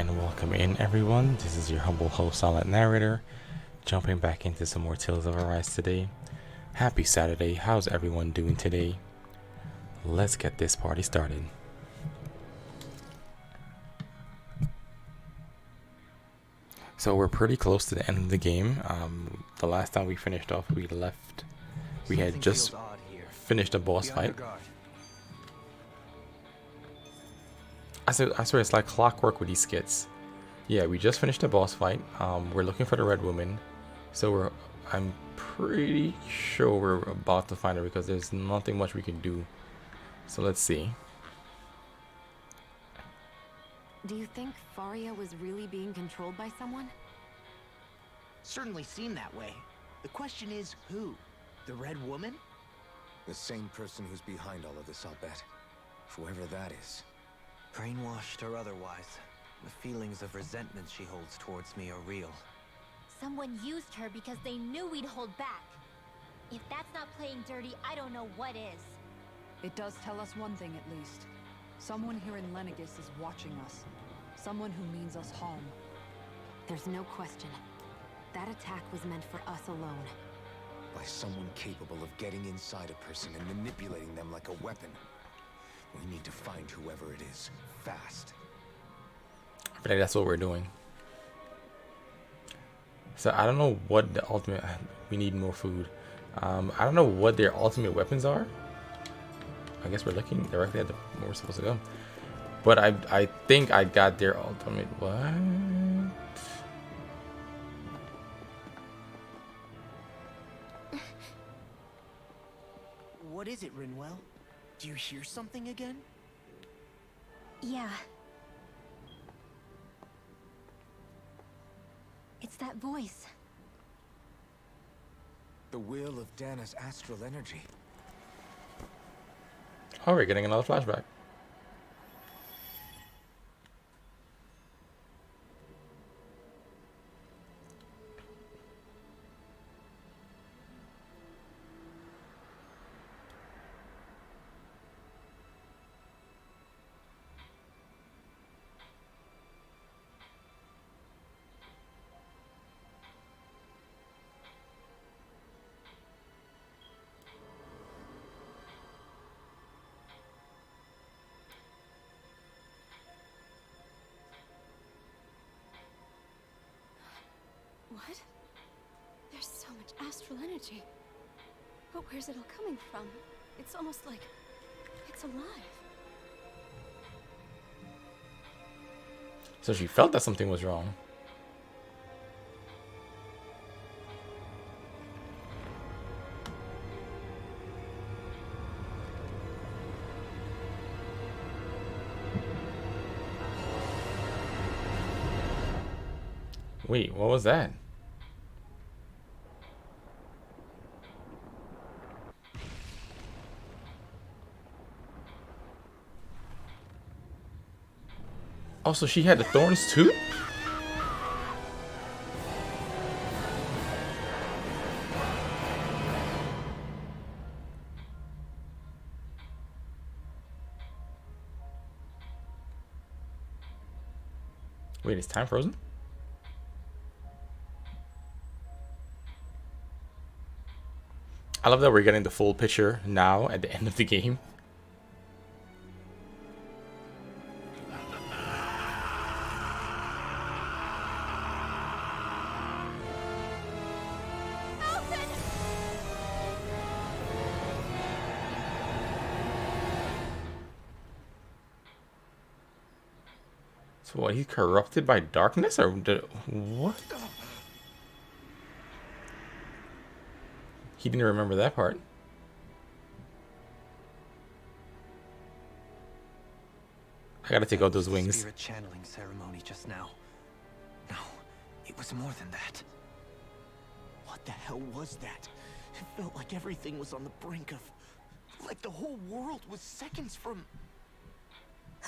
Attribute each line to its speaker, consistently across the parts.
Speaker 1: and welcome in everyone. This is your humble host, Silent Narrator, jumping back into some more Tales of Arise today. Happy Saturday, how's everyone doing today? Let's get this party started. So we're pretty close to the end of the game. The last time we finished off, we had just finished a boss fight. I swear it's like clockwork with these skits. Yeah, we just finished a boss fight. We're looking for the red woman. So I'm pretty sure we're about to find her because there's nothing much we can do. So let's see.
Speaker 2: Do you think Faria was really being controlled by someone?
Speaker 3: Certainly seemed that way. The question is, who? The Red Woman?
Speaker 4: The same person who's behind all of this, I'll bet. Whoever that is.
Speaker 5: Brainwashed or otherwise, the feelings of resentment she holds towards me are real.
Speaker 6: Someone used her because they knew we'd hold back. If that's not playing dirty, I don't know what is.
Speaker 7: It does tell us one thing at least. Someone here in Lenegis is watching us. Someone who means us harm.
Speaker 2: There's no question. That attack was meant for us alone.
Speaker 4: By someone capable of getting inside a person and manipulating them like a weapon. We need to find whoever it is, fast.
Speaker 1: I feel like that's what we're doing. So I don't know what the ultimate... We need more food. I don't know what their ultimate weapons are. I guess we're looking directly at where we're supposed to go. But I think I got their ultimate... What?
Speaker 3: What is it, Rinwell? Do you hear something again?
Speaker 6: Yeah. It's that voice.
Speaker 4: The will of Dana's astral energy.
Speaker 1: Oh, we're getting another flashback.
Speaker 6: What? There's so much astral energy. But where's it all coming from? It's almost like it's alive.
Speaker 1: So she felt that something was wrong. Wait, what was that? Oh, so she had the thorns too? Wait, is time frozen? I love that we're getting the full picture now at the end of the game. So what, he's corrupted by darkness or what? He didn't remember that part. I gotta take out those wings.
Speaker 5: Spirit channeling ceremony just now. No, it was more than that.
Speaker 3: What the hell was that? It felt like everything was on the brink of... Like the whole world was seconds from...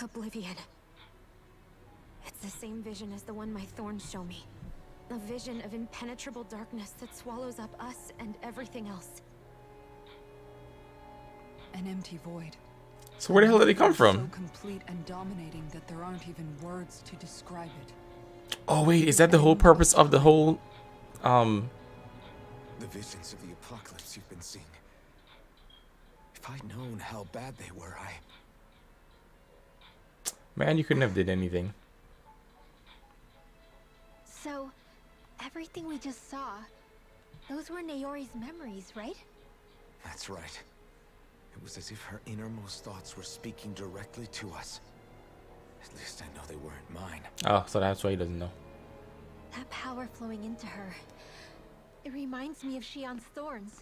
Speaker 2: Oblivion. It's the same vision as the one my thorns show me. A vision of impenetrable darkness that swallows up us and everything else.
Speaker 7: An empty void.
Speaker 1: So where the hell did it come
Speaker 7: So
Speaker 1: from?
Speaker 7: complete and dominating that there aren't even words to describe it.
Speaker 1: Oh wait, is that the whole purpose of the whole
Speaker 4: The visions of the apocalypse you've been seeing. If I'd known how bad they were,
Speaker 1: man, you couldn't have did anything.
Speaker 2: So, everything we just saw, those were Naori's memories, right?
Speaker 4: That's right. It was as if her innermost thoughts were speaking directly to us. At least I know they weren't mine.
Speaker 1: Oh, so that's why he doesn't know.
Speaker 2: That power flowing into her. It reminds me of Shion's thorns.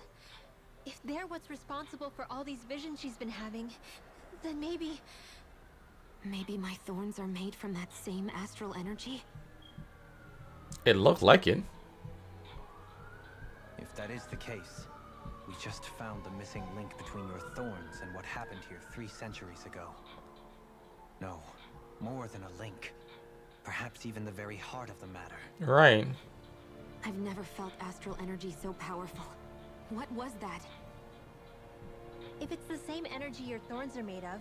Speaker 2: If they're what's responsible for all these visions she's been having, then maybe... Maybe my thorns are made from that same astral energy?
Speaker 1: It looked like it.
Speaker 5: If that is the case, we just found the missing link between your thorns and what happened here 3 centuries ago. No, more than a link. Perhaps even the very heart of the matter.
Speaker 1: Right.
Speaker 2: I've never felt astral energy so powerful. What was that? If it's the same energy your thorns are made of,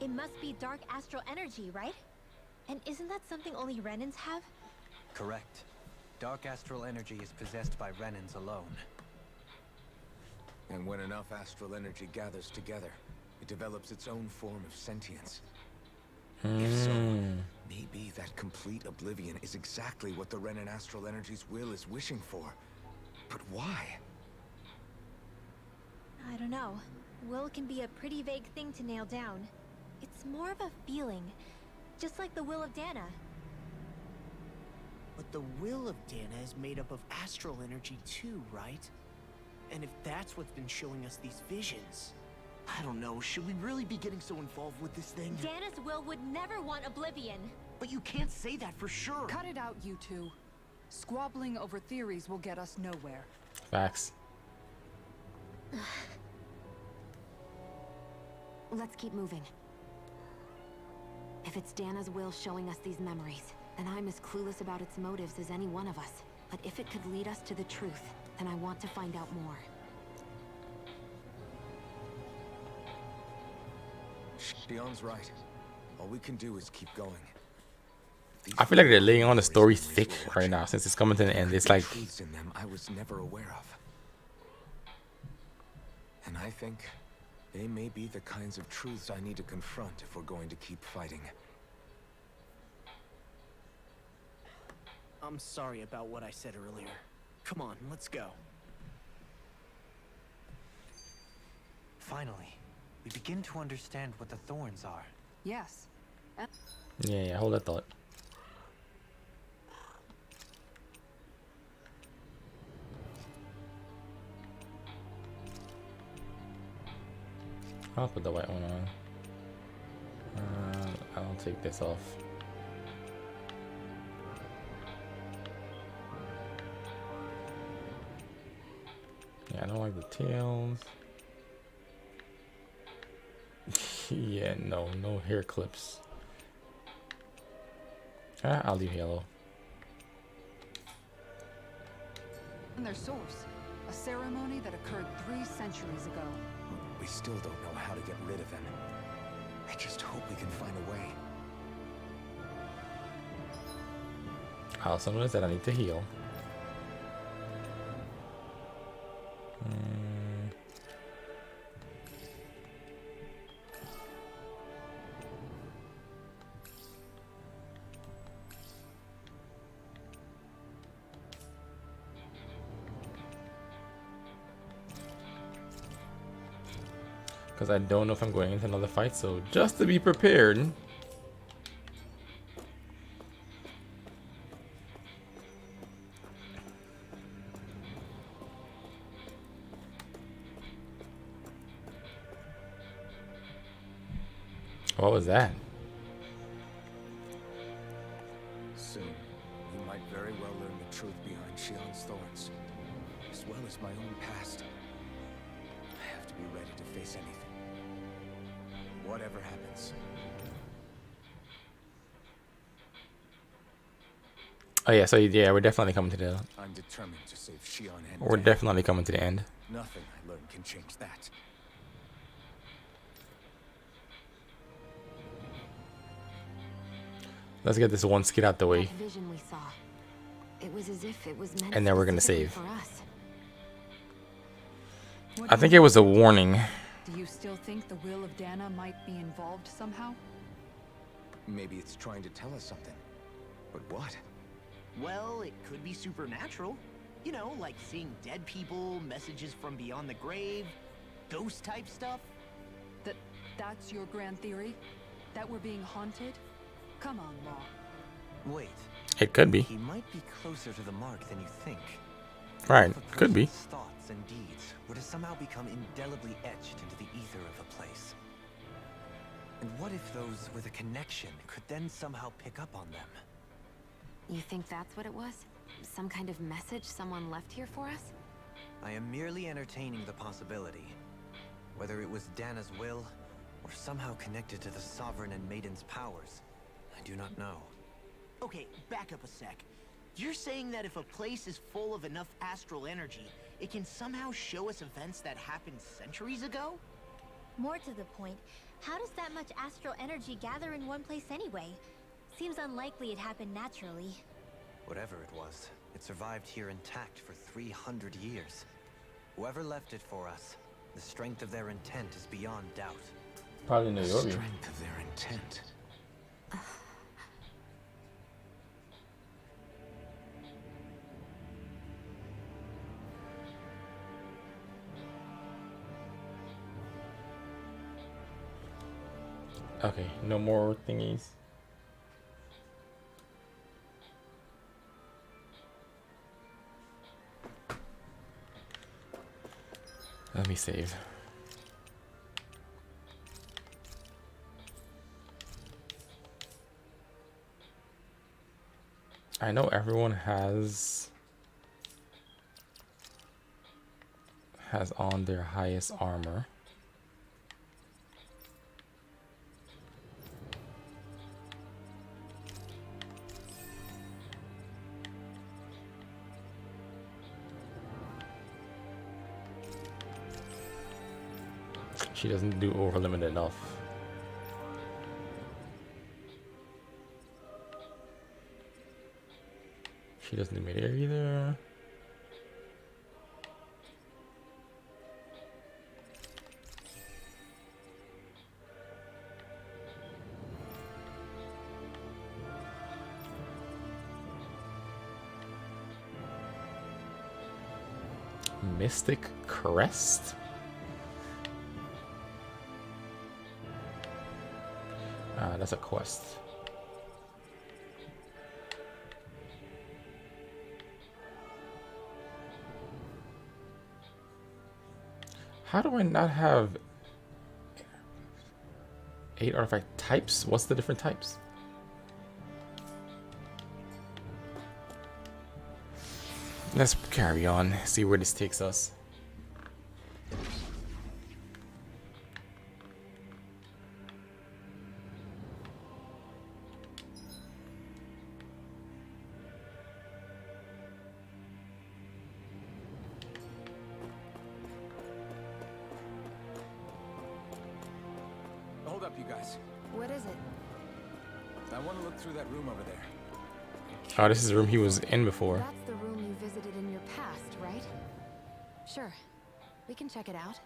Speaker 2: it must be dark astral energy, right? And isn't that something only Renans have?
Speaker 5: Correct. Dark astral energy is possessed by Renans alone.
Speaker 4: And when enough astral energy gathers together, it develops its own form of sentience. If so, maybe that complete oblivion is exactly what the Renan astral energy's will is wishing for. But why?
Speaker 2: I don't know. Will can be a pretty vague thing to nail down. It's more of a feeling, just like the will of Dana.
Speaker 3: But the will of Dana is made up of astral energy too, right? And if that's what's been showing us these visions... I don't know, should we really be getting so involved with this thing?
Speaker 2: Dana's will would never want oblivion.
Speaker 3: But you can't say that for sure.
Speaker 7: Cut it out, you two. Squabbling over theories will get us nowhere.
Speaker 1: Facts.
Speaker 2: Let's keep moving. If it's Dana's will showing us these memories, then I'm as clueless about its motives as any one of us. But if it could lead us to the truth, then I want to find out more.
Speaker 4: Shion's right. All we can do is keep going. These
Speaker 1: I feel like they're laying on the story
Speaker 4: memories
Speaker 1: thick
Speaker 4: we're
Speaker 1: right
Speaker 4: watching,
Speaker 1: now since it's coming to the end.
Speaker 4: there
Speaker 1: It's
Speaker 4: could be
Speaker 1: like,
Speaker 4: truths in them I was never aware of. And I think they may be the kinds of truths I need to confront if we're going to keep fighting.
Speaker 3: I'm sorry about what I said earlier. Come on, let's go.
Speaker 5: Finally, we begin to understand what the thorns are.
Speaker 7: Yes.
Speaker 1: yeah, hold that thought. I'll put the white one on. I'll take this off. Yeah, I don't like the tails. Yeah, no hair clips. I'll leave yellow.
Speaker 7: And their source. A ceremony that occurred 3 centuries ago.
Speaker 4: We still don't know how to get rid of them. I just hope we can find a way.
Speaker 1: I also noticed that I need to heal. Because I don't know if I'm going into another fight, so just to be prepared. What was that?
Speaker 4: Soon, we might very well learn the truth behind Shion's thorns, as well as my own past. I have to be ready to face anything. Whatever happens.
Speaker 1: Oh yeah, so yeah, we're definitely coming to the.
Speaker 4: I'm determined to save Shion and
Speaker 1: We're
Speaker 4: Dad.
Speaker 1: definitely coming to the end.
Speaker 4: Nothing I learn can change that.
Speaker 1: Let's get this one skit out the way,
Speaker 8: That vision we saw. It was as if it was meant
Speaker 1: and then we're gonna
Speaker 8: specifically
Speaker 1: save.
Speaker 8: for us.
Speaker 7: What
Speaker 1: I
Speaker 7: do
Speaker 1: think
Speaker 7: you
Speaker 1: it was a
Speaker 7: think?
Speaker 1: warning.
Speaker 7: Do you still think the will of Dana might be involved somehow?
Speaker 4: Maybe it's trying to tell us something. But what?
Speaker 3: Well, it could be supernatural. You know, like seeing dead people, messages from beyond the grave, ghost type stuff.
Speaker 7: That's your grand theory? That we're being haunted? Come on, Law.
Speaker 5: Wait,
Speaker 1: It could be.
Speaker 5: he might be closer to the mark than you think.
Speaker 1: Right,
Speaker 5: If a
Speaker 1: could be.
Speaker 5: person's thoughts and deeds were to somehow become indelibly etched into the ether of a place. And what if those with a connection could then somehow pick up on them?
Speaker 8: You think that's what it was? Some kind of message someone left here for us?
Speaker 5: I am merely entertaining the possibility. Whether it was Dana's will, or somehow connected to the Sovereign and Maiden's powers, I do not know.
Speaker 3: Okay, back up a sec. You're saying that if a place is full of enough astral energy, it can somehow show us events that happened centuries ago?
Speaker 2: More to the point, how does that much astral energy gather in one place anyway? Seems unlikely it happened naturally.
Speaker 5: Whatever it was, it survived here intact for 300 years. Whoever left it for us, the strength of their intent is beyond doubt.
Speaker 1: Probably
Speaker 4: The strength of their intent.
Speaker 1: Okay, no more thingies. Let me save. I know everyone has on their highest armor. She doesn't do over limit enough. She doesn't do mid-air either. Mystic Crest? That's a quest. How do I not have 8 artifact types? What's the different types? Let's carry on, see where this takes us.
Speaker 4: Hold up, you guys.
Speaker 8: What is it?
Speaker 4: I want to look through that room over there.
Speaker 1: Oh, this is the room he was in before.
Speaker 8: That's the room you visited in your past, right? Sure. We can check it out.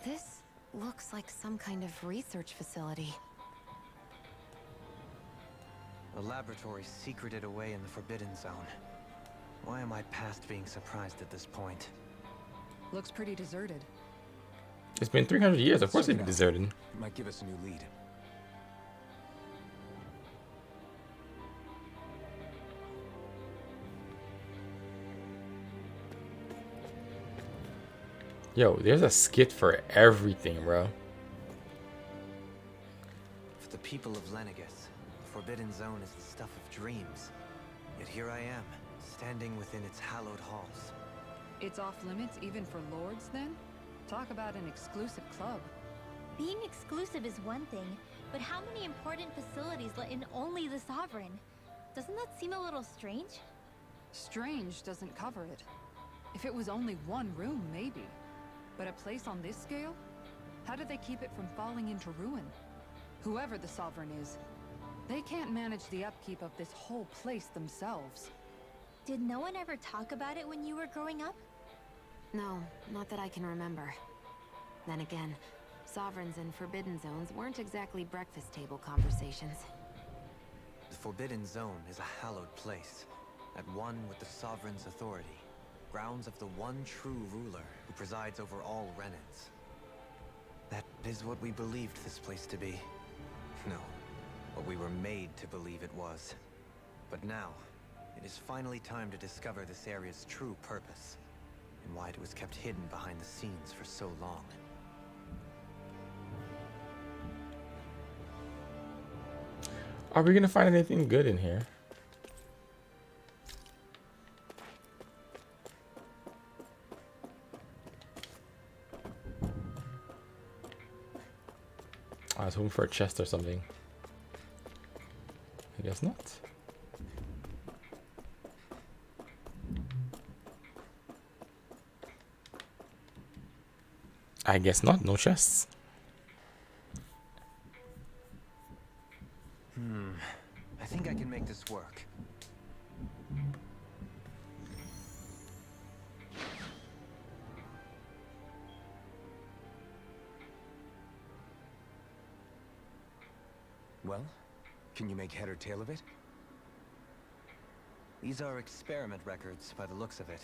Speaker 8: This looks like some kind of research facility.
Speaker 5: A laboratory secreted away in the Forbidden Zone. Why am I past being surprised at this point?
Speaker 7: Looks pretty deserted.
Speaker 1: It's been 300 years. Of course
Speaker 4: Check
Speaker 1: it'd
Speaker 4: it
Speaker 1: be
Speaker 4: out.
Speaker 1: deserted.
Speaker 4: It might give us a new lead.
Speaker 1: Yo, there's a skit for everything, bro.
Speaker 5: For the people of Lenegus, the Forbidden Zone is the stuff of dreams. Yet here I am, standing within its hallowed halls.
Speaker 7: It's off limits even for lords, then? Talk about an exclusive club.
Speaker 2: Being exclusive is one thing, but how many important facilities let in only the Sovereign? Doesn't that seem a little strange?
Speaker 7: Strange doesn't cover it. If it was only one room, maybe. But a place on this scale? How do they keep it from falling into ruin? Whoever the Sovereign is, they can't manage the upkeep of this whole place themselves.
Speaker 2: Did no one ever talk about it when you were growing up?
Speaker 8: No, not that I can remember. Then again, Sovereigns and Forbidden Zones weren't exactly breakfast table conversations.
Speaker 5: The Forbidden Zone is a hallowed place, at one with the Sovereign's authority, grounds of the one true ruler who presides over all Renans. That is what we believed this place to be. No, what we were made to believe it was. But now, it is finally time to discover this area's true purpose, and why it was kept hidden behind the scenes for so long.
Speaker 1: Are we gonna find anything good in here? I was hoping for a chest or something. I guess not. I guess not. No chests.
Speaker 5: I think I can make this work.
Speaker 4: Well, can you make head or tail of it?
Speaker 5: These are experiment records by the looks of it.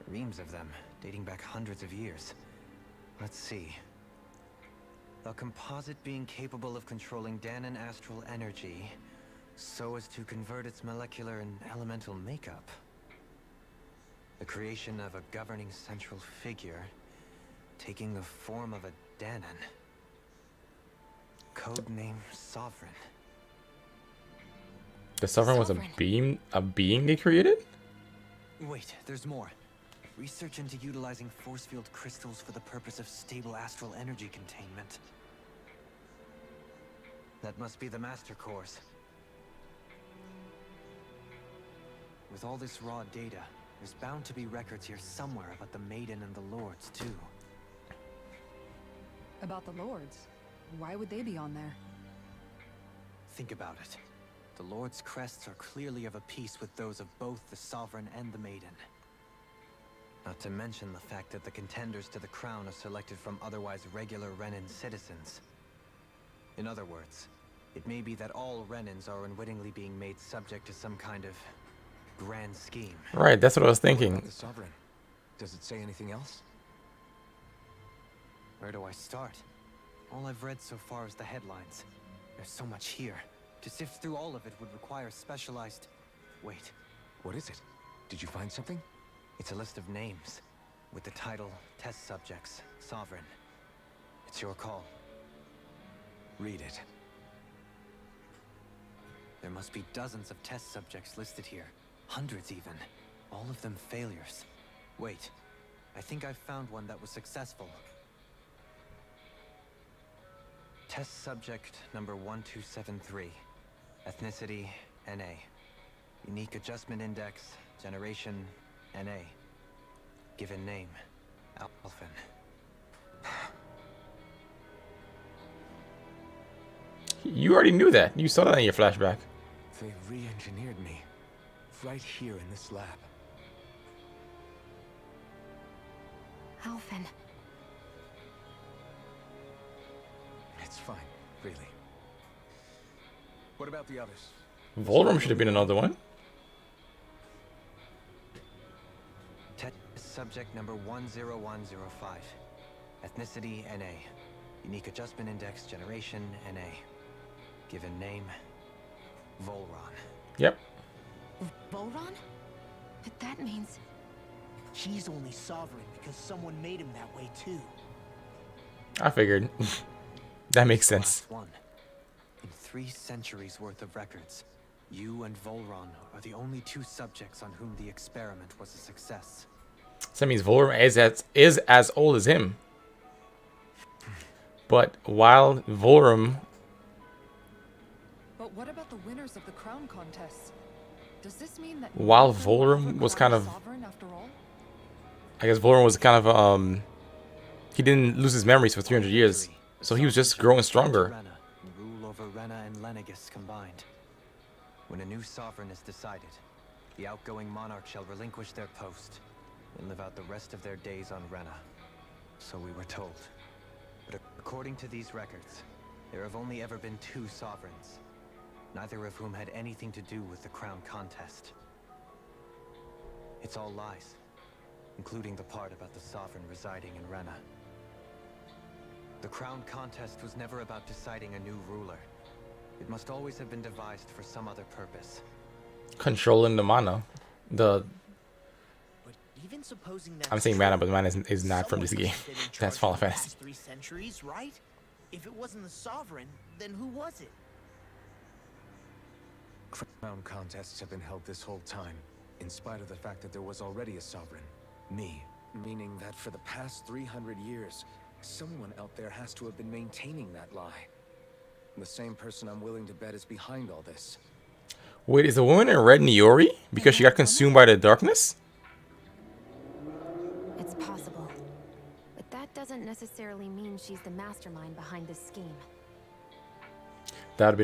Speaker 5: Reams of them, dating back hundreds of years. Let's see. A composite being capable of controlling Dahnan astral energy so as to convert its molecular and elemental makeup. The creation of a governing central figure taking the form of a Dahnan. Codename Sovereign.
Speaker 1: The Sovereign was
Speaker 8: Sovereign.
Speaker 1: a being they created?
Speaker 5: Wait, there's more. Research into utilizing force field crystals for the purpose of stable astral energy containment. That must be the Master Cores. With all this raw data, there's bound to be records here somewhere about the Maiden and the Lords, too.
Speaker 7: About the Lords? Why would they be on there?
Speaker 5: Think about it. The Lord's crests are clearly of a piece with those of both the Sovereign and the Maiden. Not to mention the fact that the contenders to the crown are selected from otherwise regular Renan citizens. In other words, it may be that all Renans are unwittingly being made subject to some kind of grand scheme.
Speaker 1: Right, that's what I was
Speaker 4: What
Speaker 1: thinking.
Speaker 4: about the Sovereign? Does it say anything else?
Speaker 5: Where do I start? All I've read so far is the headlines. There's so much here. To sift through all of it would require specialized... Wait,
Speaker 4: What is it? Did you find something?
Speaker 5: it's a list of names, with the title Test Subjects, Sovereign. It's your call.
Speaker 4: Read it.
Speaker 5: There must be dozens of test subjects listed here. Hundreds even. All of them failures. Wait, I think I found one that was successful. Test subject number 1273. Ethnicity, NA. Unique adjustment index, generation, NA. Given name, Alphen.
Speaker 1: You already knew that. You saw that in your flashback.
Speaker 4: They re-engineered me. Right here in this lab.
Speaker 8: Alphen.
Speaker 4: It's fine, really. What about the others?
Speaker 1: Volrum should have been another one.
Speaker 5: Test subject number 10105. Ethnicity, NA. Unique adjustment index, generation, NA. Given name, Volron.
Speaker 1: Yep.
Speaker 8: Volron? But that means...
Speaker 3: She's only sovereign because someone made him that way too.
Speaker 1: I figured. That makes sense.
Speaker 5: Last one. In 3 centuries worth of records, you and Volron are the only 2 subjects on whom the experiment was a success.
Speaker 1: So that means Volrum is as old as him. But while Volrum...
Speaker 7: But what about the winners of the crown contests? Does this mean that
Speaker 1: While
Speaker 7: none of them were
Speaker 1: Volrum
Speaker 7: ever
Speaker 1: was
Speaker 7: crowned
Speaker 1: kind of...
Speaker 7: sovereign after all?
Speaker 1: I guess Volrum was kind of he didn't lose his memories for 300 years, so he was just growing stronger.
Speaker 5: Rena and rule over Rena and Lenegis combined. When a new sovereign is decided, the outgoing monarch shall relinquish their post and live out the rest of their days on Rena. So we were told. But according to these records, there have only ever been 2 sovereigns, neither of whom had anything to do with the crown contest. It's all lies, including the part about the sovereign residing in Rena. The crown contest was never about deciding a new ruler. It must always have been devised for some other purpose.
Speaker 1: Controlling the mana.
Speaker 3: But even supposing that's
Speaker 1: I'm saying mana,
Speaker 3: true,
Speaker 1: but mana is not from this
Speaker 3: someone
Speaker 1: game.
Speaker 3: must have been in
Speaker 1: That's
Speaker 3: charge
Speaker 1: Final
Speaker 3: for the
Speaker 1: Fantasy.
Speaker 3: past 3 centuries, right? If it wasn't the sovereign, then who was it?
Speaker 4: Crown contests have been held this whole time, in spite of the fact that there was already a sovereign. Me. Meaning that for the past 300 years, someone out there has to have been maintaining that lie. The same person I'm willing to bet is behind all this.
Speaker 1: Wait, is the woman in red Niori? Because she got consumed by the darkness?
Speaker 8: It's possible. But that doesn't necessarily mean she's the mastermind behind this scheme.
Speaker 1: That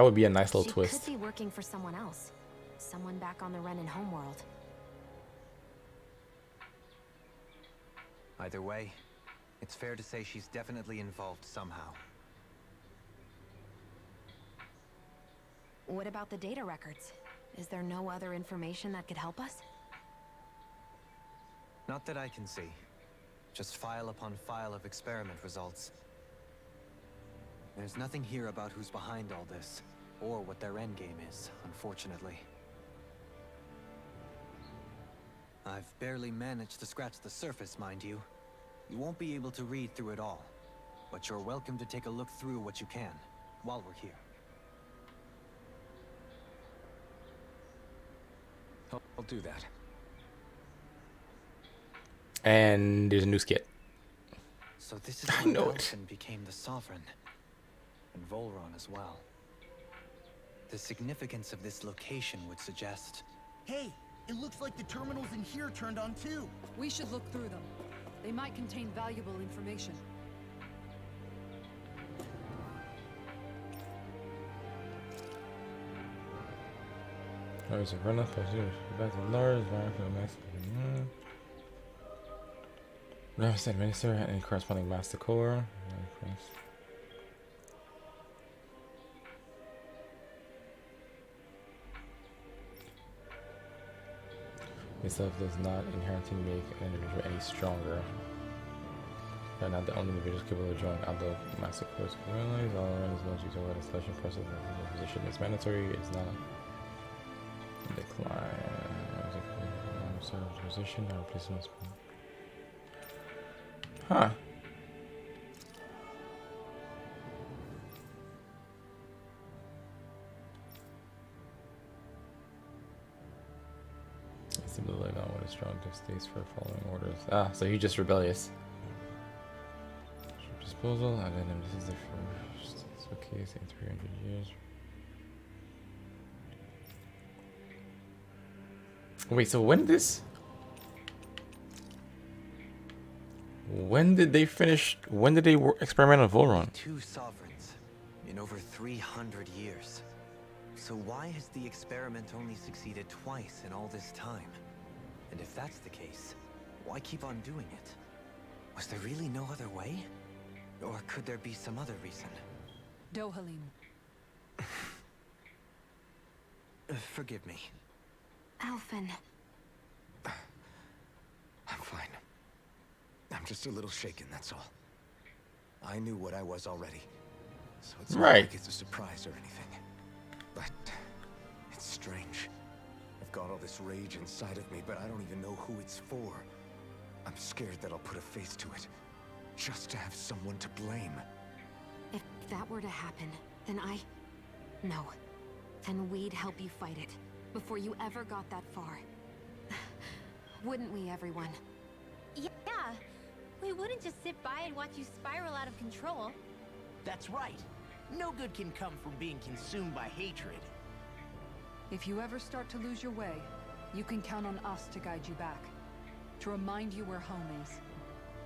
Speaker 1: would be a nice little
Speaker 8: She
Speaker 1: twist.
Speaker 8: could be working for someone else. Someone back on the Renan homeworld.
Speaker 5: Either way, it's fair to say she's definitely involved somehow.
Speaker 8: What about the data records? Is there no other information that could help us?
Speaker 5: Not that I can see. Just file upon file of experiment results. There's nothing here about who's behind all this, or what their endgame is, unfortunately. I've barely managed to scratch the surface, mind you. You won't be able to read through it all, but you're welcome to take a look through what you can, while we're here.
Speaker 4: I'll do that.
Speaker 1: And there's a new skit.
Speaker 5: So this is
Speaker 1: I
Speaker 5: when
Speaker 1: know it.
Speaker 5: Elfin became the Sovereign, and Volron as well. The significance of this location would suggest...
Speaker 3: Hey, it looks like the terminals in here turned on too.
Speaker 7: We should look through them. They might contain valuable information.
Speaker 1: There's a runner for back to Lars, Never said minister and corresponding master core. This stuff does not inherently make an individual any stronger. They're not the only individuals capable of drawing out the master course. All around as well as you talk about the selection process of the position is mandatory. It's not decline. Position or replacement. Huh. It's the ability on what is strong distaste for following orders. Ah, so he's just rebellious. Disposal, and then this is the first. It's okay, it's in 300 years. Wait, so when did they finish? When did they experiment on Volron?
Speaker 5: 2 sovereigns in over 300 years. So why has the experiment only succeeded twice in all this time? And if that's the case, why keep on doing it? Was there really no other way? Or could there be some other reason?
Speaker 7: Dohalim.
Speaker 5: Forgive me.
Speaker 8: Alphen.
Speaker 4: I'm fine. I'm just a little shaken, that's all. I knew what I was already, so it's not
Speaker 1: Right.
Speaker 4: like it's a surprise or anything. But it's strange. I've got all this rage inside of me, but I don't even know who it's for. I'm scared that I'll put a face to it, just to have someone to blame.
Speaker 8: If that were to happen, then No. Then we'd help you fight it, before you ever got that far. Wouldn't we, everyone?
Speaker 2: Yeah, we wouldn't just sit by and watch you spiral out of control.
Speaker 3: That's right. No good can come from being consumed by hatred.
Speaker 7: If you ever start to lose your way, you can count on us to guide you back. To remind you where home is.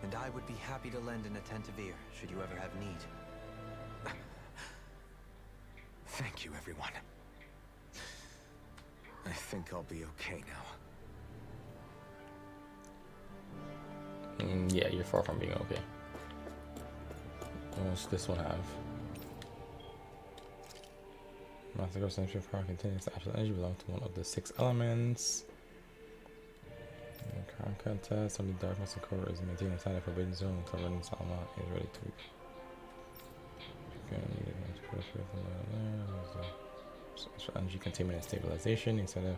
Speaker 5: And I would be happy to lend an attentive ear, should you ever have need.
Speaker 4: Thank you, everyone. I think I'll be okay now.
Speaker 1: Yeah, you're far from being okay. What's this one have? Master Central Power continues to actual energy belongs to one of the 6 elements. The current contest on the darkness of cover is maintained inside a forbidden zone. Covenant's armor is ready to so energy containment and stabilization instead of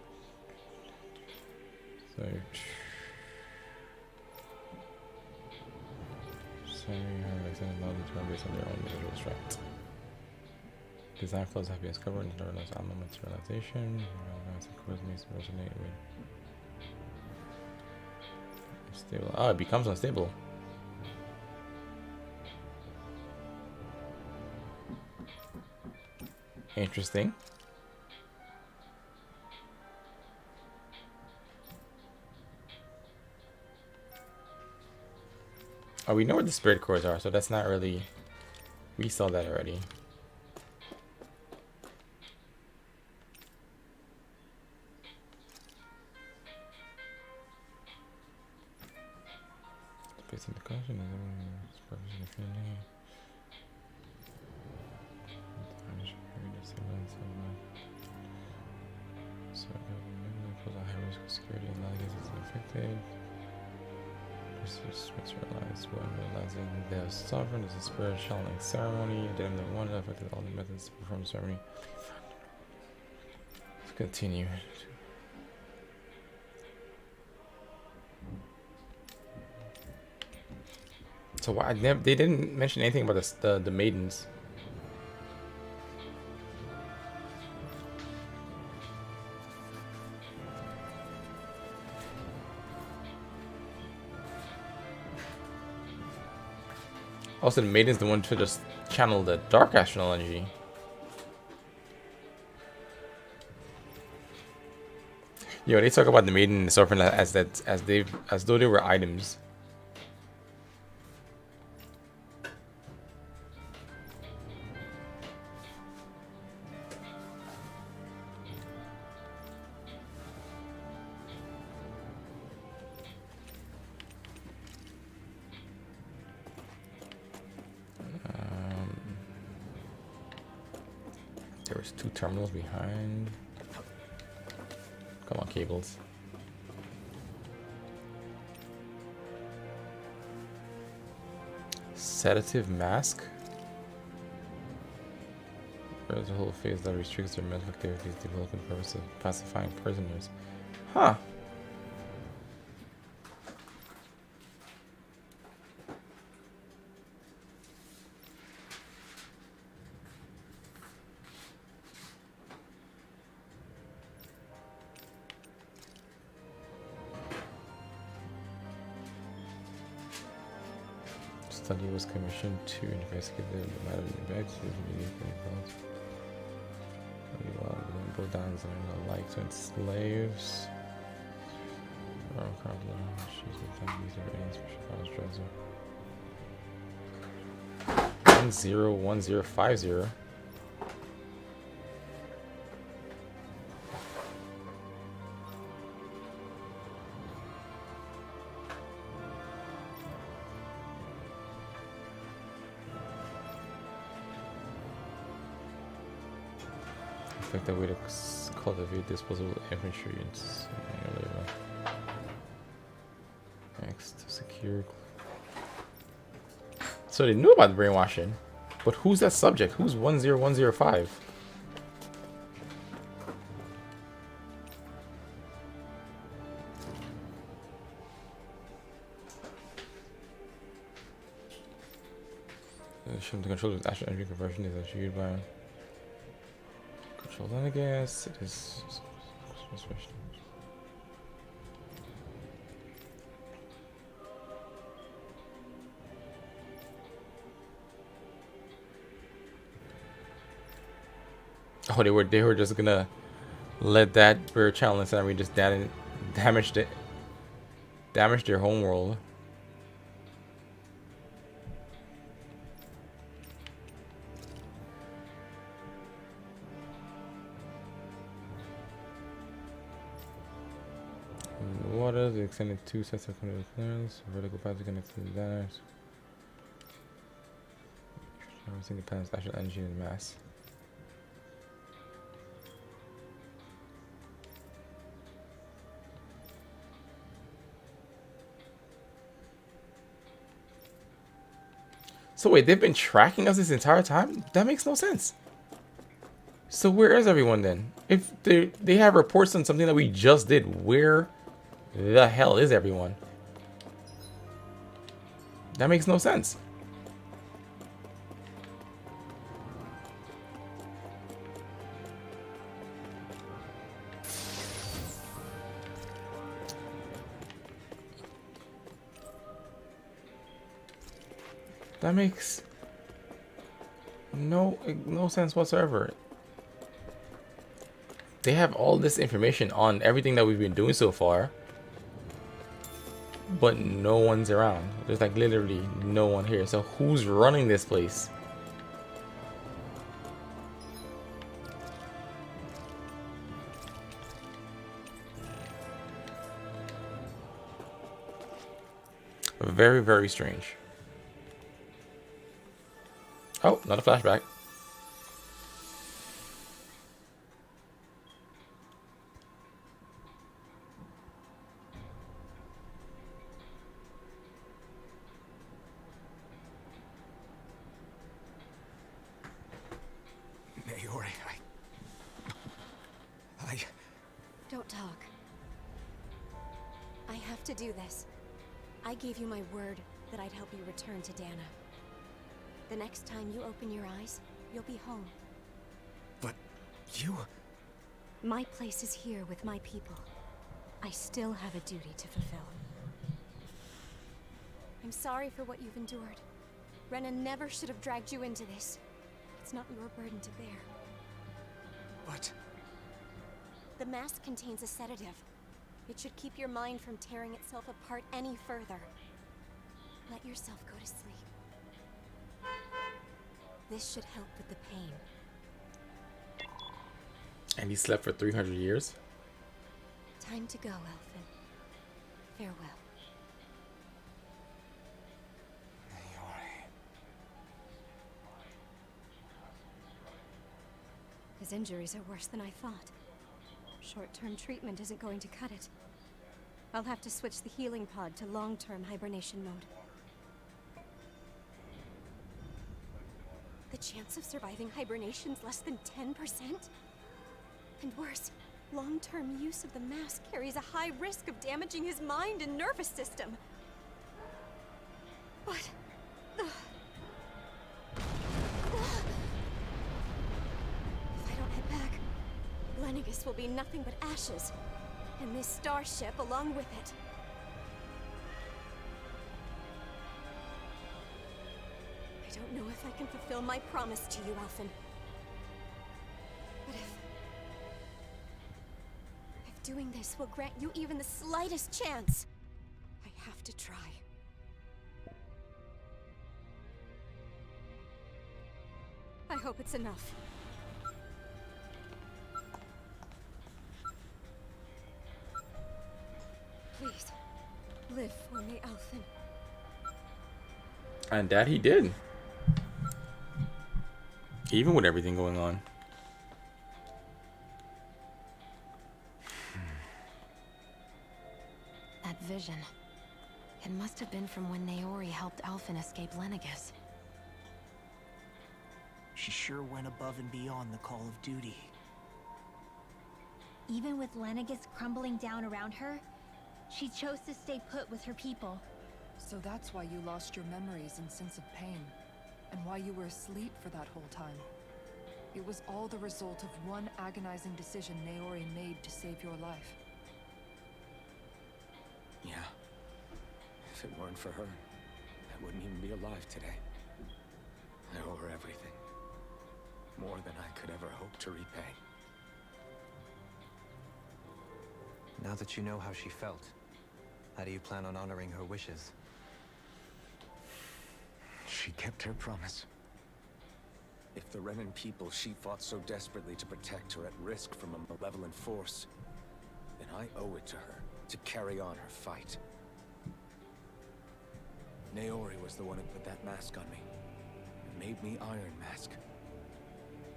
Speaker 1: based on their own individual strength. Design flows have been discovered in the armor materialization. Resonate with stable. Oh, it becomes unstable. Interesting. Oh, we know where the spirit cores are, so that's not really... We saw that already. Space in the caution is purpose infinity. So pose a high risk of security and alligators is affected. Materialized when realizing their sovereign is a spirit channeling ceremony. Item number 1 affected all the methods to perform the ceremony. Let's continue. So why they didn't mention anything about the maidens. Also, the maiden's the one to just channel the dark astral energy. Yo, they talk about the maiden and the serpent as though they were items. There was 2 terminals behind. Come on, cables. Sedative mask. There's a whole phase that restricts their mental activities, developing purpose of pacifying prisoners. Huh. Study was commissioned to investigate the matter of the bags both diamonds and the like to enslaves. 101050. Effective way to cultivate disposable infantry and next to secure. So they knew about the brainwashing, but who's that subject? Who's 10105? The control of astral energy conversion is achieved by control. Then I guess it is. Oh, they were just gonna let that bird challenge and we just damaged their home world. waters. They extended 2 sets of clearance. Vertical paths to connect to the dyners. Harvesting the planet's natural energy and mass. So wait, they've been tracking us this entire time? That makes no sense. So where is everyone then? If they have reports on something that we just did, where the hell is everyone? That makes no sense. That makes no sense whatsoever. They have all this information on everything that we've been doing so far, but no one's around. There's like literally no one here. So who's running this place? Very, very strange. Oh, not a flashback.
Speaker 4: Naori,
Speaker 6: Don't talk. I have to do this. I gave you my word that I'd help you return to Dana. The next time you open your eyes, you'll be home.
Speaker 4: But you...
Speaker 6: My place is here with my people. I still have a duty to fulfill. I'm sorry for what you've endured. Renan never should have dragged you into this. It's not your burden to bear.
Speaker 4: But...
Speaker 6: The mask contains a sedative. It should keep your mind from tearing itself apart any further. Let yourself go to sleep. This should help with the pain.
Speaker 1: And he slept for 300 years?
Speaker 6: Time to go, Elfin. Farewell. His injuries are worse than I thought. Short-term treatment isn't going to cut it. I'll have to switch the healing pod to long-term hibernation mode. The chance of surviving hibernation's less than 10%? And worse, long-term use of the mask carries a high risk of damaging his mind and nervous system. But... If I don't head back, Lenegis will be nothing but ashes, and this starship along with it. I don't know if I can fulfill my promise to you, Alphen. But if doing this will grant you even the slightest chance, I have to try. I hope it's enough. Please, live for me, Alphen.
Speaker 1: And that he did. Even with everything going on.
Speaker 8: That vision. It must have been from when Naori helped Alphen escape Lenegis.
Speaker 3: She sure went above and beyond the call of duty.
Speaker 2: Even with Lenegis crumbling down around her, she chose to stay put with her people.
Speaker 7: So that's why you lost your memories and sense of pain, and why you were asleep for that whole time. It was all the result of one agonizing decision Naori made to save your life.
Speaker 4: Yeah. If it weren't for her, I wouldn't even be alive today. I owe her everything. More than I could ever hope to repay.
Speaker 5: Now that you know how she felt, how do you plan on honoring her wishes?
Speaker 4: She kept her promise. If the Renan people she fought so desperately to protect are at risk from a malevolent force, then I owe it to her to carry on her fight. Naori was the one who put that mask on me. It made me Iron Mask.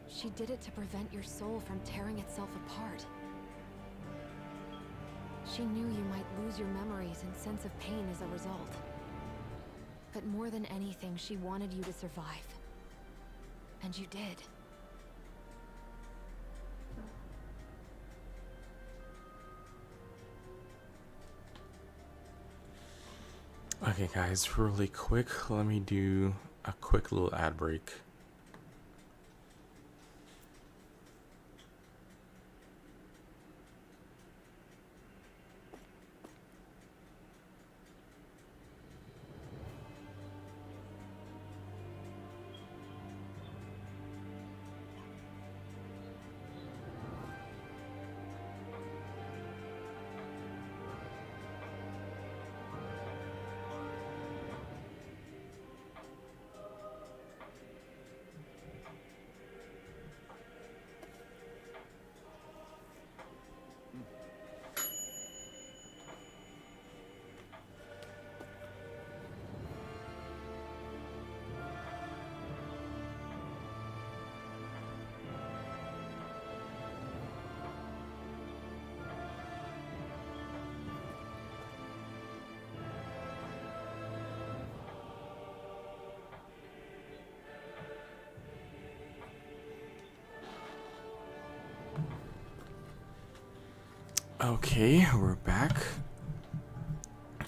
Speaker 8: She did it to prevent your soul from tearing itself apart. She knew you might lose your memories and sense of pain as a result. But more than anything, she wanted you to survive. And you did.
Speaker 1: Okay guys, really quick, let me do a quick little ad break. Okay, we're back.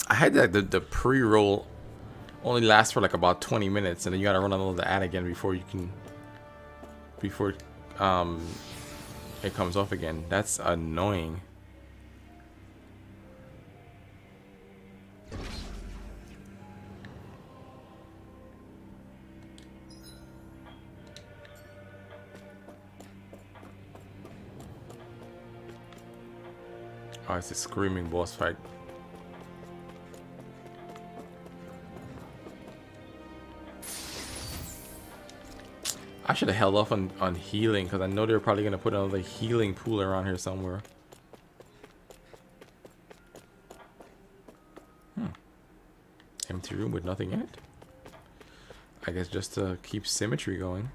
Speaker 1: I had that the pre-roll only lasts for like about 20 minutes, and then you gotta run another ad again before it comes off again. That's annoying. Oh, it's a screaming boss fight. I should have held off on healing, because I know they're probably going to put another healing pool around here somewhere. Empty room with nothing in it. I guess just to keep symmetry going.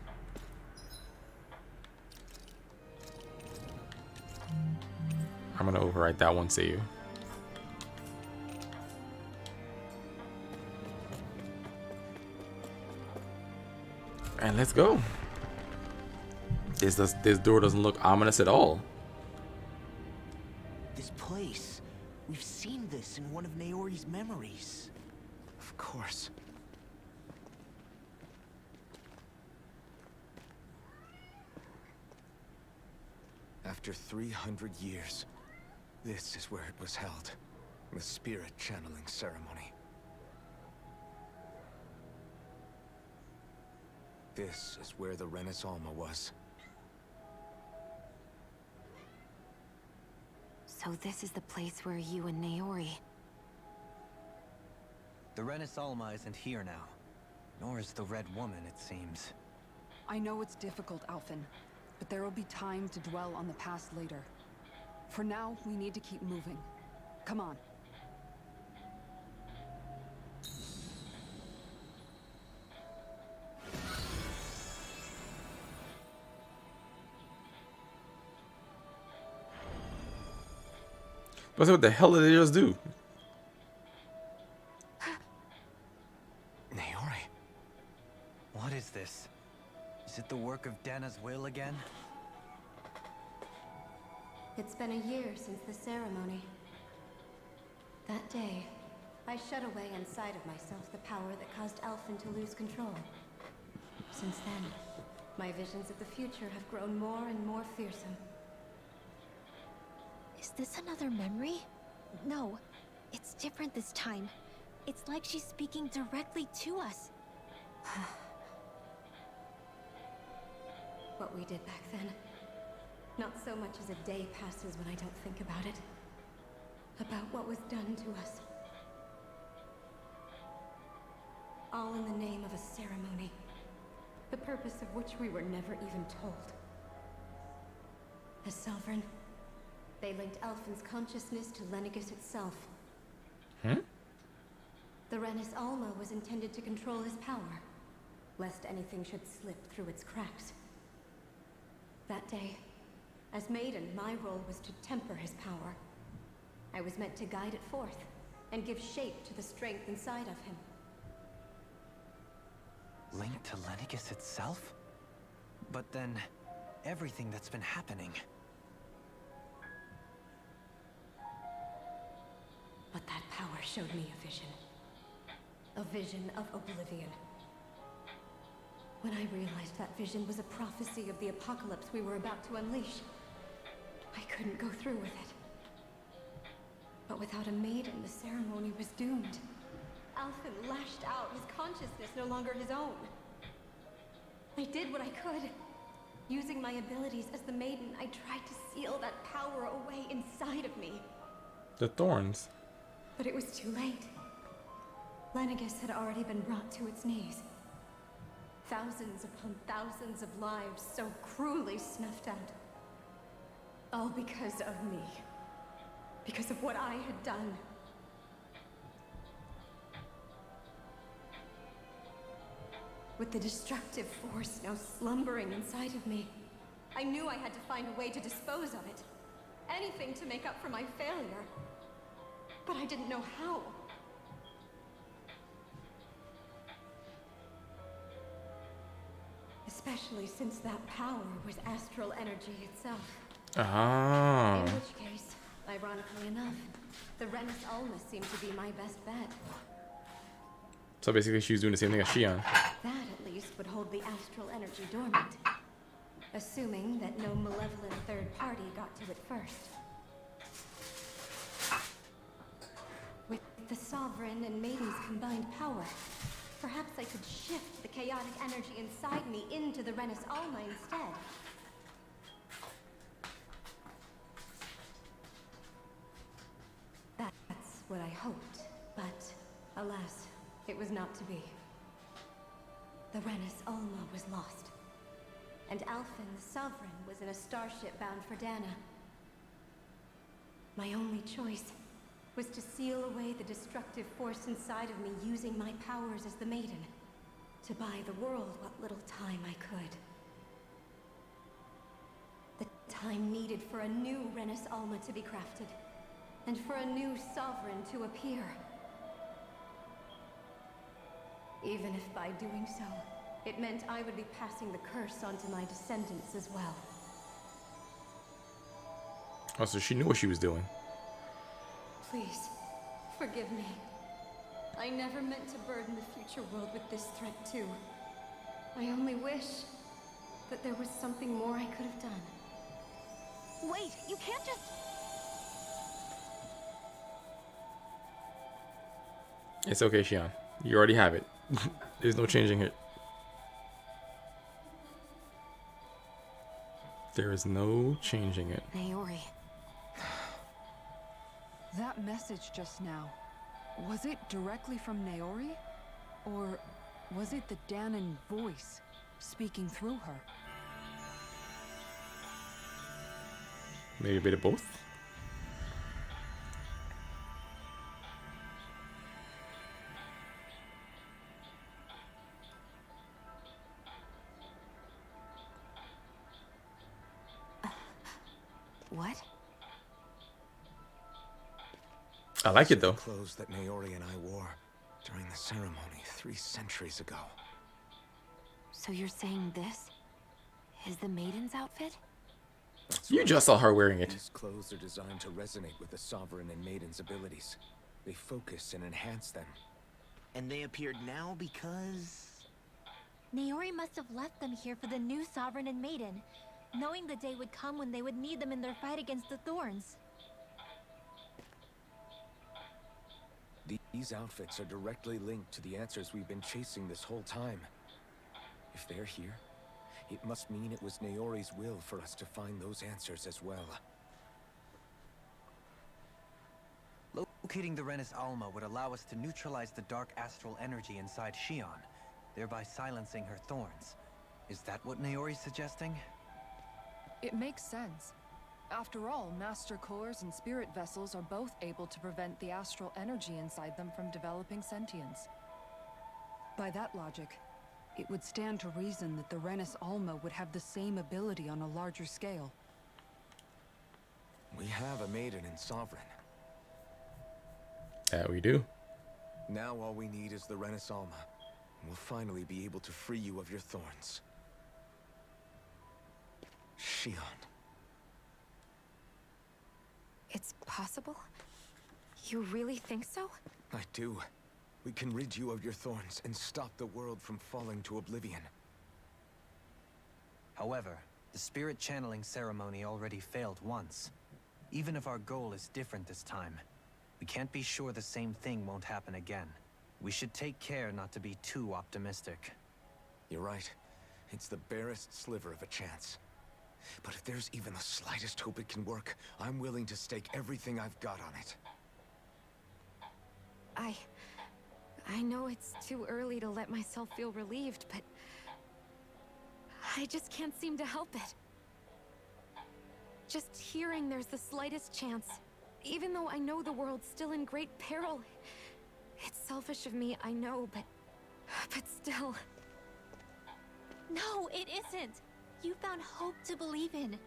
Speaker 1: I'm gonna overwrite that one save. And let's go. This door doesn't look ominous at all.
Speaker 3: This place. We've seen this in one of Naori's memories.
Speaker 4: Of course. After 300 years, this is where it was held. The spirit channeling ceremony. This is where the Renis Alma was.
Speaker 8: So this is the place where you and Naori...
Speaker 5: The Renis Alma isn't here now. Nor is the Red Woman, it seems.
Speaker 7: I know it's difficult, Alphen, but there will be time to dwell on the past later. For now, we need to keep moving. Come on.
Speaker 1: But what the hell did they just do?
Speaker 4: Naori.
Speaker 5: What is this? Is it the work of Dana's will again?
Speaker 2: It's been a year since the ceremony. That day, I shut away inside of myself the power that caused Alphen to lose control. Since then, my visions of the future have grown more and more fearsome. Is this another memory? No, it's different this time. It's like she's speaking directly to us. What we did back then. Not so much as a day passes when I don't think about it. About what was done to us. All in the name of a ceremony. The purpose of which we were never even told. As Selvern,
Speaker 6: They linked Alphen's consciousness to Lenegis itself.
Speaker 1: Hmm?
Speaker 6: The Renis Alma was intended to control his power, lest anything should slip through its cracks. That day, as Maiden, my role was to temper his power. I was meant to guide it forth, and give shape to the strength inside of him.
Speaker 5: Linked to Lenegis itself? But then, everything that's been happening...
Speaker 6: But that power showed me a vision. A vision of oblivion. When I realized that vision was a prophecy of the apocalypse we were about to unleash, I couldn't go through with it. But without a maiden, the ceremony was doomed. Alphen lashed out, his consciousness no longer his own. I did what I could. Using my abilities as the maiden, I tried to seal that power away inside of me.
Speaker 1: The thorns.
Speaker 6: But it was too late. Lenegis had already been brought to its knees. Thousands upon thousands of lives so cruelly snuffed out. All because of me. Because of what I had done. With the destructive force now slumbering inside of me, I knew I had to find a way to dispose of it. Anything to make up for my failure. But I didn't know how. Especially since that power was astral energy itself.
Speaker 1: Ah.
Speaker 6: In which case, ironically enough, the Renis Alma seemed to be my best bet.
Speaker 1: So basically she was doing the same thing as Shion.
Speaker 6: That, at least, would hold the astral energy dormant. Assuming that no malevolent third party got to it first. With the Sovereign and Maiden's combined power, perhaps I could shift the chaotic energy inside me into the Renis Alma instead. That's what I hoped, but alas, it was not to be. The Renis Alma was lost, and Alphen, the Sovereign, was in a starship bound for Dana. My only choice was to seal away the destructive force inside of me using my powers as the Maiden, to buy the world what little time I could. The time needed for a new Renis Alma to be crafted, and for a new Sovereign to appear. Even if by doing so, it meant I would be passing the curse on to my descendants as well.
Speaker 1: Oh, so she knew what she was doing.
Speaker 6: Please, forgive me. I never meant to burden the future world with this threat too. I only wish that there was something more I could have done.
Speaker 2: Wait, you can't just...
Speaker 1: It's okay, Shion. You already have it. There's no changing it. There is no changing it.
Speaker 8: Naori.
Speaker 7: That message just now, was it directly from Naori? Or was it the Danan voice speaking through her?
Speaker 1: Maybe a bit of both.
Speaker 8: What?
Speaker 1: I like it though.
Speaker 4: Clothes that Naori and I wore during the ceremony 3 centuries ago.
Speaker 8: So you're saying this is the Maiden's outfit?
Speaker 4: That's
Speaker 1: You
Speaker 4: right.
Speaker 1: just saw her wearing it.
Speaker 4: These clothes are designed to resonate with the Sovereign and Maiden's abilities. They focus and enhance them.
Speaker 3: And they appeared now because...
Speaker 2: Naori must have left them here for the new Sovereign and Maiden, knowing the day would come when they would need them in their fight against the Thorns.
Speaker 4: These outfits are directly linked to the answers we've been chasing this whole time. If they're here, it must mean it was Naori's will for us to find those answers as well.
Speaker 5: Locating the Renis Alma would allow us to neutralize the dark astral energy inside Shion, thereby silencing her thorns. Is that what Naori's suggesting?
Speaker 7: It makes sense. After all, master cores and spirit vessels are both able to prevent the astral energy inside them from developing sentience. By that logic, it would stand to reason that the Renis Alma would have the same ability on a larger scale.
Speaker 4: We have a maiden in Sovereign.
Speaker 1: That we do.
Speaker 4: Now all we need is the Renis Alma, and we'll finally be able to free you of your thorns. Shion.
Speaker 8: It's possible? You really think so?
Speaker 4: I do. We can rid you of your thorns and stop the world from falling to oblivion.
Speaker 5: However, the spirit channeling ceremony already failed once. Even if our goal is different this time, we can't be sure the same thing won't happen again. We should take care not to be too optimistic.
Speaker 4: You're right. It's the barest sliver of a chance. But if there's even the slightest hope it can work, I'm willing to stake everything I've got on it.
Speaker 8: I know it's too early to let myself feel relieved, but I just can't seem to help it. Just hearing there's the slightest chance, even though I know the world's still in great peril. It's selfish of me, I know, but still.
Speaker 2: No, it isn't. You found hope to believe in.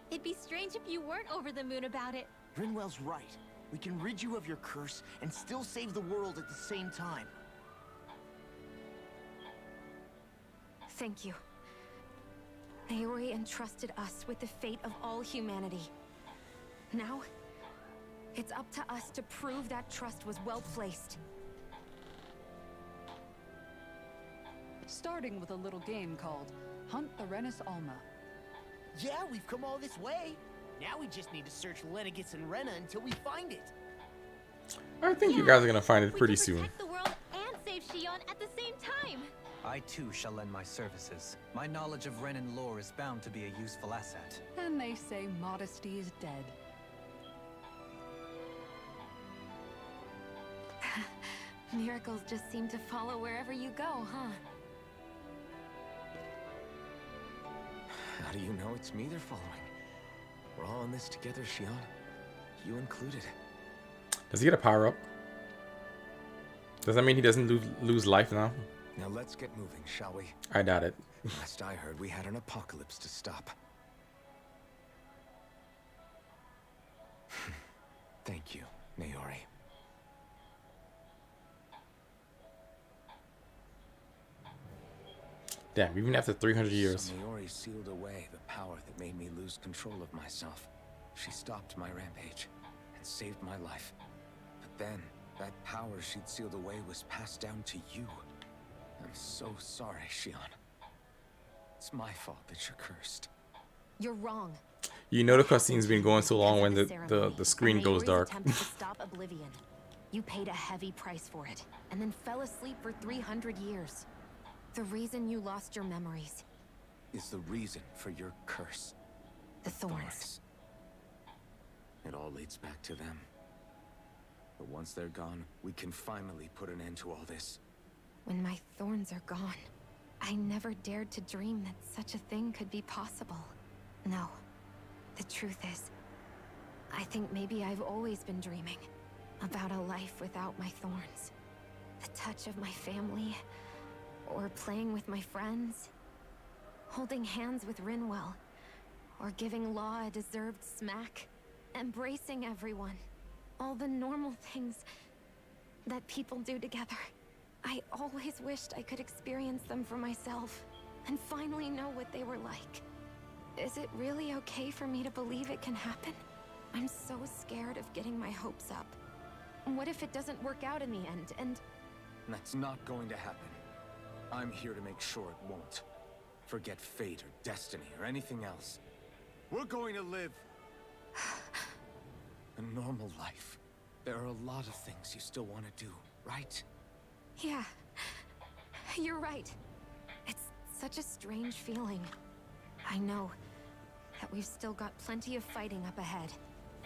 Speaker 2: It'd be strange if you weren't over the moon about it.
Speaker 3: Rinwell's right. We can rid you of your curse and still save the world at the same time.
Speaker 8: Thank you. Naori entrusted us with the fate of all humanity. Now, it's up to us to prove that trust was well placed.
Speaker 7: Starting with a little game called Hunt the Renis Alma.
Speaker 3: Yeah, we've come all this way. Now we just need to search Lenegis and Rena until we find it.
Speaker 1: I think you guys are gonna find it pretty
Speaker 2: we can
Speaker 1: soon.
Speaker 2: protect the world and save Shion at the same time.
Speaker 5: I too shall lend my services. My knowledge of Renin lore is bound to be a useful asset.
Speaker 7: And they say modesty is dead.
Speaker 8: Miracles just seem to follow wherever you go, huh?
Speaker 4: How do you know it's me they're following? We're all in this together, Shion. You included.
Speaker 1: Does he get a power up? Does that mean he doesn't lose life now?
Speaker 4: Now let's get moving, shall we?
Speaker 1: I doubt it.
Speaker 4: Last I heard, we had an apocalypse to stop. Thank you, Naori.
Speaker 1: Damn, even after 300 years.
Speaker 4: So Naori sealed away the power that made me lose control of myself. She stopped my rampage and saved my life. But then, that power she'd sealed away was passed down to you. I'm so sorry, Shion. It's my fault that you're cursed.
Speaker 8: You're wrong.
Speaker 1: You know the cutscene's been going so long when the screen goes dark.
Speaker 8: Attempted to stop Oblivion. You paid a heavy price for it, and then fell asleep for 300 years. The reason you lost your memories.
Speaker 4: Is the reason for your curse.
Speaker 8: The thorns.
Speaker 4: It all leads back to them. But once they're gone, we can finally put an end to all this.
Speaker 8: When my thorns are gone, I never dared to dream that such a thing could be possible. No. The truth is, I think maybe I've always been dreaming about a life without my thorns. The touch of my family, or playing with my friends, holding hands with Rinwell, or giving Law a deserved smack, embracing everyone. All the normal things that people do together. I always wished I could experience them for myself, and finally know what they were like. Is it really okay for me to believe it can happen? I'm so scared of getting my hopes up. What if it doesn't work out in the end, and...
Speaker 4: That's not going to happen. I'm here to make sure it won't. Forget fate or destiny or anything else. We're going to live a normal life. There are a lot of things you still want to do, right?
Speaker 8: Yeah, you're right. It's such a strange feeling. I know that we've still got plenty of fighting up ahead,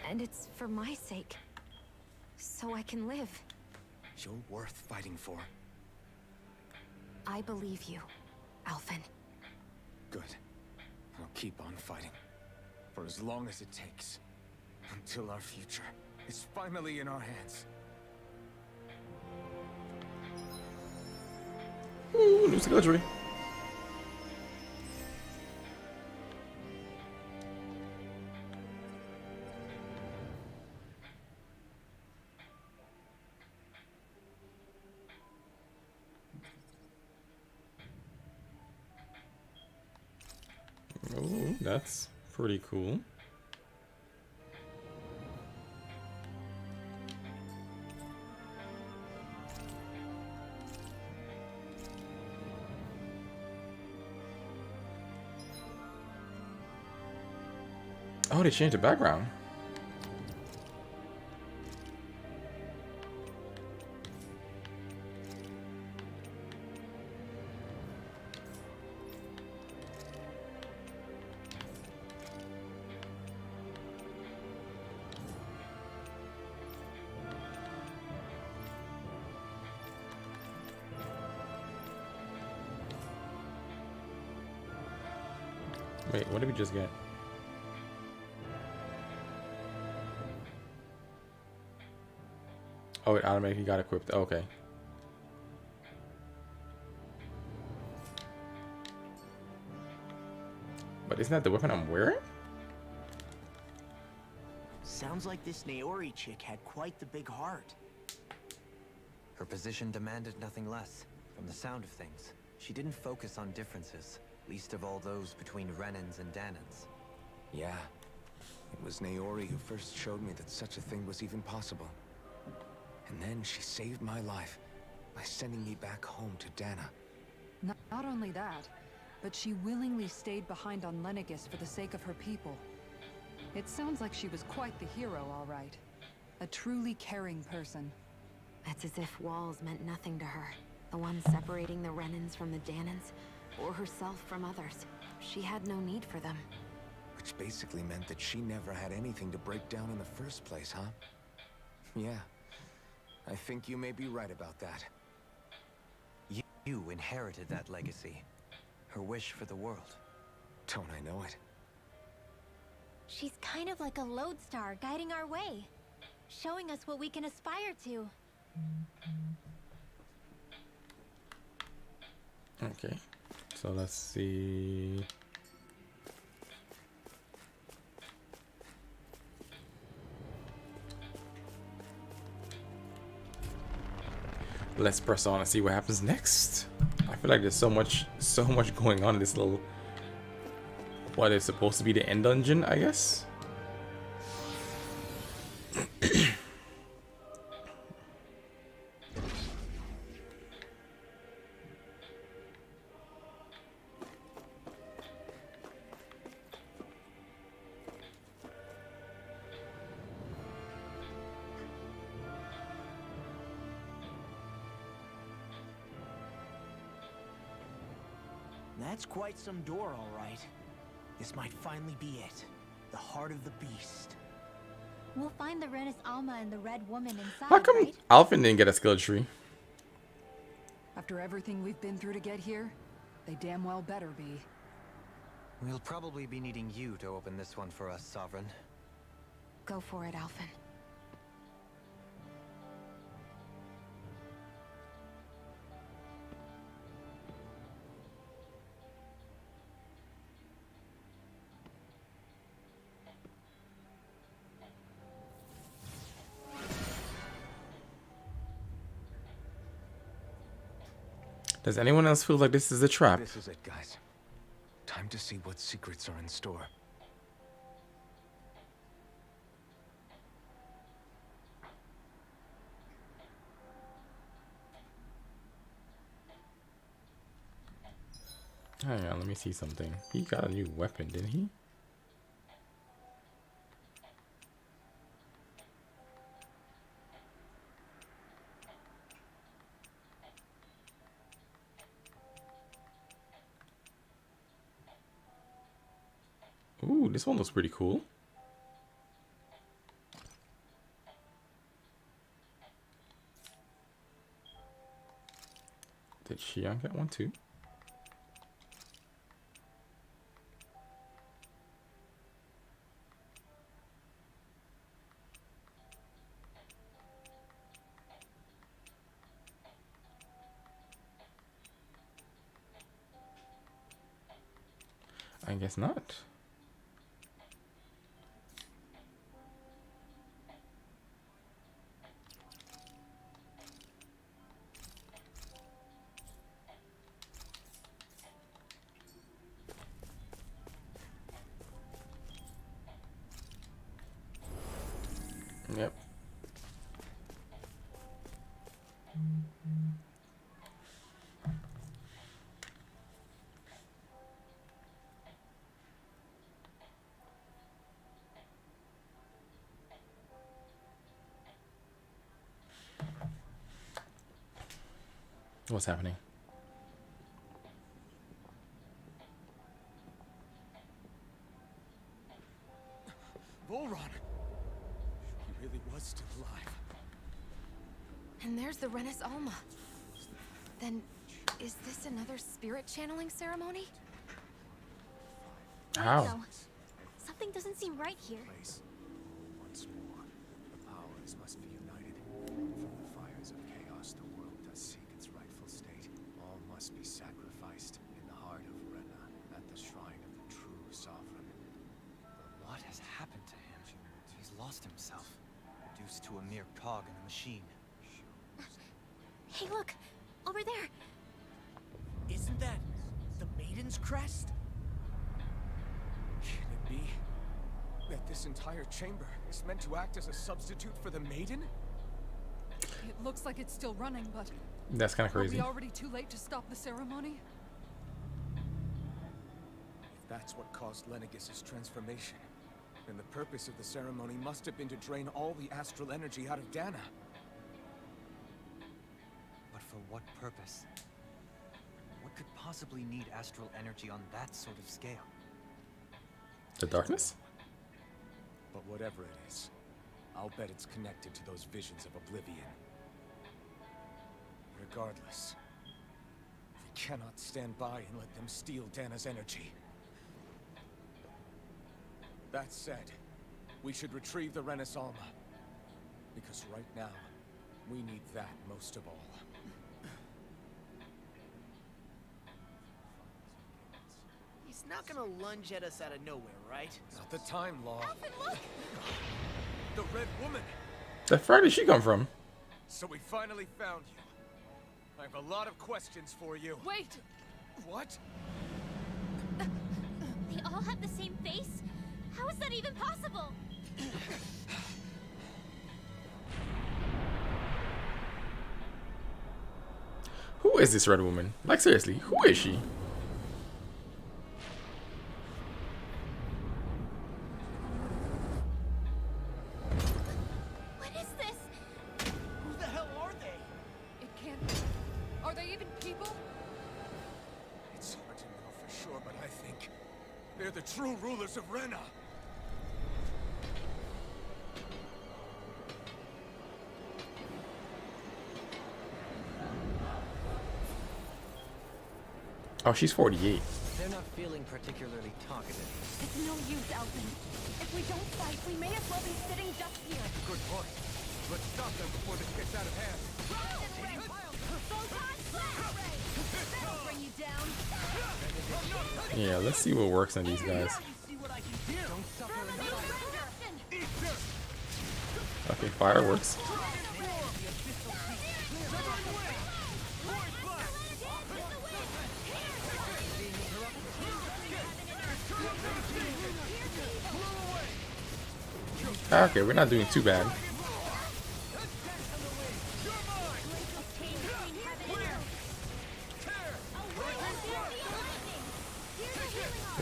Speaker 8: and it's for my sake, so I can live.
Speaker 4: You're worth fighting for.
Speaker 8: I believe you, Alphen.
Speaker 4: Good. I'll keep on fighting. For as long as it takes. Until our future is finally in our hands.
Speaker 1: Ooh, new surgery. Oh, that's pretty cool. Oh, they changed the background. Wait, what did we just get? Oh, it automatically got equipped. Okay. But isn't that the weapon I'm wearing?
Speaker 3: Sounds like this Naori chick had quite the big heart.
Speaker 5: Her position demanded nothing less. From the sound of things, she didn't focus on differences, least of all those between Renans and Danans.
Speaker 4: Yeah. It was Naori who first showed me that such a thing was even possible. And then she saved my life by sending me back home to Dana.
Speaker 7: Not only that, but she willingly stayed behind on Lenegis for the sake of her people. It sounds like she was quite the hero, all right. A truly caring person.
Speaker 8: It's as if walls meant nothing to her. The ones separating the Renans from the Danans, or herself from others. She had no need for them.
Speaker 4: Which basically meant that she never had anything to break down in the first place, huh? Yeah. I think you may be right about that.
Speaker 5: You inherited that legacy. Her wish for the world.
Speaker 4: Don't I know it?
Speaker 2: She's kind of like a lodestar guiding our way, showing us what we can aspire to.
Speaker 1: Okay. So let's see. Let's press on and see what happens next. I feel like there's so much going on in this little, what is supposed to be the end dungeon, I guess.
Speaker 3: That's quite some door, all right. This might finally be it. The heart of the beast.
Speaker 2: We'll find the Renis Alma and the Red Woman inside,
Speaker 1: How come
Speaker 2: right?
Speaker 1: Alphen didn't get a skill tree?
Speaker 7: After everything we've been through to get here, they damn well better be.
Speaker 5: We'll probably be needing you to open this one for us, Sovereign.
Speaker 8: Go for it, Alphen.
Speaker 1: Does anyone else feel like this is a trap?
Speaker 4: This is it, guys. Time to see what secrets are in store.
Speaker 1: Hang on, let me see something. He got a new weapon, didn't he? Ooh, this one looks pretty cool. Did Xion get one too? I guess not. Yep. What's happening?
Speaker 3: Volron! He really was still alive.
Speaker 8: And there's the Renis Alma. Then, is this another spirit channeling ceremony?
Speaker 1: How?
Speaker 2: No. Something doesn't seem right here.
Speaker 4: Place. Once more, the powers must be united. From the fires of chaos, the world does seek its rightful state. All must be sacrificed in the heart of Rena, at the shrine of the true sovereign.
Speaker 5: What has happened to him? He's lost himself, reduced to a mere cog in a machine.
Speaker 2: Hey, look! Over there!
Speaker 3: Isn't that the Maiden's crest? Can it be that this entire chamber is meant to act as a substitute for the Maiden?
Speaker 7: It looks like it's still running, but
Speaker 1: That's kind of
Speaker 7: are
Speaker 1: crazy.
Speaker 7: we already too late to stop the ceremony?
Speaker 3: If that's what caused Lenegis' transformation, then the purpose of the ceremony must have been to drain all the astral energy out of Dana.
Speaker 5: But for what purpose? What could possibly need astral energy on that sort of scale?
Speaker 1: The darkness?
Speaker 3: But whatever it is, I'll bet it's connected to those visions of oblivion. Regardless, we cannot stand by and let them steal Dana's energy. That said, we should retrieve the Renis Alma. Because right now, we need that most of all.
Speaker 9: He's not gonna lunge at us out of nowhere, right?
Speaker 3: Not the time, Law. The Red Woman!
Speaker 1: The fuck did she come from?
Speaker 3: So we finally found you. I have a lot of questions for you.
Speaker 7: Wait!
Speaker 3: What?
Speaker 2: They all have the same face? How is that even possible?
Speaker 1: Who is this red woman? Like, seriously, who is she?
Speaker 2: What is this?
Speaker 9: Who the hell are they?
Speaker 7: It can't be. Are they even people?
Speaker 3: It's hard to know for sure, but I think they're the true rulers of Rena.
Speaker 1: Oh, she's 48.
Speaker 5: They're not feeling particularly talkative.
Speaker 2: It's no use, Elton. If we don't fight, we may as well be sitting just here.
Speaker 3: Good point. Let's stop them before this gets out of hand.
Speaker 2: That'll bring you down.
Speaker 1: Yeah, let's see what works on these guys. Okay, fireworks. Okay, we're not doing too bad.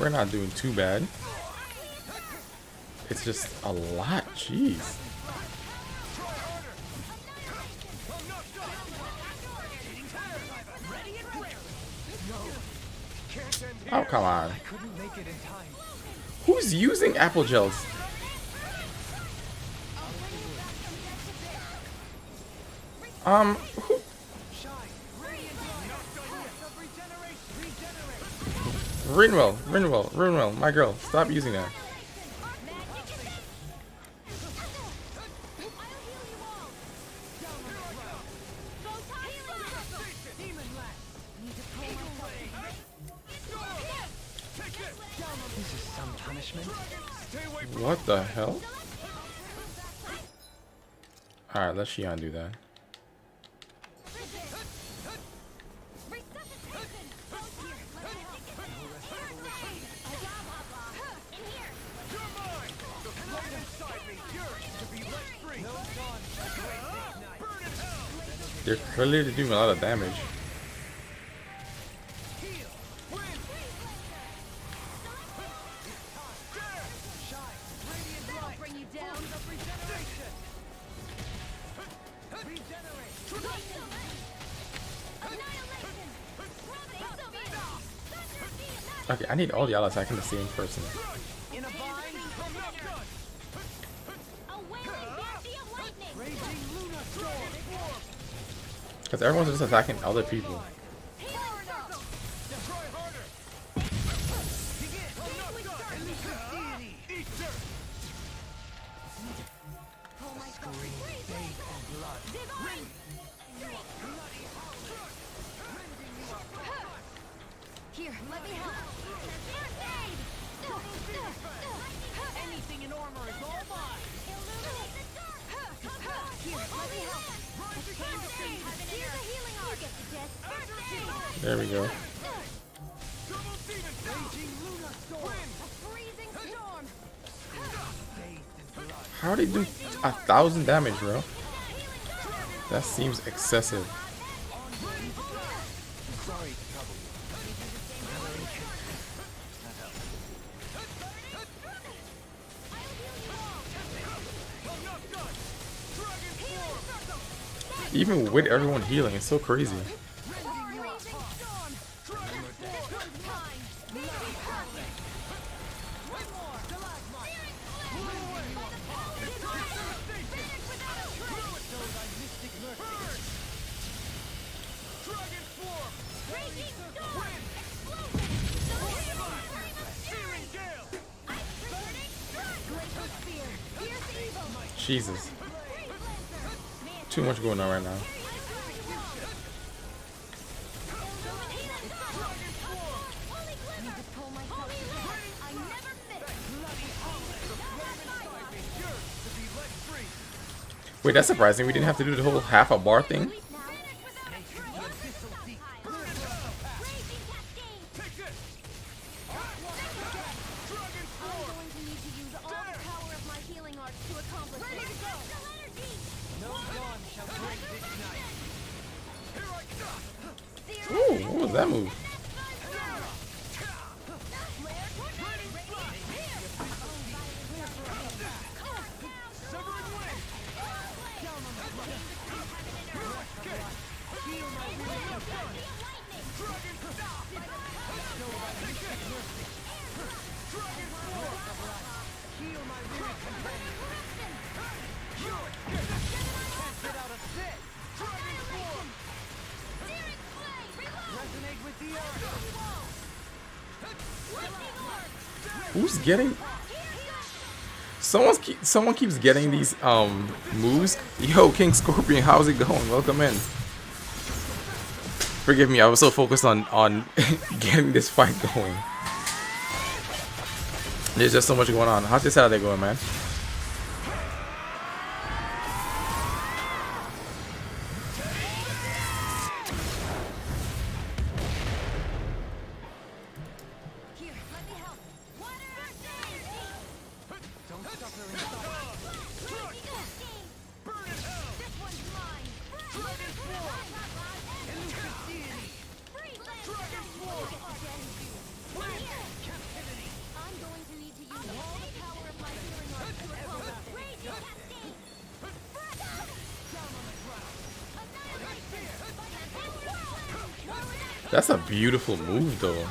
Speaker 1: We're not doing too bad. It's just a lot, jeez. Oh, come on.
Speaker 5: Couldn't make it in time.
Speaker 1: Who's using apple gels? Who? Rinwell, my girl, stop using that. What the hell? Alright, let Xion do that. They're clearly doing a lot of damage. Okay, I need all the allies attacking the same person. Because everyone's just attacking other people.
Speaker 2: Here, let me help. Anything in armor is all mine. Here, let me help. Here's a healing arc.
Speaker 1: There we go. How are they doing 1,000 damage, bro? That seems excessive. Even with everyone healing, it's so crazy. Jesus. Too much going on right now. Wait, that's surprising. We didn't have to do the whole half a bar thing. Ooh, what was that move? Who's getting? Someone keeps getting these moves. Yo, King Scorpion, how's it going? Welcome in. Forgive me, I was so focused on getting this fight going. There's just so much going on. How's this Saturday going, man? That's a beautiful move, though.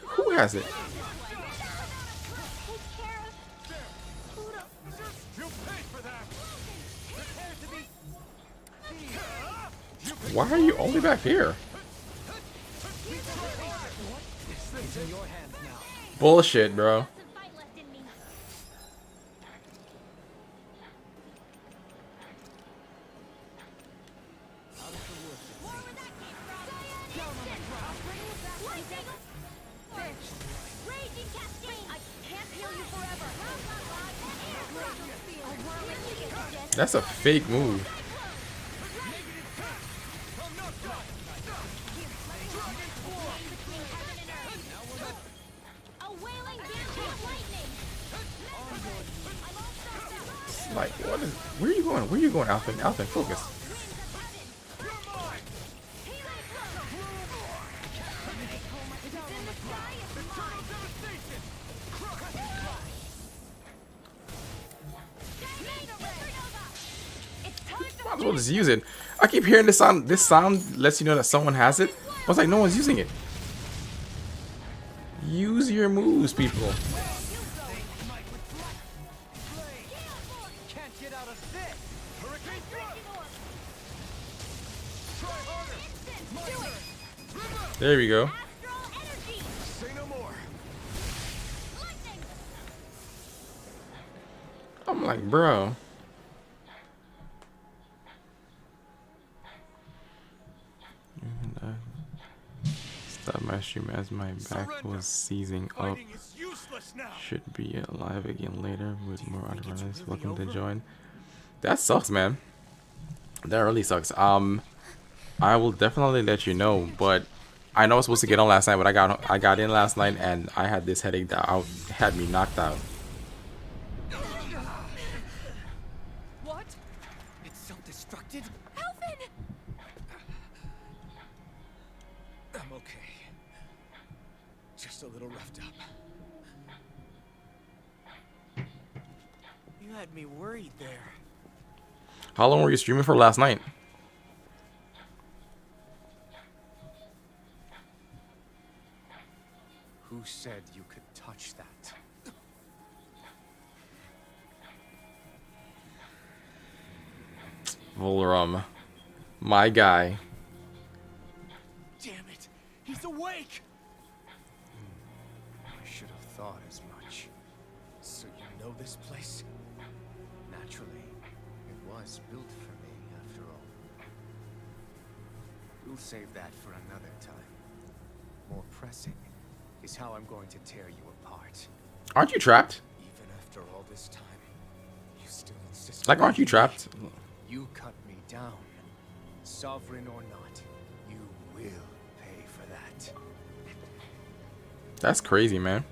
Speaker 1: Who has it? Why are you only back here? Bullshit, bro. That's a fake move. Like, what is? Where are you going? Where are you going, Alphen? Alphen, focus. Might as well just use it. I keep hearing this sound. This sound lets you know that someone has it. I was like, no one's using it. Use your moves, people. There we go. I'm like, bro. Stop my stream as my back was seizing up. Should be alive again later with more other runners. Welcome to join. That sucks, man. That really sucks. I will definitely let you know, but I know I was supposed to get on last night, but I got in last night and I had this headache that had me knocked out.
Speaker 9: What? It's self-destructed?
Speaker 2: Alphen!
Speaker 4: I'm okay. Just a little roughed up.
Speaker 3: You had me worried there.
Speaker 1: How long were you streaming for last night?
Speaker 4: Who said you could touch that?
Speaker 1: Volram. My guy.
Speaker 3: Damn it! He's awake!
Speaker 4: I should have thought as much. So you know this place? Naturally, it was built for me, after all. We'll save that for another time. More pressing is how I'm going to tear you apart.
Speaker 1: Aren't you trapped?
Speaker 4: Even after all this time, you still insist.
Speaker 1: Like, aren't you trapped?
Speaker 4: You cut me down. Sovereign or not, you will pay for that.
Speaker 1: That's crazy, man.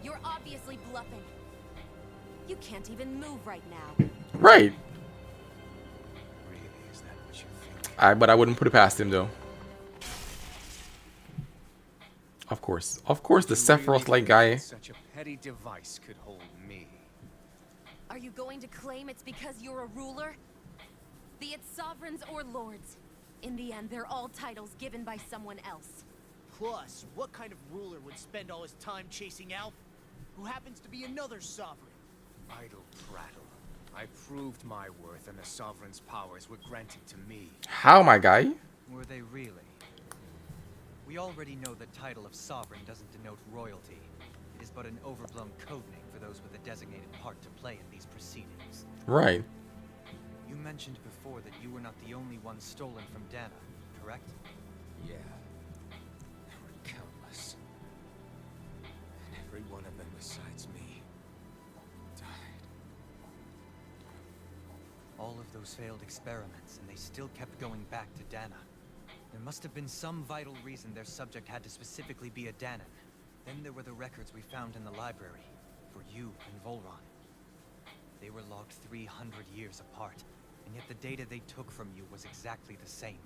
Speaker 2: You're obviously bluffing. You can't even move right now.
Speaker 1: Right.
Speaker 4: Really, is that what you think?
Speaker 1: But I wouldn't put it past him, though. Of course, the Sephiroth-like guy.
Speaker 4: Such a petty device could hold me.
Speaker 2: Are you going to claim it's because you're a ruler? Be it sovereigns or lords. In the end, they're all titles given by someone else.
Speaker 3: Plus, what kind of ruler would spend all his time chasing Alphen, who happens to be another sovereign?
Speaker 4: Idle prattle. I proved my worth and the sovereign's powers were granted to me.
Speaker 1: How, my guy?
Speaker 5: Were they really? We already know the title of sovereign doesn't denote royalty. It is but an overblown codename for those with a designated part to play in these proceedings.
Speaker 1: Right.
Speaker 5: You mentioned before that you were not the only one stolen from Dana, correct?
Speaker 4: Yeah. There were countless. And every one of them besides me died.
Speaker 5: All of those failed experiments, and they still kept going back to Dana. There must have been some vital reason their subject had to specifically be a Danan. Then there were the records we found in the library, for you and Volron. They were logged 300 years apart, and yet the data they took from you was exactly the same.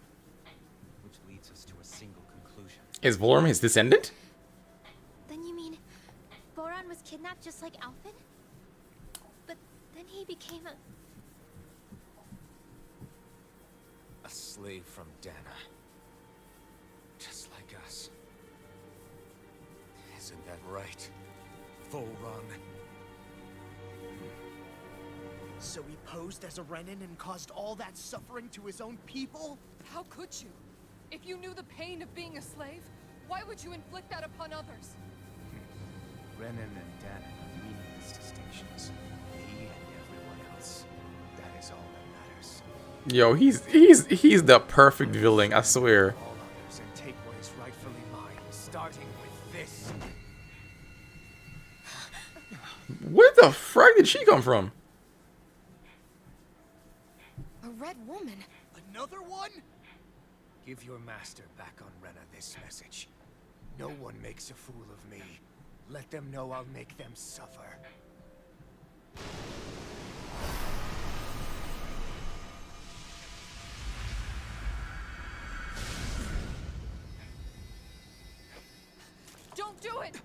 Speaker 5: Which leads us to a single conclusion.
Speaker 1: Is Volram his descendant?
Speaker 2: Then you mean Boran was kidnapped just like Alphen? But then he became
Speaker 4: A slave from Dana. Just like us. Isn't that right, Volron?
Speaker 3: So he posed as a Renan and caused all that suffering to his own people?
Speaker 7: How could you? If you knew the pain of being a slave, why would you inflict that upon others?
Speaker 4: Renan and Danan are meaningless distinctions. Me and everyone else. That is all that matters.
Speaker 1: Yo, he's the perfect villain, I swear.
Speaker 4: All others and take what
Speaker 1: Where the frack did she come from?
Speaker 6: A red woman.
Speaker 3: Another one?
Speaker 4: Give your master back on Rena this message. No one makes a fool of me. Let them know I'll make them suffer.
Speaker 7: Don't do it!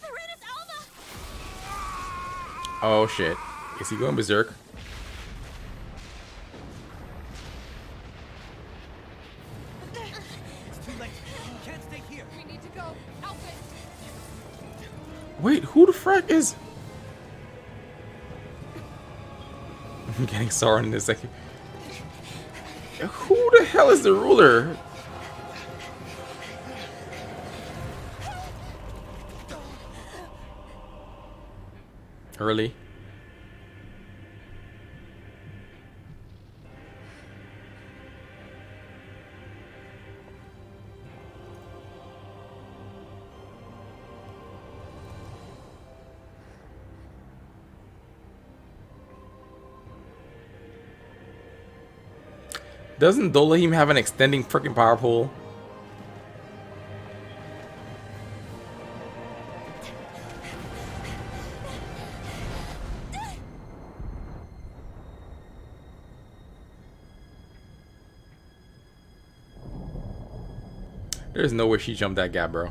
Speaker 2: Serenus Alma!
Speaker 1: Oh shit. Is he going berserk?
Speaker 3: It's too late. You can't stay here.
Speaker 7: We need to go. Alfred!
Speaker 1: Wait, who the frack is? I'm getting Sauron in a second. Who the hell is the ruler? Early. Doesn't Dolahim have an extending freaking power pole? There's no way she jumped that gap, bro.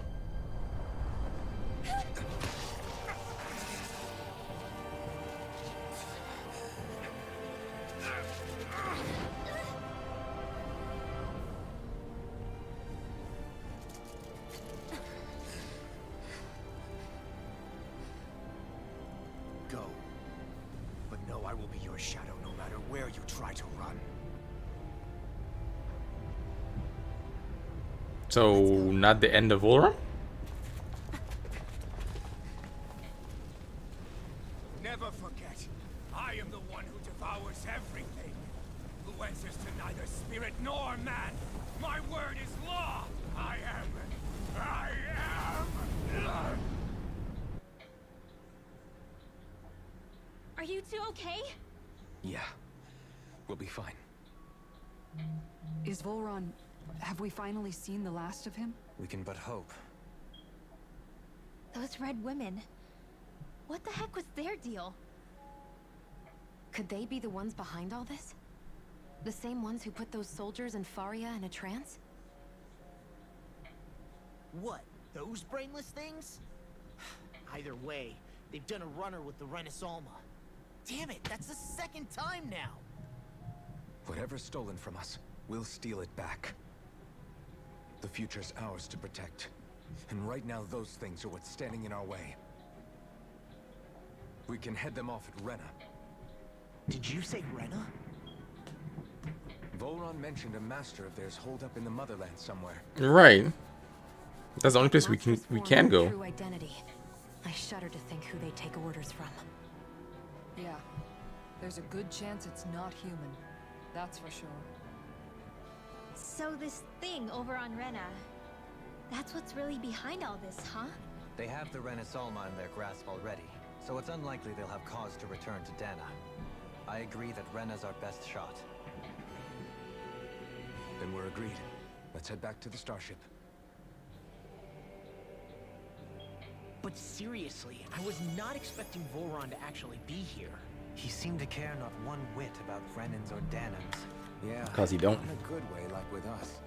Speaker 4: Go. But know I will be your shadow no matter where you try to run.
Speaker 1: So, not the end of Volram?
Speaker 4: Never forget, I am the one who devours everything. Who answers to neither spirit nor man. My word is law. I am.
Speaker 2: Are you two okay?
Speaker 4: Yeah, we'll be fine.
Speaker 7: Is Volron... Have we finally seen the last of him?
Speaker 5: We can but hope.
Speaker 2: Those red women. What the heck was their deal?
Speaker 8: Could they be the ones behind all this? The same ones who put those soldiers in Faria in a trance?
Speaker 9: What? Those brainless things? Either way, they've done a runner with the Renis Alma. Damn it, that's the second time now!
Speaker 4: Whatever's stolen from us, we'll steal it back. The future's ours to protect. And right now, those things are what's standing in our way. We can head them off at Rena.
Speaker 9: Did you say Rena?
Speaker 4: Volron mentioned a master of theirs holed up in the motherland somewhere.
Speaker 1: Right. That's the only place we
Speaker 8: Monsters
Speaker 1: can
Speaker 8: form their
Speaker 1: go.
Speaker 8: True identity. I shudder to think who they take orders from.
Speaker 7: Yeah. There's a good chance it's not human. That's for sure.
Speaker 2: So this thing over on Rena, that's what's really behind all this, huh?
Speaker 5: They have the Renis Alma in their grasp already, so it's unlikely they'll have cause to return to Dana. I agree that Rena's our best shot.
Speaker 4: Then we're agreed. Let's head back to the starship.
Speaker 9: But seriously, I was not expecting Volron to actually be here.
Speaker 5: He seemed to care not one whit about Renans or Danans.
Speaker 4: Yeah.
Speaker 1: 'Cause he don't.
Speaker 4: In a good way, like with us.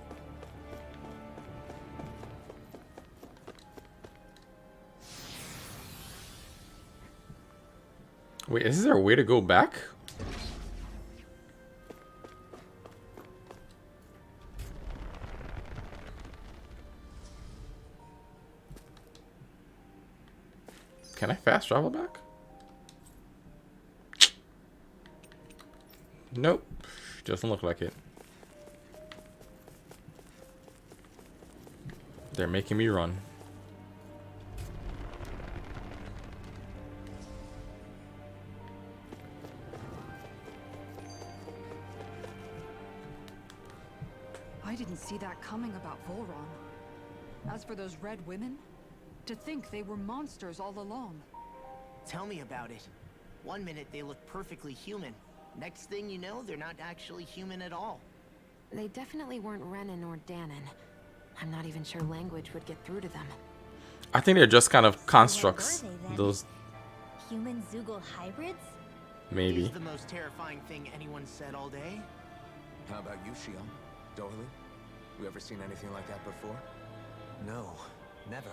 Speaker 1: Wait, is there a way to go back? Can I fast travel back? Nope. Doesn't look like it. They're making me run.
Speaker 7: I didn't see that coming about Volron. As for those red women, to think they were monsters all along.
Speaker 9: Tell me about it. One minute they look perfectly human. Next thing you know, they're not actually human at all.
Speaker 8: They definitely weren't Renan or Danon. I'm not even sure language would get through to them.
Speaker 1: I think they're just kind of constructs.
Speaker 2: What were they then?
Speaker 1: Those
Speaker 2: Human Zoogle hybrids?
Speaker 1: maybe.
Speaker 9: Is the most terrifying thing anyone said all day?
Speaker 4: How about you, Shion? Doily? You ever seen anything like that before?
Speaker 5: No, never.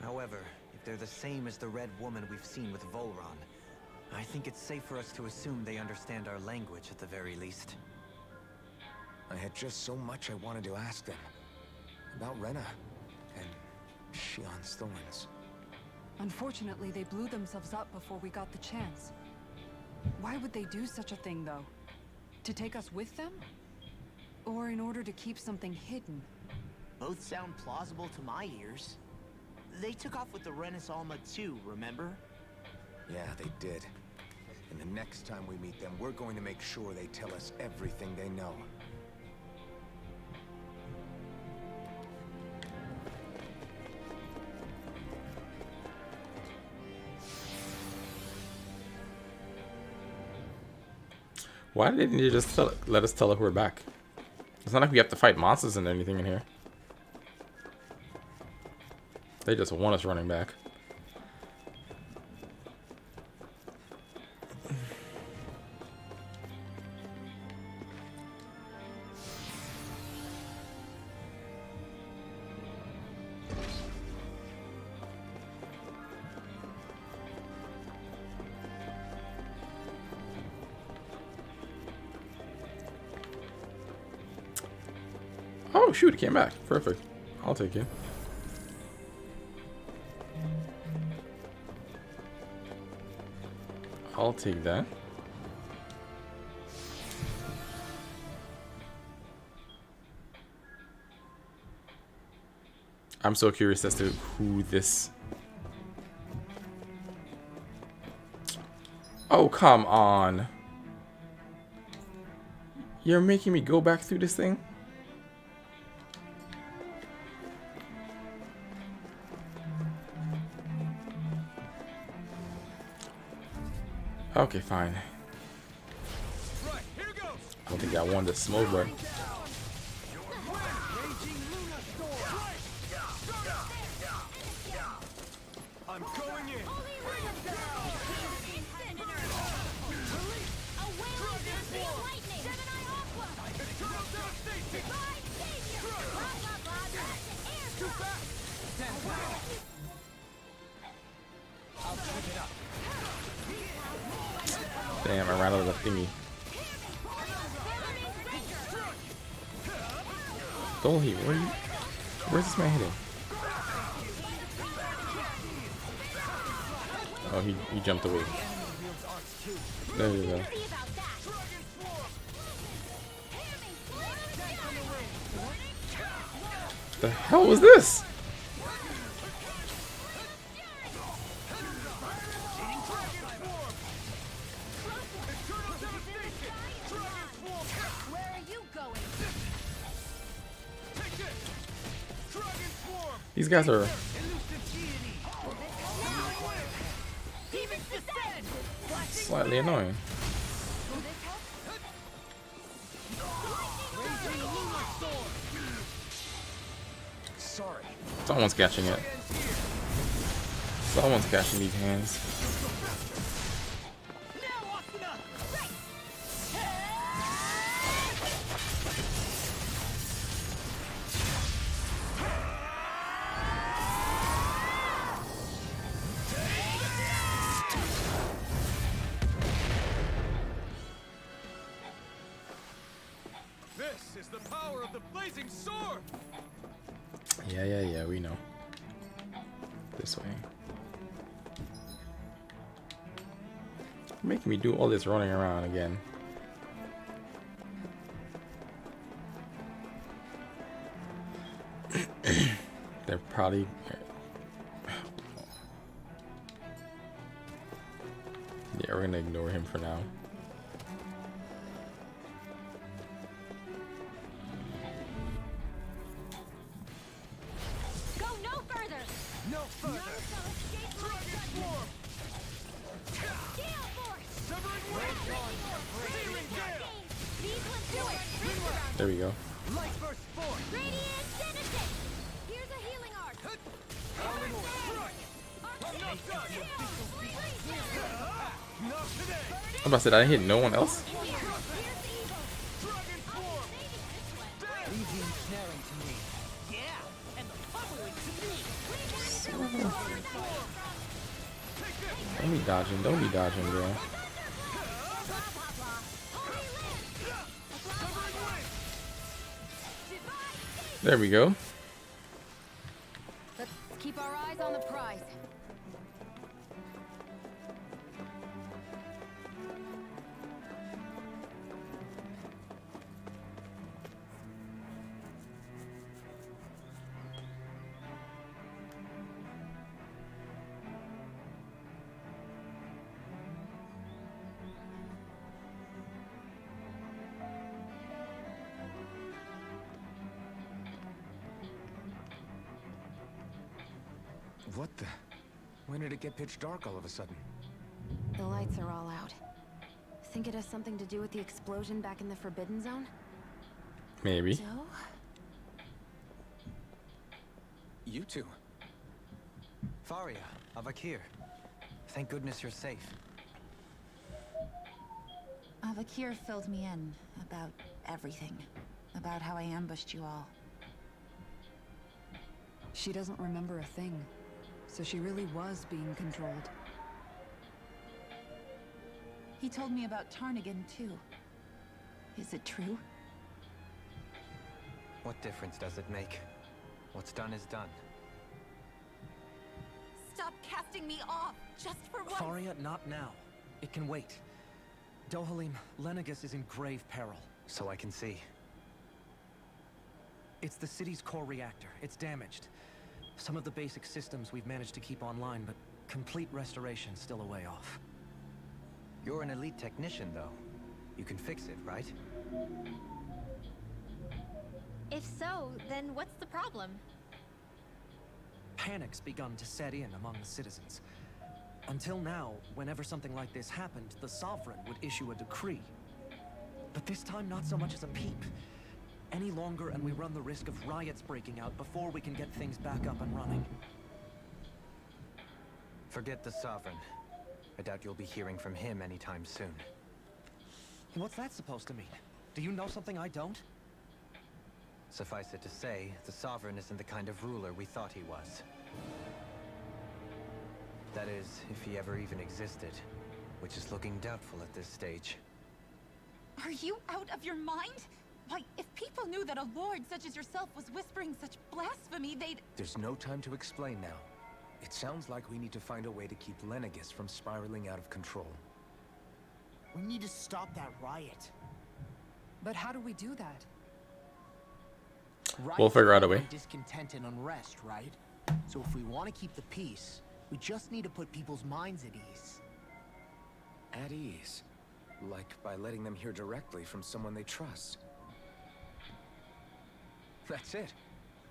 Speaker 5: However, if they're the same as the Red Woman we've seen with Volron, I think it's safe for us to assume they understand our language at the very least.
Speaker 4: I had just so much I wanted to ask them. About Rena and Shion's thorns.
Speaker 7: Unfortunately, they blew themselves up before we got the chance. Why would they do such a thing, though? To take us with them? Or in order to keep something hidden?
Speaker 9: Both sound plausible to my ears. They took off with the Renis Alma too, remember?
Speaker 4: Yeah, they did. And the next time we meet them, we're going to make sure they tell us everything they know.
Speaker 1: Why didn't you just let us tell her we're back? It's not like we have to fight monsters and anything in here. They just want us running back. Oh shoot, it came back. Perfect. I'll take it. I'll take that. I'm so curious as to who this... Oh, come on. You're making me go back through this thing? Okay, fine. I don't think I won the smoke, bro.
Speaker 3: I'm going in.
Speaker 1: Damn, I ran out of the thingy. Dolly, where's this man hitting? Oh, he jumped away. There you go. The hell was this? These guys are slightly annoying.
Speaker 4: Sorry.
Speaker 1: Someone's catching it. Someone's catching these hands.
Speaker 3: This is the power of the blazing sword.
Speaker 1: Yeah, we know. This way. Making me do all this running around again. They're probably... Yeah, we're gonna ignore him for now.
Speaker 9: further. Dragon Form!
Speaker 2: Gale Force!
Speaker 9: Severing Wind! Searing Gale!
Speaker 2: These ones do it!
Speaker 1: There we go.
Speaker 9: Light Burst Force!
Speaker 2: Radiant Genesis! Here's a healing arc!
Speaker 9: I'm not done! Not today!
Speaker 1: I'm about to say, I didn't hit no one else.
Speaker 9: Dragon Form!
Speaker 5: Leave the ensnaring to me.
Speaker 9: Yeah! And the pummeling to me!
Speaker 1: Don't be dodging. Don't be dodging, girl. There we go.
Speaker 6: Let's keep our eyes on the prize.
Speaker 4: What the? When did it get pitch dark all of a sudden?
Speaker 8: The lights are all out. Think it has something to do with the explosion back in the Forbidden Zone?
Speaker 1: Maybe.
Speaker 8: Joe?
Speaker 4: You two.
Speaker 5: Faria, Avakir. Thank goodness you're safe.
Speaker 10: Avakir filled me in about everything. About how I ambushed you all.
Speaker 7: She doesn't remember a thing, so she really was being controlled.
Speaker 10: He told me about Tarnigan, too. Is it true?
Speaker 5: What difference does it make? What's done is done.
Speaker 6: Stop casting me off, just for once!
Speaker 11: Faria, not now. It can wait. Dohalim, Lenegis is in grave peril.
Speaker 5: So I can see.
Speaker 11: It's the city's core reactor. It's damaged. Some of the basic systems we've managed to keep online, but complete restoration's still a way off.
Speaker 5: You're an elite technician, though. You can fix it, right?
Speaker 2: If so, then what's the problem?
Speaker 11: Panic's begun to set in among the citizens. Until now, whenever something like this happened, the Sovereign would issue a decree. But this time, not so much as a peep. Any longer and we run the risk of riots breaking out before we can get things back up and running.
Speaker 5: Forget the Sovereign. I doubt you'll be hearing from him anytime soon.
Speaker 11: What's that supposed to mean? Do you know something I don't?
Speaker 5: Suffice it to say, the Sovereign isn't the kind of ruler we thought he was. That is, if he ever even existed, which is looking doubtful at this stage.
Speaker 10: Are you out of your mind? Why, if people knew that a lord such as yourself was whispering such blasphemy, they'd...
Speaker 4: There's no time to explain now. It sounds like we need to find a way to keep Lenegis from spiraling out of control.
Speaker 9: We need to stop that riot.
Speaker 7: But how do we do that?
Speaker 1: We'll figure out a way.
Speaker 9: Discontent and unrest, right? So if we want to keep the peace, we just need to put people's minds at ease.
Speaker 4: At ease? Like by letting them hear directly from someone they trust. That's it.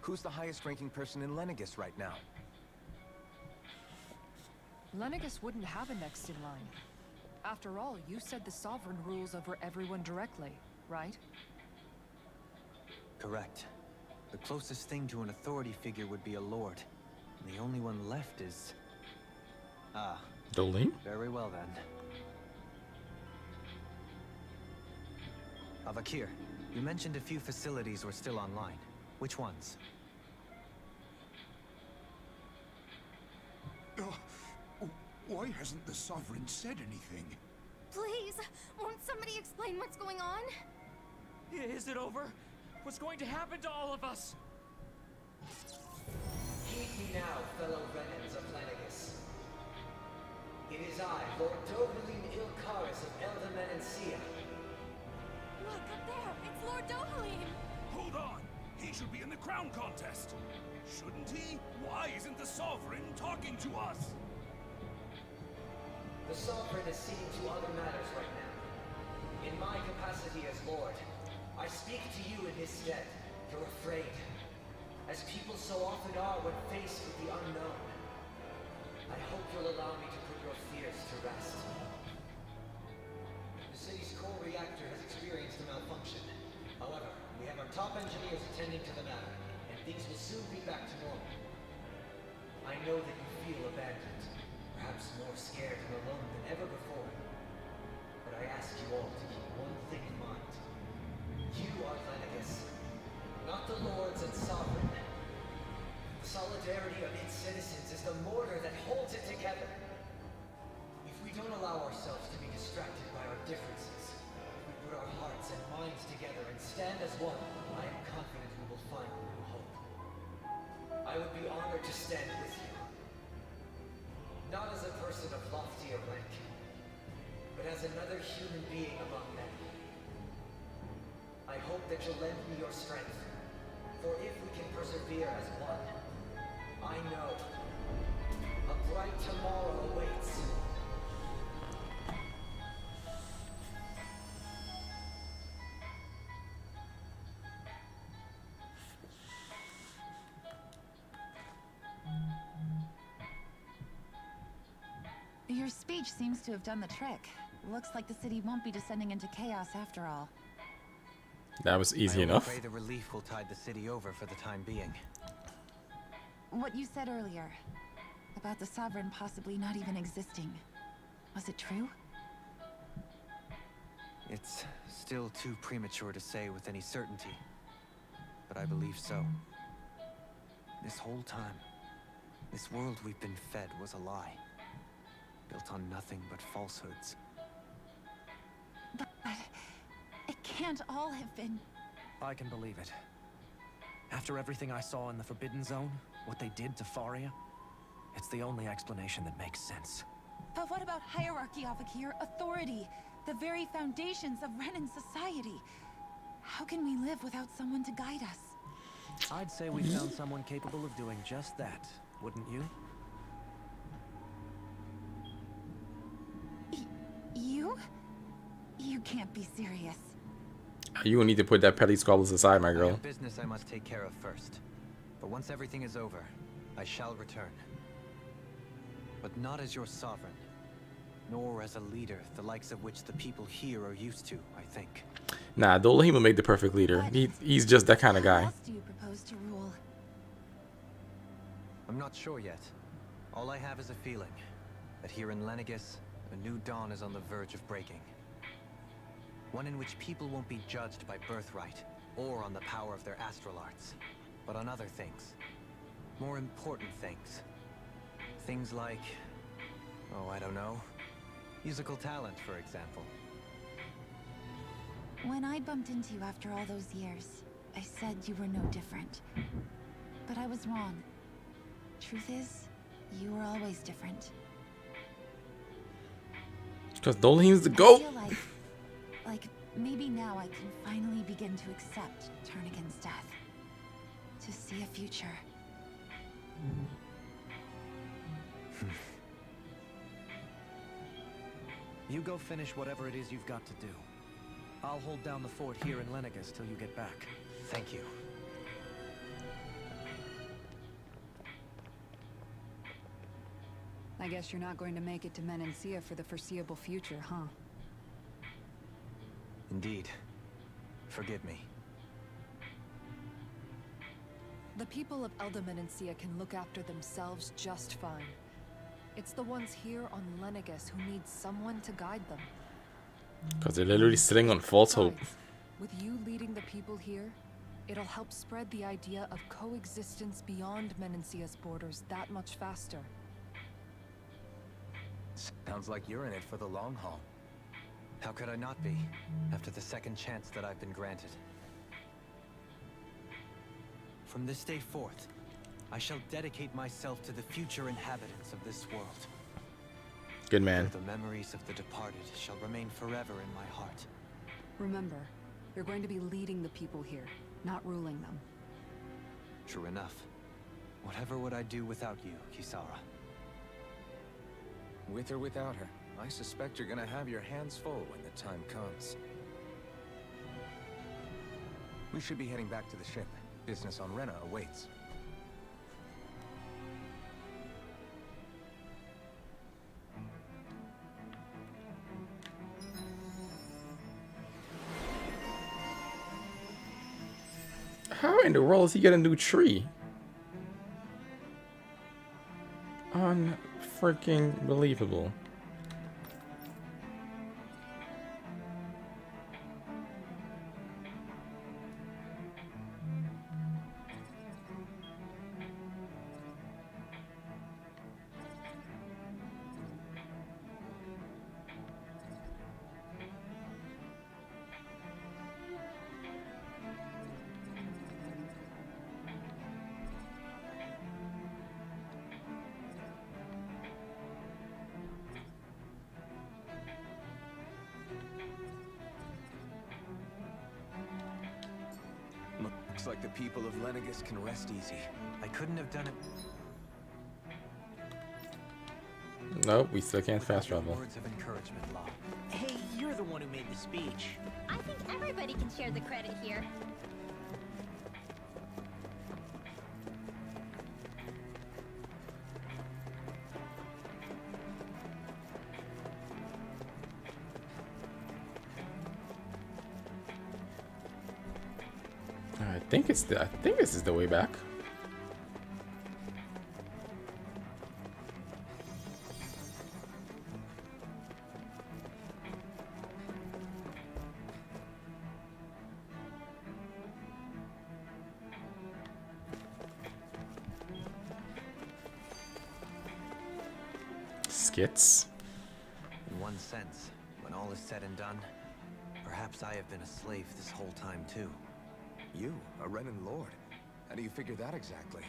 Speaker 4: Who's the highest-ranking person in Lenegis right now?
Speaker 7: Lenegis wouldn't have a next in line. After all, you said the Sovereign rules over everyone directly, right?
Speaker 5: Correct. The closest thing to an authority figure would be a lord. And the only one left is... Ah.
Speaker 1: Dohalim?
Speaker 5: Very well then. Avakir, you mentioned a few facilities were still online. Which ones?
Speaker 12: Why hasn't the Sovereign said anything?
Speaker 6: Please, won't somebody explain what's going on?
Speaker 9: Is it over? What's going to happen to all of us?
Speaker 13: Heed me now, fellow Renans of Lenegis. It is I, Lord Dohalim Ilkaris of Eldaman and Sia.
Speaker 6: Look, up there! It's Lord Dohalim!
Speaker 12: Hold on! He should be in the crown contest! Shouldn't he? Why isn't the Sovereign talking to us?
Speaker 13: The Sovereign is seeing to other matters right now. In my capacity as Lord, I speak to you in his stead. You're afraid. As people so often are when faced with the unknown. I hope you'll allow me to put your fears to rest. The city's core reactor has experienced a malfunction. However, we have our top engineers attending to the matter, and things will soon be back to normal. I know that you feel abandoned, perhaps more scared and alone than ever before. But I ask you all to keep one thing in mind. You are Lenegis, not the lords and sovereign. The solidarity of its citizens is the mortar that holds it together. If we don't allow ourselves to be distracted by our differences, if we put our hearts and minds together and stand as one, I am confident we will find a new hope. I would be honored to stand with you. Not as a person of loftier rank, but as another human being among men. I hope that you'll lend me your strength, for if we can persevere as one, I know a bright tomorrow awaits.
Speaker 10: Your speech seems to have done the trick. Looks like the city won't be descending into chaos after all.
Speaker 1: That was easy
Speaker 5: I
Speaker 1: enough.
Speaker 5: pray the relief will tide the city over for the time being.
Speaker 10: What you said earlier, about the Sovereign possibly not even existing, was it true?
Speaker 5: It's still too premature to say with any certainty, but I believe so. This whole time, this world we've been fed was a lie, built on nothing but falsehoods.
Speaker 10: But it can't all have been...
Speaker 11: I can believe it. After everything I saw in the Forbidden Zone, what they did to Faria, it's the only explanation that makes sense.
Speaker 10: But what about hierarchy, Avakir? Authority? The very foundations of Renan society? How can we live without someone to guide us?
Speaker 11: I'd say we found someone capable of doing just that, wouldn't you?
Speaker 10: You? You can't be serious.
Speaker 1: You will need to put that petty squabbles aside, my
Speaker 5: I
Speaker 1: girl.
Speaker 5: have business I must take care of first. But once everything is over, I shall return. But not as your sovereign, nor as a leader, the likes of which the people here are used to, I think.
Speaker 1: Nah, Dolahim will make the perfect leader. He's just that kind of guy.
Speaker 10: How else do you propose to rule?
Speaker 5: I'm not sure yet. All I have is a feeling that here in Lenegis, a new dawn is on the verge of breaking. One in which people won't be judged by birthright or on the power of their astral arts, but on other things. More important things. Things like, oh, I don't know, musical talent, for example.
Speaker 10: When I bumped into you after all those years, I said you were no different. But I was wrong. Truth is, you were always different.
Speaker 1: Because Dolahim's the
Speaker 10: I
Speaker 1: GOAT.
Speaker 10: feel like maybe now I can finally begin to accept Turnagain's death. To see a future.
Speaker 11: You go finish whatever it is you've got to do. I'll hold down the fort here in Lenegis till you get back.
Speaker 5: Thank you.
Speaker 7: I guess you're not going to make it to Menancia for the foreseeable future, huh?
Speaker 5: Indeed. Forgive me.
Speaker 7: The people of Elda Menancia can look after themselves just fine. It's the ones here on Lenegis who need someone to guide them.
Speaker 1: Because they're literally sitting on false hope.
Speaker 7: Besides, with you leading the people here, it'll help spread the idea of coexistence beyond Menancia's borders that much faster.
Speaker 4: Sounds like you're in it for the long haul.
Speaker 5: How could I not be, after the second chance that I've been granted? From this day forth, I shall dedicate myself to the future inhabitants of this world.
Speaker 1: Good man.
Speaker 5: The memories of the departed shall remain forever in my heart.
Speaker 7: Remember, you're going to be leading the people here, not ruling them.
Speaker 5: True enough. Whatever would I do without you, Kisara?
Speaker 4: With or without her, I suspect you're gonna have your hands full when the time comes. We should be heading back to the ship. Business on Rena awaits.
Speaker 1: How in the world does he get a new tree? Unfreaking believable.
Speaker 4: Looks like the people of Lenegis can rest easy.
Speaker 5: I couldn't have done it.
Speaker 1: Nope, we still can't fast travel.
Speaker 5: Words of encouragement, Law.
Speaker 9: Hey, you're the one who made the speech.
Speaker 2: I think everybody can share the credit here.
Speaker 1: I think this is the way back. Skits.
Speaker 5: In one sense, when all is said and done, perhaps I have been a slave this whole time too.
Speaker 4: You, a Renan Lord? How do you figure that exactly?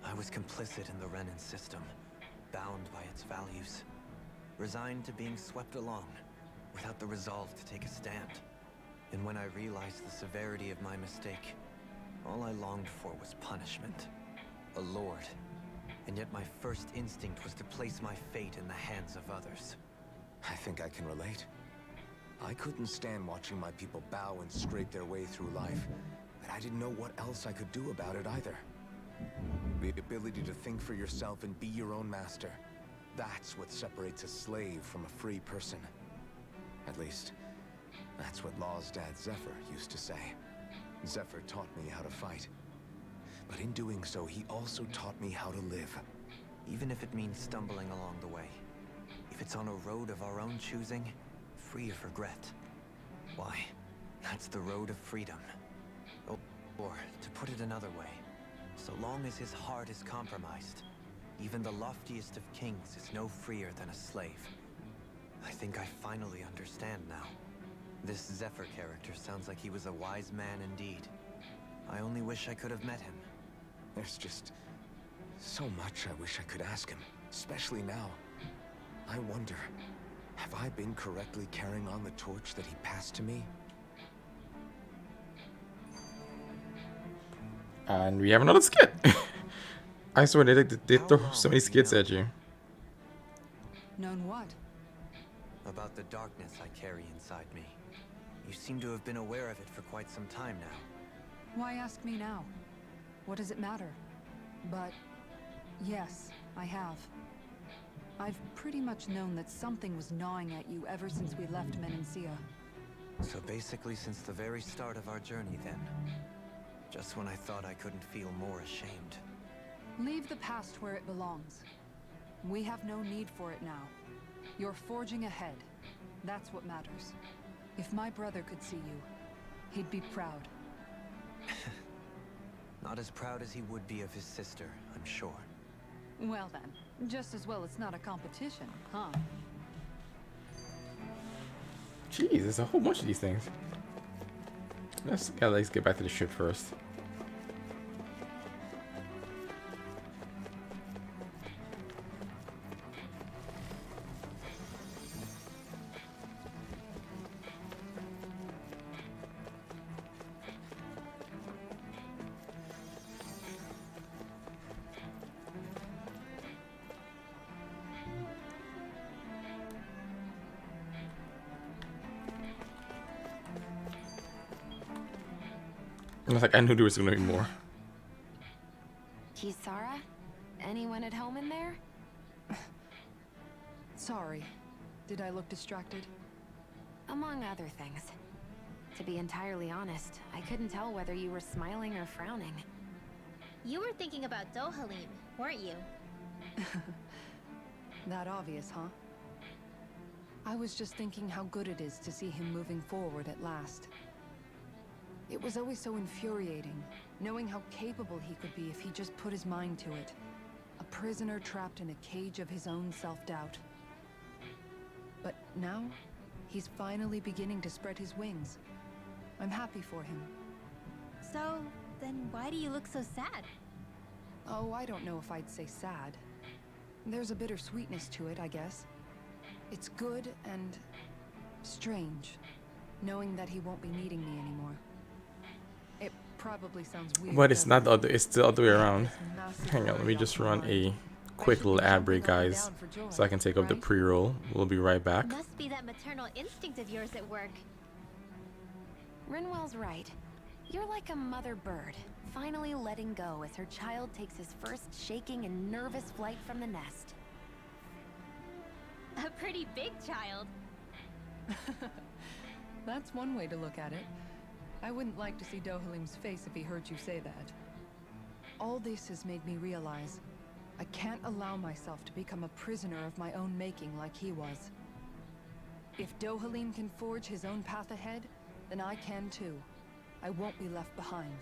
Speaker 5: I was complicit in the Renan system, bound by its values, resigned to being swept along, without the resolve to take a stand. And when I realized the severity of my mistake, all I longed for was punishment. A lord. And yet my first instinct was to place my fate in the hands of others.
Speaker 4: I think I can relate. I couldn't stand watching my people bow and scrape their way through life, but I didn't know what else I could do about it either. The ability to think for yourself and be your own master. That's what separates a slave from a free person. At least, that's what Law's dad Zephyr used to say. Zephyr taught me how to fight. But in doing so, he also taught me how to live.
Speaker 5: Even if it means stumbling along the way. If it's on a road of our own choosing, free of regret. Why, that's the road of freedom. Or, to put it another way, so long as his heart is compromised, even the loftiest of kings is no freer than a slave. I think I finally understand now. This Zephyr character sounds like he was a wise man indeed. I only wish I could have met him.
Speaker 4: There's just so much I wish I could ask him, especially now. I wonder, have I been correctly carrying on the torch that he passed to me?
Speaker 1: And we have another skit. I swear they throw so many skits at you.
Speaker 7: Known what?
Speaker 5: About the darkness I carry inside me. You seem to have been aware of it for quite some time now.
Speaker 7: Why ask me now? What does it matter? But yes, I have. I've pretty much known that something was gnawing at you ever since we left Menancia.
Speaker 5: So basically since the very start of our journey then. Just when I thought I couldn't feel more ashamed.
Speaker 7: Leave the past where it belongs. We have no need for it now. You're forging ahead. That's what matters. If my brother could see you, he'd be proud.
Speaker 5: Not as proud as he would be of his sister, I'm sure.
Speaker 7: Well then, just as well it's not a competition, huh?
Speaker 1: Jeez, there's a whole bunch of these things. Let's get back to the ship first. I was like, I knew there was gonna be more.
Speaker 8: Kisara? Anyone at home in there?
Speaker 7: Sorry. Did I look distracted?
Speaker 8: Among other things. To be entirely honest, I couldn't tell whether you were smiling or frowning.
Speaker 2: You were thinking about Dohalim, weren't you?
Speaker 7: That obvious, huh? I was just thinking how good it is to see him moving forward at last. It was always so infuriating, knowing how capable he could be if he just put his mind to it. A prisoner trapped in a cage of his own self-doubt. But now, he's finally beginning to spread his wings. I'm happy for him.
Speaker 2: So, then why do you look so sad?
Speaker 7: Oh, I don't know if I'd say sad. There's a bittersweetness to it, I guess. It's good and strange, knowing that he won't be needing me anymore. It probably sounds weird.
Speaker 1: But it's not the other, it's the other way around. Hang on, let me just run a quick little ad break, guys, so I can take up the pre-roll. We'll be right back.
Speaker 2: Must be that maternal instinct of yours at work.
Speaker 8: Rinwell's right. You're like a mother bird, finally letting go as her child takes his first shaking and nervous flight from the nest.
Speaker 2: A pretty big child.
Speaker 7: That's one way to look at it. I wouldn't like to see Dohalim's face if he heard you say that. All this has made me realize I can't allow myself to become a prisoner of my own making like he was. If Dohalim can forge his own path ahead, then I can too. I won't be left behind.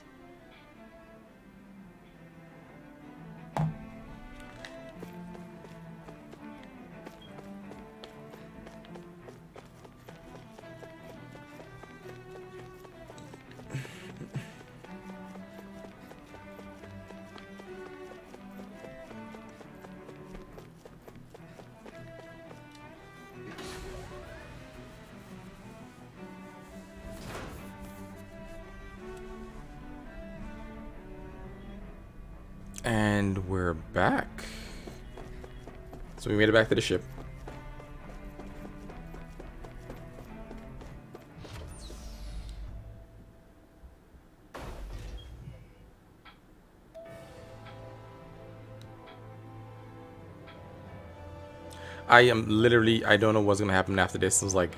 Speaker 1: And we're back. So we made it back to the ship. I am literally, I don't know what's gonna happen after this. It was like,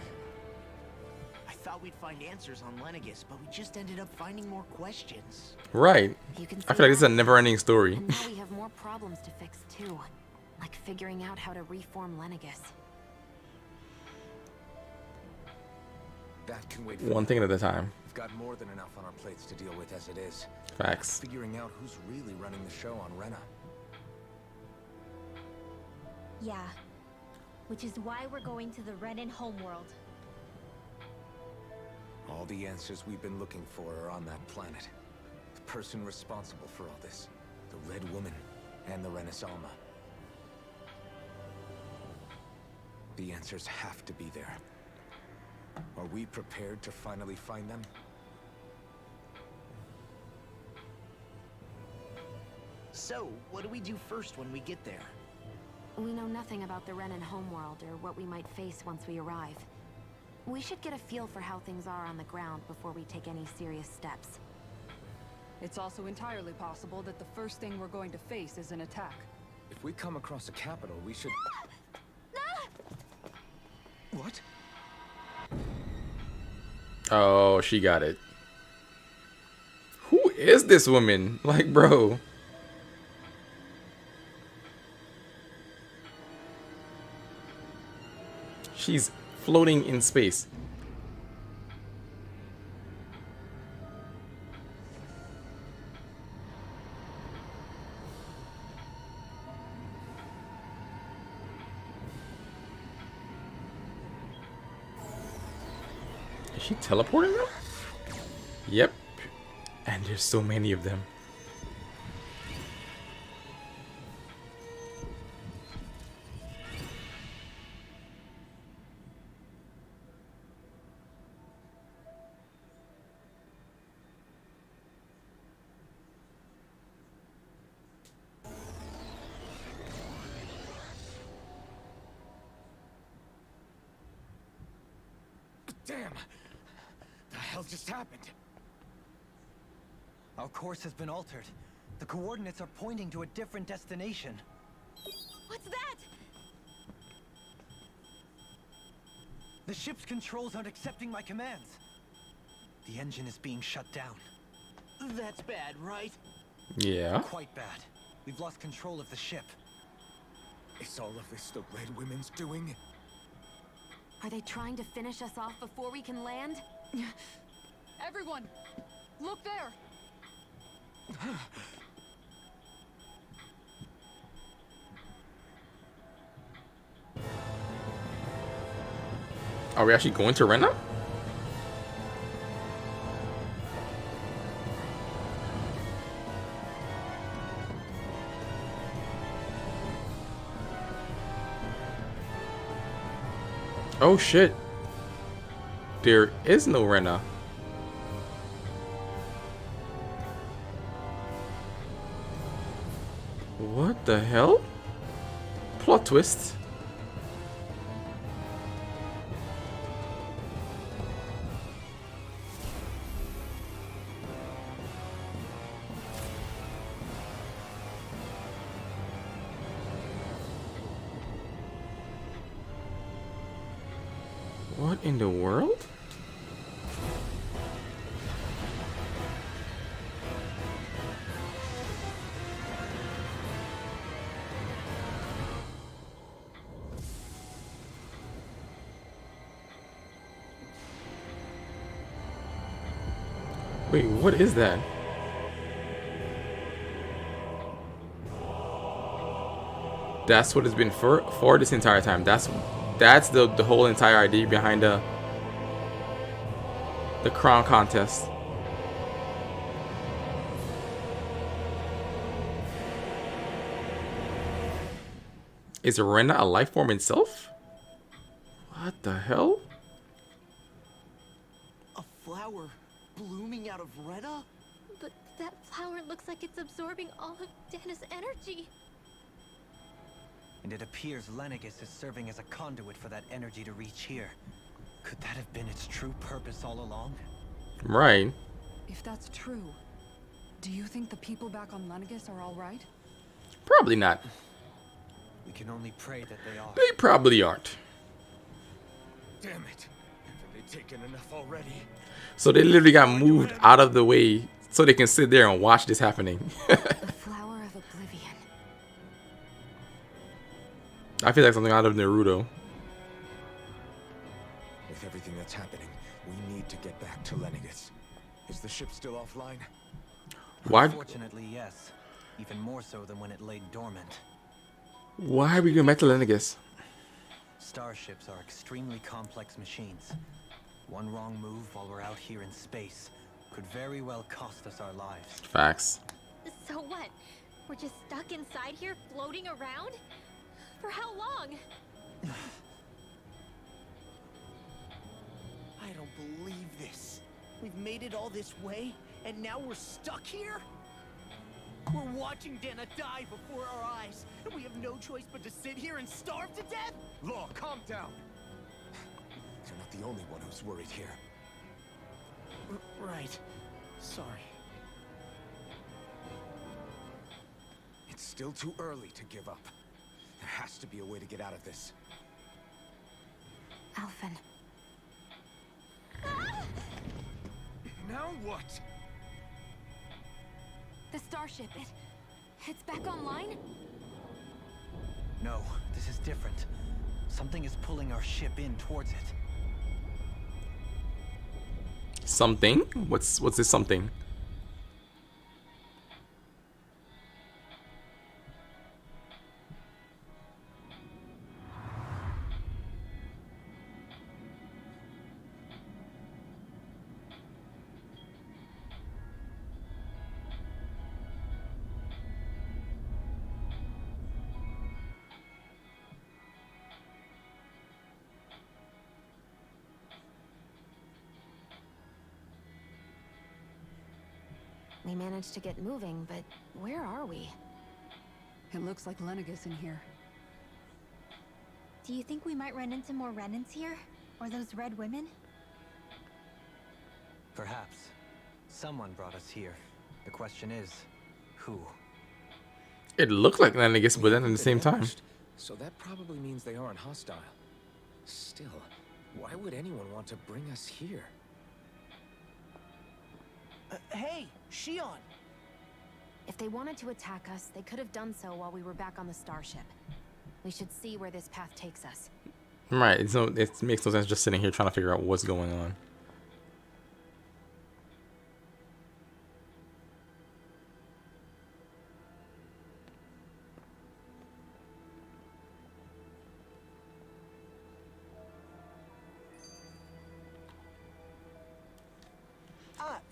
Speaker 9: I thought we'd find answers on Lenegis, but we just ended up finding more questions.
Speaker 1: right. I feel like this is a never-ending story.
Speaker 8: And now we have more problems to fix too, like figuring out how to reform Lenegis.
Speaker 4: That can wait.
Speaker 1: One thing at a time.
Speaker 4: We've got more than enough on our plates to deal with as it is.
Speaker 1: Facts.
Speaker 4: Figuring out who's really running the show on Rena.
Speaker 2: Yeah. Which is why we're going to the Renan homeworld.
Speaker 4: All the answers we've been looking for are on that planet. The person responsible for all this. The Red Woman and the Renaissalma. The answers have to be there. Are we prepared to finally find them?
Speaker 9: So, what do we do first when we get there?
Speaker 8: We know nothing about the Renan homeworld or what we might face once we arrive. We should get a feel for how things are on the ground before we take any serious steps.
Speaker 7: It's also entirely possible that the first thing we're going to face is an attack.
Speaker 4: If we come across a capital, we should... What?
Speaker 1: Oh, she got it. Who is this woman? Like, bro. She's floating in space. Is she teleporting them? Yep. And there's so many of them.
Speaker 4: Damn! The hell just happened?
Speaker 5: Our course has been altered. The coordinates are pointing to a different destination.
Speaker 2: What's that?
Speaker 5: The ship's controls aren't accepting my commands. The engine is being shut down.
Speaker 9: That's bad, right?
Speaker 1: Yeah.
Speaker 5: Quite bad. We've lost control of the ship.
Speaker 4: Is all of this the Red Women's doing?
Speaker 8: Are they trying to finish us off before we can land?
Speaker 7: Everyone, look there!
Speaker 1: Are we actually going to Rena? Oh shit. There is no Rena. What the hell? Plot twist. What in the world? Wait, what is that? That's what it's been for this entire time. That's the whole entire idea behind the crown contest. Is Rena a life form itself? What the hell?
Speaker 9: A flower blooming out of Rena?
Speaker 2: But that flower looks like it's absorbing all of Dana's energy.
Speaker 5: And it appears Lenegis is serving as a conduit for that energy to reach here. Could that have been its true purpose all along?
Speaker 1: Right.
Speaker 7: If that's true, do you think the people back on Lenegis are all right?
Speaker 1: Probably not.
Speaker 5: We can only pray that they are.
Speaker 1: They probably aren't.
Speaker 4: Damn it. Haven't they taken enough already?
Speaker 1: So they literally got moved out of the way so they can sit there and watch this happening.
Speaker 8: The flower of oblivion.
Speaker 1: I feel like something out of Naruto.
Speaker 4: With everything that's happening, we need to get back to Lenegis. Is the ship still offline?
Speaker 1: Why?
Speaker 5: Unfortunately, yes. Even more so than when it lay dormant.
Speaker 1: Why are we going back to Lenegis?
Speaker 5: Starships are extremely complex machines. One wrong move while we're out here in space could very well cost us our lives.
Speaker 1: Facts.
Speaker 2: So what? We're just stuck inside here, floating around? For how long?
Speaker 9: I don't believe this. We've made it all this way, and now we're stuck here? We're watching Dana die before our eyes, and we have no choice but to sit here and starve to death?
Speaker 4: Law, calm down. You're not the only one who's worried here.
Speaker 9: Right. Sorry.
Speaker 4: It's still too early to give up. There has to be a way to get out of this.
Speaker 8: Alphen.
Speaker 4: Now what?
Speaker 8: The starship, it's back online?
Speaker 5: No, this is different. Something is pulling our ship in towards it.
Speaker 1: Something? What's this something?
Speaker 8: We managed to get moving, but where are we?
Speaker 7: It looks like Lenegis in here.
Speaker 2: Do you think we might run into more Renans here? Or those red women?
Speaker 5: Perhaps. Someone brought us here. The question is, who?
Speaker 1: It looked like Lenegis, but then at the same time.
Speaker 4: So that probably means they aren't hostile. Still, why would anyone want to bring us here?
Speaker 9: Hey, Shion!
Speaker 8: If they wanted to attack us, they could have done so while we were back on the starship. We should see where this path takes us.
Speaker 1: Right. It makes no sense just sitting here trying to figure out what's going on.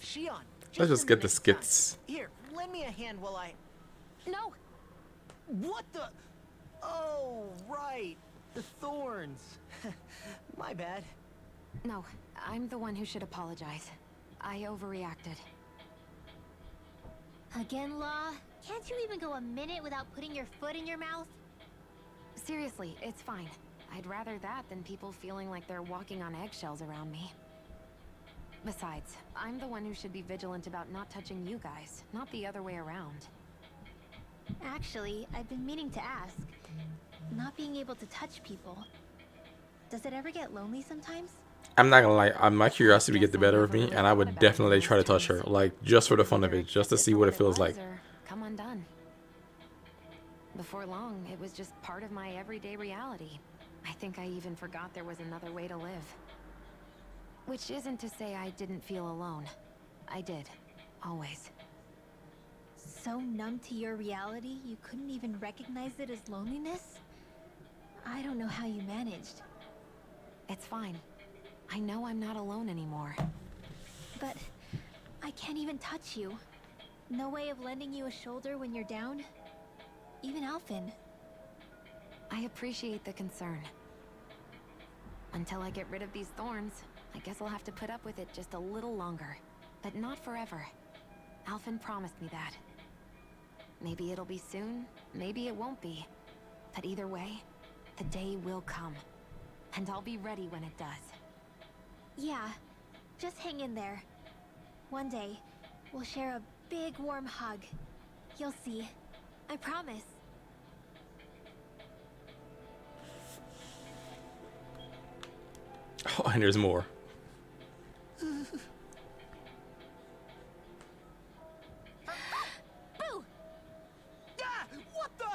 Speaker 9: Shion.
Speaker 1: Let's just
Speaker 9: a
Speaker 1: get the
Speaker 9: minute,
Speaker 1: skits.
Speaker 9: son. Here, lend me a hand while I...
Speaker 8: No!
Speaker 9: What the... Oh, right. The thorns. My bad.
Speaker 8: No, I'm the one who should apologize. I overreacted.
Speaker 2: Again, Law? Can't you even go a minute without putting your foot in your mouth?
Speaker 8: Seriously, it's fine. I'd rather that than people feeling like they're walking on eggshells around me. Besides, I'm the one who should be vigilant about not touching you guys, not the other way around.
Speaker 2: Actually, I've been meaning to ask. Not being able to touch people, does it ever get lonely sometimes?
Speaker 1: I'm not gonna lie, my curiosity would get the better of me, and I would definitely try to touch her, like just for the fun of it, just to see what it feels like.
Speaker 8: Come undone. Before long, it was just part of my everyday reality. I think I even forgot there was another way to live. Which isn't to say I didn't feel alone. I did. Always.
Speaker 2: So numb to your reality, you couldn't even recognize it as loneliness? I don't know how you managed.
Speaker 8: It's fine. I know I'm not alone anymore.
Speaker 2: But I can't even touch you. No way of lending you a shoulder when you're down? Even Alphen.
Speaker 8: I appreciate the concern. Until I get rid of these thorns, I guess I'll have to put up with it just a little longer. But not forever. Alphen promised me that. Maybe it'll be soon, maybe it won't be. But either way, the day will come. And I'll be ready when it does.
Speaker 2: Yeah, just hang in there. One day, we'll share a big warm hug. You'll see. I promise.
Speaker 1: Oh, and there's more.
Speaker 9: Boo! Ah, what the?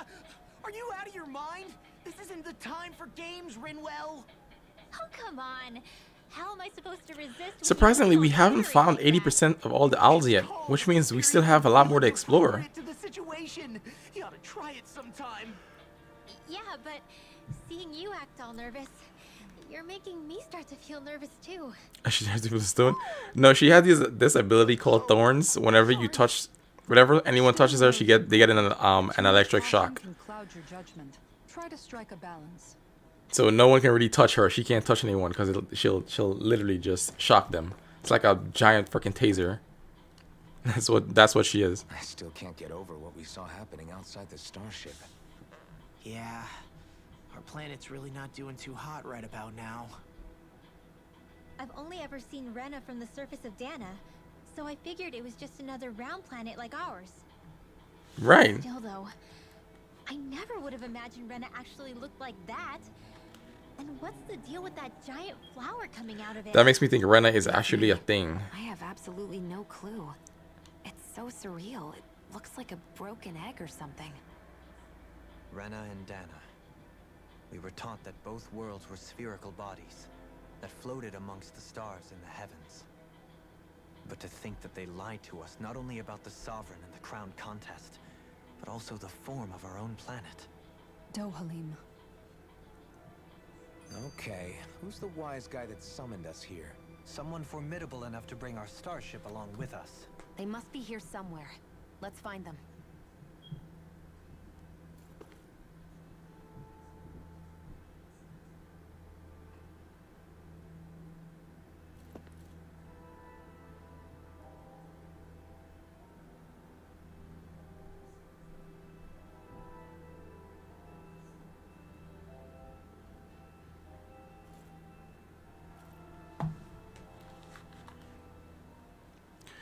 Speaker 9: Are you out of your mind? This isn't the time for games, Rinwell.
Speaker 2: Oh, come on. How am I supposed to resist?
Speaker 1: Surprisingly, we haven't found 80% of all the owls yet, which means we still have a lot more to explore.
Speaker 9: To the situation. You ought to try it sometime.
Speaker 2: Yeah, but seeing you act all nervous, you're making me start to feel nervous too.
Speaker 1: She has to feel the stone. No, she had this ability called thorns. Whenever you touch, whenever anyone touches her, they get an electric shock.
Speaker 7: Can cloud your judgment. Try to strike a balance.
Speaker 1: So no one can really touch her. She can't touch anyone because she'll literally just shock them. It's like a giant freaking taser. That's what she is.
Speaker 4: I still can't get over what we saw happening outside the starship.
Speaker 9: Yeah, our planet's really not doing too hot right about now.
Speaker 2: I've only ever seen Rena from the surface of Dana, so I figured it was just another round planet like ours.
Speaker 1: Right.
Speaker 2: Still though, I never would have imagined Rena actually looked like that. And what's the deal with that giant flower coming out of it?
Speaker 1: That makes me think Rena is actually a thing.
Speaker 8: I have absolutely no clue. It's so surreal. It looks like a broken egg or something.
Speaker 5: Rena and Dana. We were taught that both worlds were spherical bodies that floated amongst the stars in the heavens. But to think that they lied to us not only about the Sovereign and the Crown contest, but also the form of our own planet.
Speaker 7: Dohalim.
Speaker 4: Okay, who's the wise guy that summoned us here?
Speaker 5: Someone formidable enough to bring our starship along with us.
Speaker 8: They must be here somewhere. Let's find them.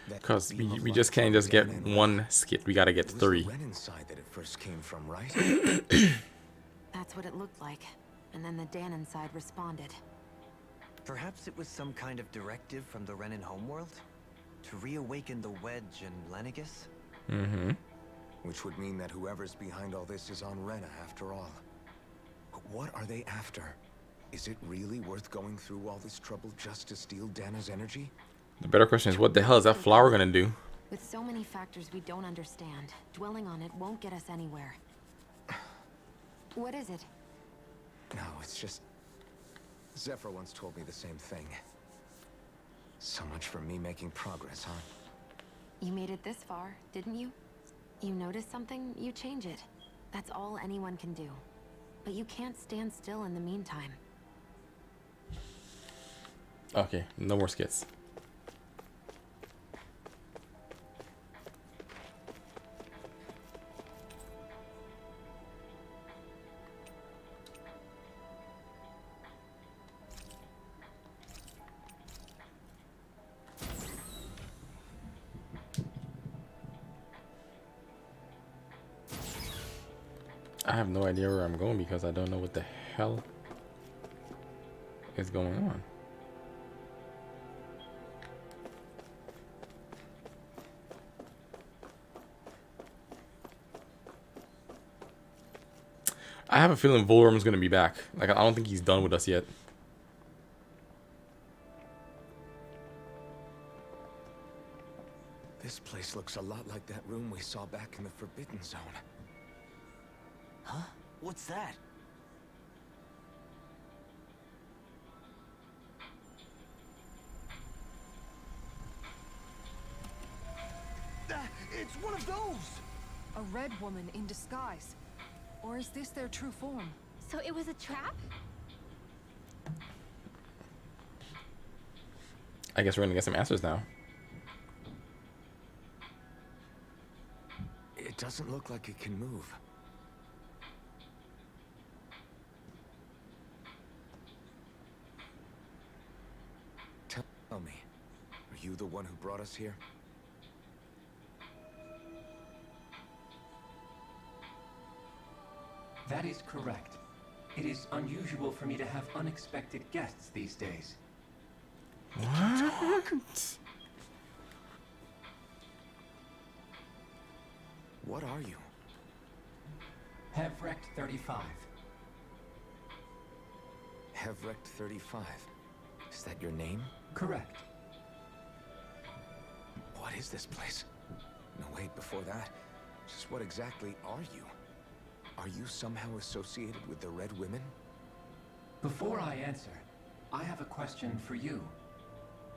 Speaker 1: Because we just can't just get one skit. We gotta get 3.
Speaker 4: Ren inside that it first came from, right?
Speaker 8: That's what it looked like. And then the Danon side responded.
Speaker 5: Perhaps it was some kind of directive from the Renan homeworld? To reawaken the Wedge and Lenegis?
Speaker 1: Mm-hmm.
Speaker 4: Which would mean that whoever's behind all this is on Rena after all. But what are they after? Is it really worth going through all this trouble just to steal Dana's energy?
Speaker 1: The better question is, what the hell is that flower gonna do?
Speaker 8: With so many factors we don't understand, dwelling on it won't get us anywhere. What is it?
Speaker 4: No, it's just... Zephyr once told me the same thing. So much for me making progress, huh?
Speaker 8: You made it this far, didn't you? You notice something, you change it. That's all anyone can do. But you can't stand still in the meantime.
Speaker 1: Okay, no more skits. I have no idea where I'm going because I don't know what the hell is going on. I have a feeling Volrum's gonna be back. Like, I don't think he's done with us yet.
Speaker 4: This place looks a lot like that room we saw back in the Forbidden Zone.
Speaker 3: Huh? What's that? It's one of those!
Speaker 7: A red woman in disguise. Or is this their true form?
Speaker 2: So it was a trap?
Speaker 1: I guess we're gonna get some answers now.
Speaker 4: It doesn't look like it can move. Tell me, are you the one who brought us here?
Speaker 14: That is correct. It is unusual for me to have unexpected guests these days.
Speaker 4: What are you?
Speaker 14: Hevrecht 35.
Speaker 4: Hevrecht 35. Is that your name?
Speaker 14: Correct.
Speaker 4: What is this place? No, wait, before that. Just what exactly are you? Are you somehow associated with the Red Women?
Speaker 14: Before I answer, I have a question for you.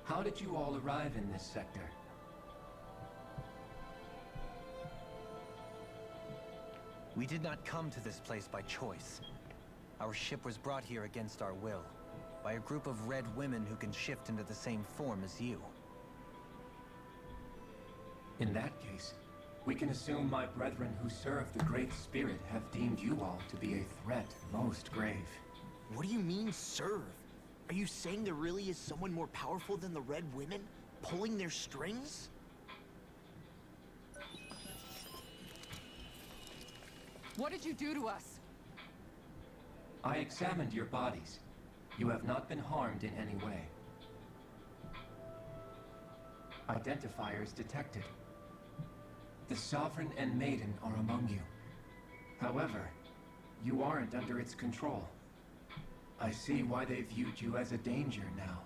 Speaker 14: How did you all arrive in this sector?
Speaker 5: We did not come to this place by choice. Our ship was brought here against our will, by a group of red women who can shift into the same form as you.
Speaker 14: In that case, we can assume my brethren who serve the Great Spirit have deemed you all to be a threat most grave.
Speaker 3: What do you mean, serve? Are you saying there really is someone more powerful than the Red Women, pulling their strings?
Speaker 7: What did you do to us?
Speaker 14: I examined your bodies. You have not been harmed in any way. Identifiers detected. The Sovereign and Maiden are among you. However, you aren't under its control. I see why they viewed you as a danger now.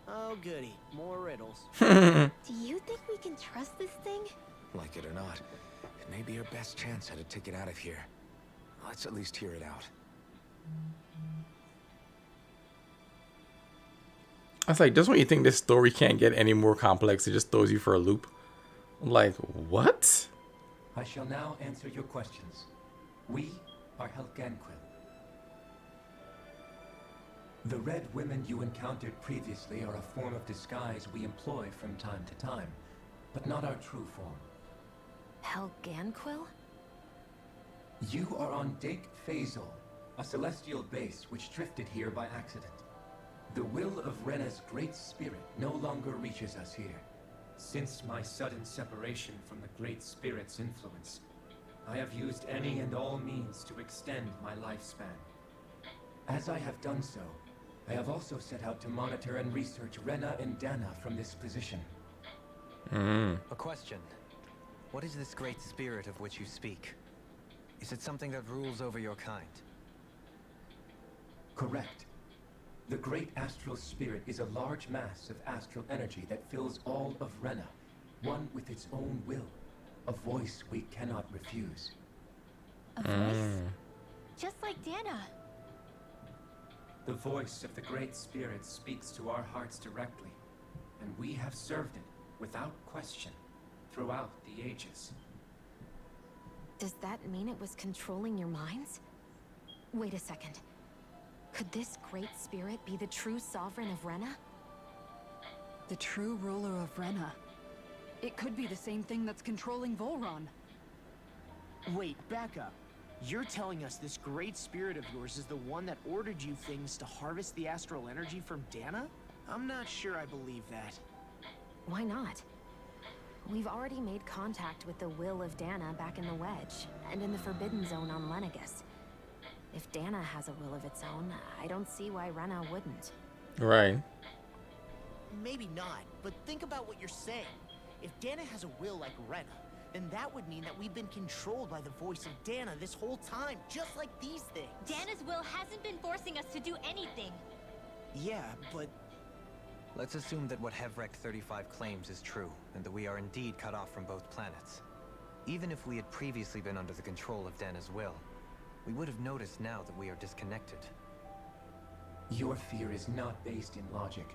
Speaker 3: Oh goody, more riddles.
Speaker 2: Do you think we can trust this thing?
Speaker 4: Like it or not, it may be our best chance at a ticket out of here. Let's at least hear it out.
Speaker 1: I was like, just when you think this story can't get any more complex, it just throws you for a loop. I'm like, what?
Speaker 14: I shall now answer your questions. We are Helganquil. The red women you encountered previously are a form of disguise we employ from time to time, but not our true form.
Speaker 8: Helganquil?
Speaker 14: You are on Dake Phasal, a celestial base which drifted here by accident. The will of Rena's Great Spirit no longer reaches us here. Since my sudden separation from the Great Spirit's influence, I have used any and all means to extend my lifespan. As I have done so, I have also set out to monitor and research Rena and Dana from this position.
Speaker 5: A question. What is this great spirit of which you speak? Is it something that rules over your kind?
Speaker 14: Correct. The great astral spirit is a large mass of astral energy that fills all of Rena, one with its own will, a voice we cannot refuse.
Speaker 2: A voice? Just like Dana.
Speaker 14: The voice of the great spirit speaks to our hearts directly, and we have served it without question throughout the ages.
Speaker 8: Does that mean it was controlling your minds? Wait a second. Could this great spirit be the true sovereign of Rena?
Speaker 7: The true ruler of Rena. It could be the same thing that's controlling Volron.
Speaker 3: Wait, back up. You're telling us this great spirit of yours is the one that ordered you things to harvest the astral energy from Dana? I'm not sure I believe that.
Speaker 8: Why not? We've already made contact with the will of Dana back in the Wedge, and in the Forbidden Zone on Lenegus. If Dana has a will of its own, I don't see why Rena wouldn't.
Speaker 1: Right.
Speaker 3: Maybe not, but think about what you're saying. If Dana has a will like Rena, then that would mean that we've been controlled by the voice of Dana this whole time, just like these things.
Speaker 2: Dana's will hasn't been forcing us to do anything.
Speaker 3: Yeah, but...
Speaker 5: Let's assume that what Hevrek 35 claims is true, and that we are indeed cut off from both planets. Even if we had previously been under the control of Dana's will, we would have noticed now that we are disconnected.
Speaker 14: Your fear is not based in logic.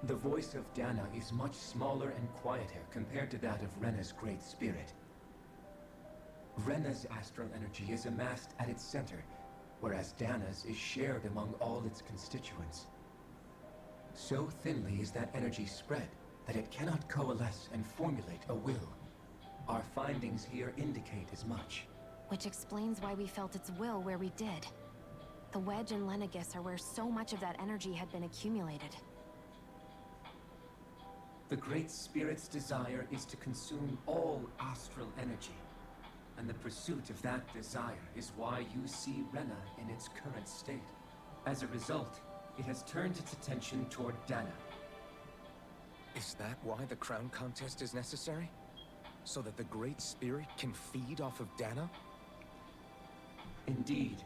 Speaker 14: The voice of Dana is much smaller and quieter compared to that of Rena's great spirit. Rena's astral energy is amassed at its center, whereas Dana's is shared among all its constituents. So thinly is that energy spread that it cannot coalesce and formulate a will. Our findings here indicate as much.
Speaker 8: Which explains why we felt its will where we did. The Wedge and Lenegus are where so much of that energy had been accumulated.
Speaker 14: The Great Spirit's desire is to consume all astral energy. And the pursuit of that desire is why you see Rena in its current state. As a result, it has turned its attention toward Dana.
Speaker 4: Is that why the crown contest is necessary? So that the Great Spirit can feed off of Dana?
Speaker 14: Indeed.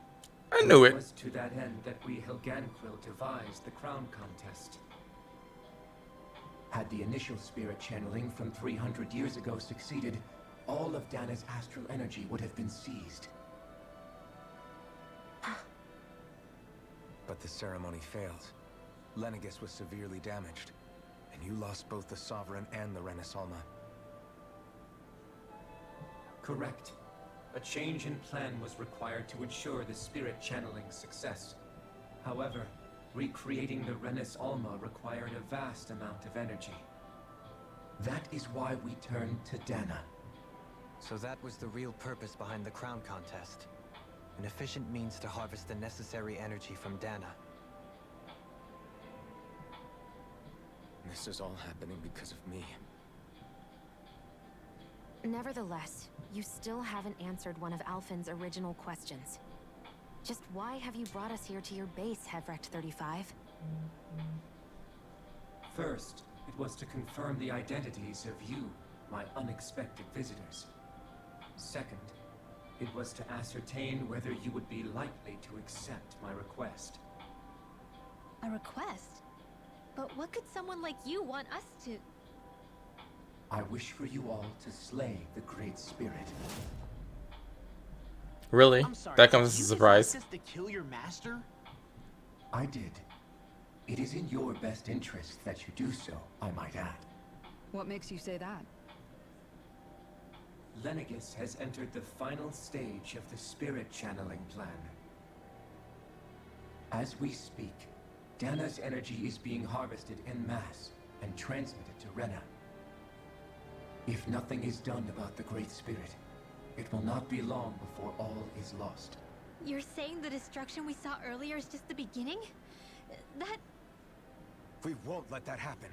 Speaker 1: I knew it.
Speaker 14: It was to that end that we Helganquil devised the crown contest. Had the initial spirit channeling from 300 years ago succeeded, all of Dana's astral energy would have been seized.
Speaker 4: But the ceremony failed. Lenegus was severely damaged, and you lost both the Sovereign and the Renasalma.
Speaker 14: Correct. A change in plan was required to ensure the spirit channeling's success. However, recreating the Renis Alma required a vast amount of energy. That is why we turned to Dana.
Speaker 5: So that was the real purpose behind the crown contest. An efficient means to harvest the necessary energy from Dana.
Speaker 4: This is all happening because of me.
Speaker 8: Nevertheless, you still haven't answered one of Alphen's original questions. Just why have you brought us here to your base, Hevrek 35?
Speaker 14: First, it was to confirm the identities of you, my unexpected visitors. Second, it was to ascertain whether you would be likely to accept my request.
Speaker 2: A request? But what could someone like you want us to...
Speaker 14: I wish for you all to slay the Great Spirit.
Speaker 1: Really?
Speaker 3: I'm sorry,
Speaker 1: That comes as a
Speaker 3: you
Speaker 1: surprise.
Speaker 3: decided to kill your master?
Speaker 14: I did. It is in your best interest that you do so, I might add.
Speaker 7: What makes you say that?
Speaker 14: Lenegus has entered the final stage of the spirit channeling plan. As we speak, Dana's energy is being harvested en masse and transmitted to Rena. If nothing is done about the Great Spirit, it will not be long before all is lost.
Speaker 2: You're saying the destruction we saw earlier is just the beginning? That...
Speaker 4: We won't let that happen.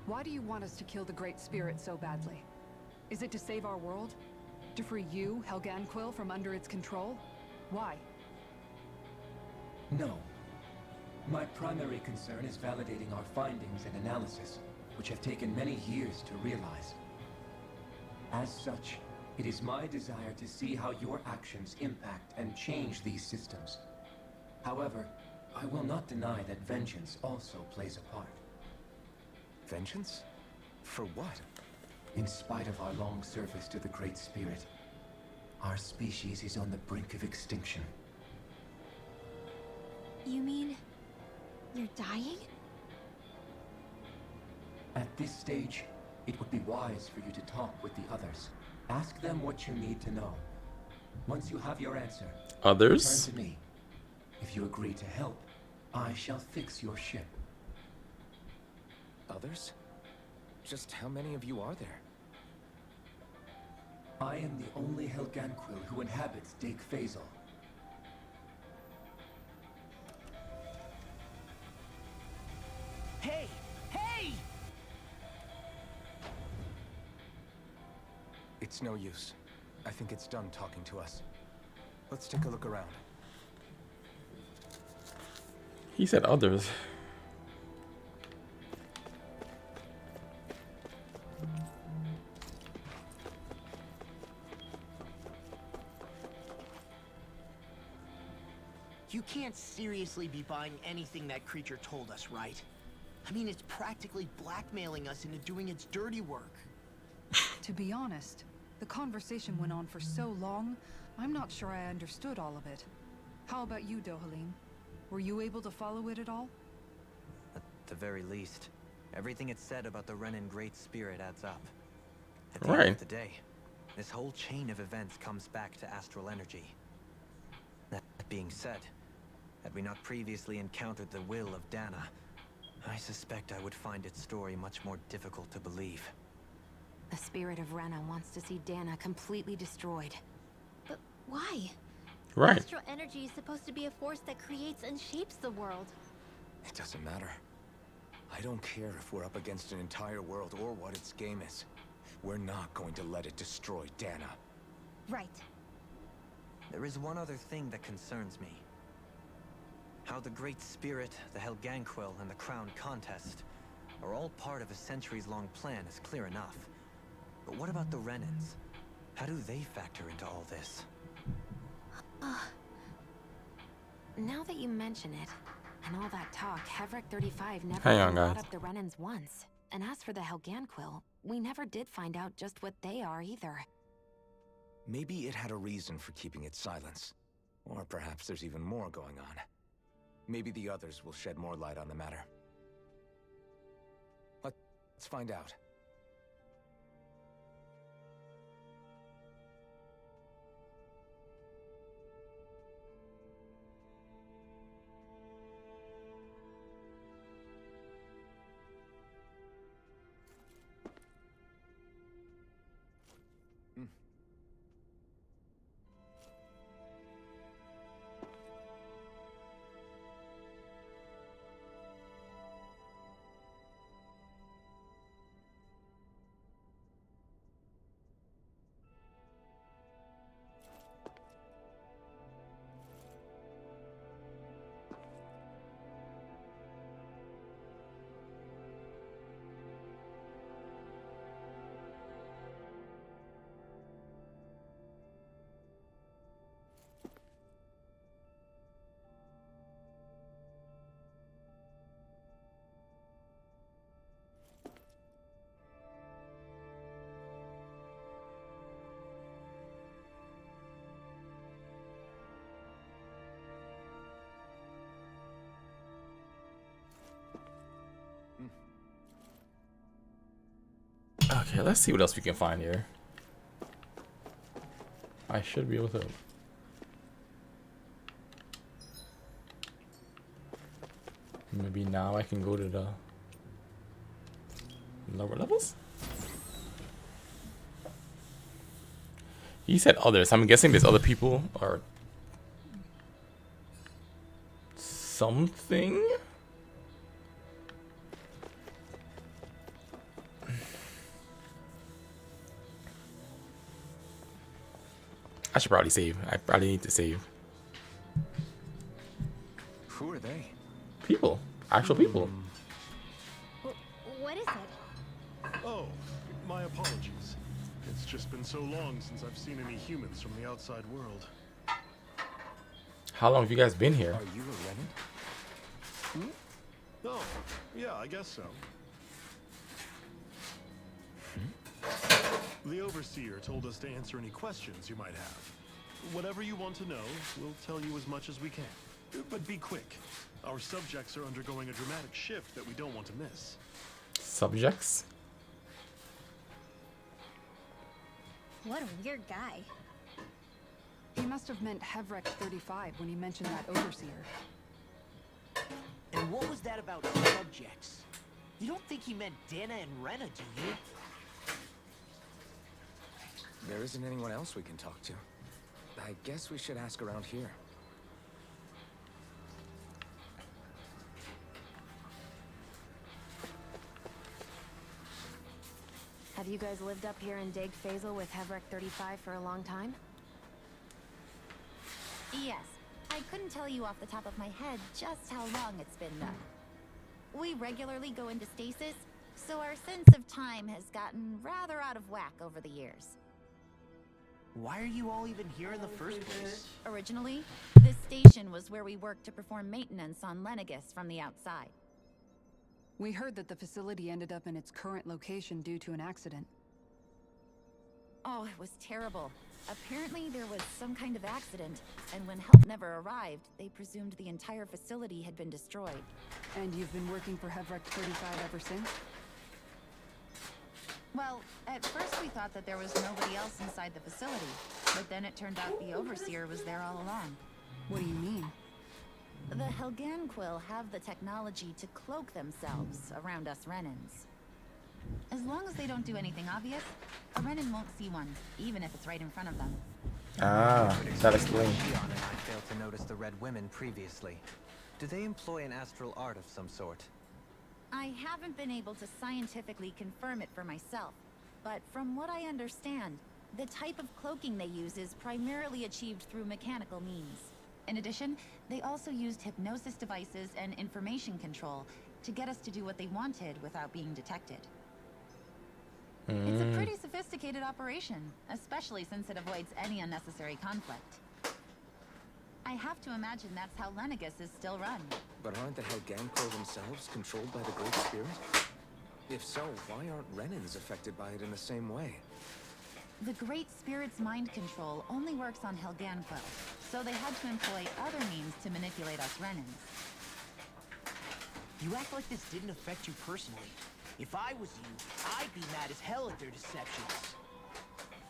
Speaker 7: Why do you want us to kill the Great Spirit so badly? Is it to save our world? To free you, Helganquil, from under its control? Why?
Speaker 14: No. My primary concern is validating our findings and analysis, which have taken many years to realize. As such, it is my desire to see how your actions impact and change these systems. However, I will not deny that vengeance also plays a part.
Speaker 4: Vengeance? For what?
Speaker 14: In spite of our long service to the Great Spirit, our species is on the brink of extinction.
Speaker 2: You mean you're dying?
Speaker 14: At this stage, it would be wise for you to talk with the others. Ask them what you need to know. Once you have your answer,
Speaker 1: Others?
Speaker 14: turn to me. If you agree to help, I shall fix your ship.
Speaker 4: Others? Just how many of you are there?
Speaker 14: I am the only Helganquil who inhabits Dake Faisal.
Speaker 9: Hey! Hey!
Speaker 4: It's no use. I think it's done talking to us. Let's take a look around.
Speaker 1: He said others.
Speaker 9: You can't seriously be buying anything that creature told us, right? I mean, it's practically blackmailing us into doing its dirty work.
Speaker 7: To be honest, the conversation went on for so long, I'm not sure I understood all of it. How about you, Dohalim? Were you able to follow it at all?
Speaker 5: At the very least, everything it said about the Renan Great Spirit adds up. At the end of the day, this whole chain of events comes back to astral energy. That being said, had we not previously encountered the will of Dana, I suspect I would find its story much more difficult to believe.
Speaker 8: The spirit of Rena wants to see Dana completely destroyed.
Speaker 2: But why?
Speaker 1: Right.
Speaker 2: Astral energy is supposed to be a force that creates and shapes the world.
Speaker 4: It doesn't matter. I don't care if we're up against an entire world or what its game is. We're not going to let it destroy Dana.
Speaker 2: Right.
Speaker 5: There is one other thing that concerns me. How the Great Spirit, the Helganquil, and the Crown Contest are all part of a centuries-long plan is clear enough. But what about the Renans? How do they factor into all this?
Speaker 8: Now that you mention it, and all that talk, Hevric 35 never
Speaker 1: Hang on,
Speaker 8: brought
Speaker 1: guys.
Speaker 8: up the Renans once. And as for the Helganquil, we never did find out just what they are either.
Speaker 4: Maybe it had a reason for keeping its silence. Or perhaps there's even more going on. Maybe the others will shed more light on the matter. Let's find out.
Speaker 1: Okay, let's see what else we can find here. I should be able to. Maybe now I can go to the lower levels? He said others. I'm guessing there's other people or something. I should probably save. I probably need to save.
Speaker 4: Who are they?
Speaker 1: People. actual people.
Speaker 2: What is it?
Speaker 15: Oh, my apologies. It's just been so long since I've seen any humans from the outside world.
Speaker 1: How long have you guys been here?
Speaker 4: Are you a Renan?
Speaker 15: Oh, yeah, I guess so. The Overseer told us to answer any questions you might have. Whatever you want to know, we'll tell you as much as we can. But be quick. Our subjects are undergoing a dramatic shift that we don't want to miss.
Speaker 1: Subjects?
Speaker 2: What a weird guy.
Speaker 7: He must have meant Hevrex 35 when he mentioned that Overseer.
Speaker 9: And what was that about subjects? You don't think he meant Dana and Rena, do you?
Speaker 4: There isn't anyone else we can talk to. I guess we should ask around here.
Speaker 8: Have you guys lived up here in Deg Faisal with Hevrex 35 for a long time?
Speaker 10: Yes. I couldn't tell you off the top of my head just how long it's been, though. We regularly go into stasis, so our sense of time has gotten rather out of whack over the years.
Speaker 9: Why are you all even here in the first place?
Speaker 10: Originally, this station was where we worked to perform maintenance on Lenegis from the outside.
Speaker 7: We heard that the facility ended up in its current location due to an accident.
Speaker 10: Oh, it was terrible. Apparently there was some kind of accident, and when help never arrived, they presumed the entire facility had been destroyed.
Speaker 7: And you've been working for Hevrex 35 ever since?
Speaker 10: Well, at first we thought that there was nobody else inside the facility, but then it turned out the Overseer was there all along.
Speaker 7: What do you mean?
Speaker 10: The Helganquil have the technology to cloak themselves around us Renans. As long as they don't do anything obvious, a Renan won't see one, even if it's right in front of them.
Speaker 1: Ah, that explains.
Speaker 5: Shion and I failed to notice the Red Women previously. Do they employ an astral art of some sort?
Speaker 10: I haven't been able to scientifically confirm it for myself, but from what I understand, the type of cloaking they use is primarily achieved through mechanical means. In addition, they also used hypnosis devices and information control to get us to do what they wanted without being detected. It's a pretty sophisticated operation, especially since it avoids any unnecessary conflict. I have to imagine that's how Lenegis is still run.
Speaker 4: But aren't the Helganquil themselves controlled by the Great Spirit? If so, why aren't Renans affected by it in the same way?
Speaker 10: The Great Spirit's mind control only works on Helganquil, so they had to employ other means to manipulate us Renans.
Speaker 9: You act like this didn't affect you personally. If I was you, I'd be mad as hell at their deceptions.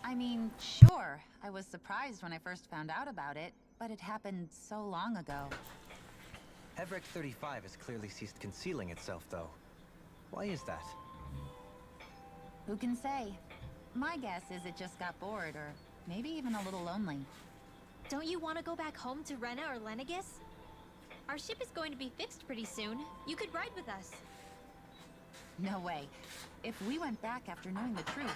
Speaker 10: I mean, sure, I was surprised when I first found out about it, but it happened so long ago.
Speaker 5: Hevrex 35 has clearly ceased concealing itself, though. Why is that?
Speaker 10: Who can say? My guess is it just got bored, or maybe even a little lonely.
Speaker 2: Don't you want to go back home to Rena or Lenegis? Our ship is going to be fixed pretty soon. You could ride with us.
Speaker 10: No way. If we went back after knowing the truth,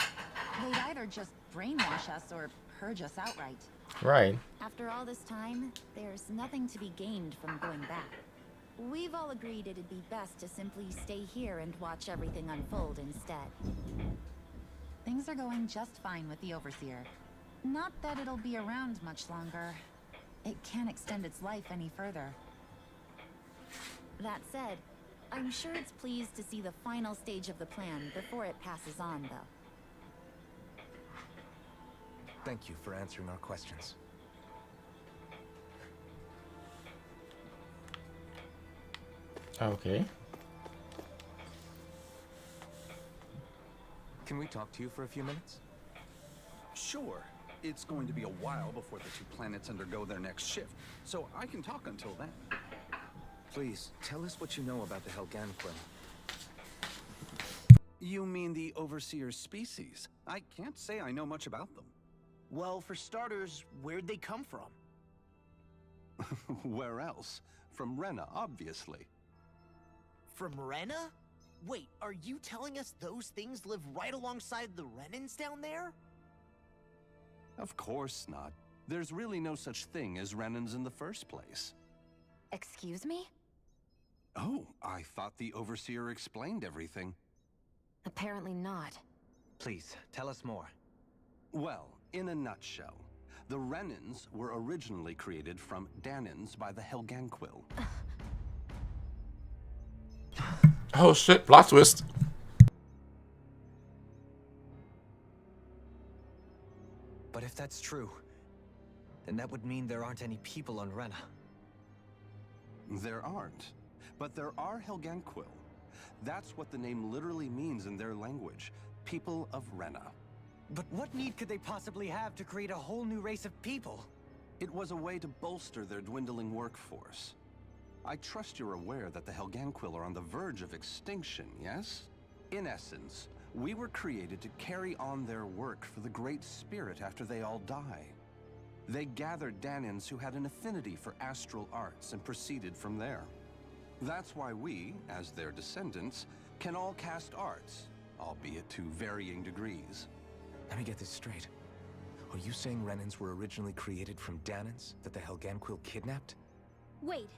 Speaker 10: they'd either just brainwash us or purge us outright.
Speaker 1: Right.
Speaker 10: After all this time, there's nothing to be gained from going back. We've all agreed it'd be best to simply stay here and watch everything unfold instead. Things are going just fine with the Overseer. Not that it'll be around much longer. It can't extend its life any further. That said, I'm sure it's pleased to see the final stage of the plan before it passes on, though.
Speaker 4: Thank you for answering our questions.
Speaker 1: Okay.
Speaker 4: Can we talk to you for a few minutes?
Speaker 16: Sure. It's going to be a while before the two planets undergo their next shift, so I can talk until then.
Speaker 4: Please, tell us what you know about the Helganquil.
Speaker 16: You mean the Overseer's species? I can't say I know much about them.
Speaker 9: Well, for starters, where'd they come from?
Speaker 16: Where else? From Rena, obviously.
Speaker 9: From Rena? Wait, are you telling us those things live right alongside the Renans down there?
Speaker 16: Of course not. There's really no such thing as Renans in the first place.
Speaker 8: Excuse me?
Speaker 16: Oh, I thought the Overseer explained everything.
Speaker 8: Apparently not.
Speaker 5: Please, tell us more.
Speaker 16: Well, in a nutshell, the Renans were originally created from Danans by the Helganquil.
Speaker 1: Oh shit, plot twist.
Speaker 5: But if that's true, then that would mean there aren't any people on Rena.
Speaker 16: There aren't, but there are Helganquil. That's what the name literally means in their language, people of Rena.
Speaker 5: But what need could they possibly have to create a whole new race of people?
Speaker 16: It was a way to bolster their dwindling workforce. I trust you're aware that the Helganquil are on the verge of extinction, yes? In essence, we were created to carry on their work for the Great Spirit after they all die. They gathered Danans who had an affinity for astral arts and proceeded from there. That's why we, as their descendants, can all cast arts, albeit to varying degrees.
Speaker 4: Let me get this straight. Are you saying Renans were originally created from Danans that the Helganquil kidnapped?
Speaker 2: Wait,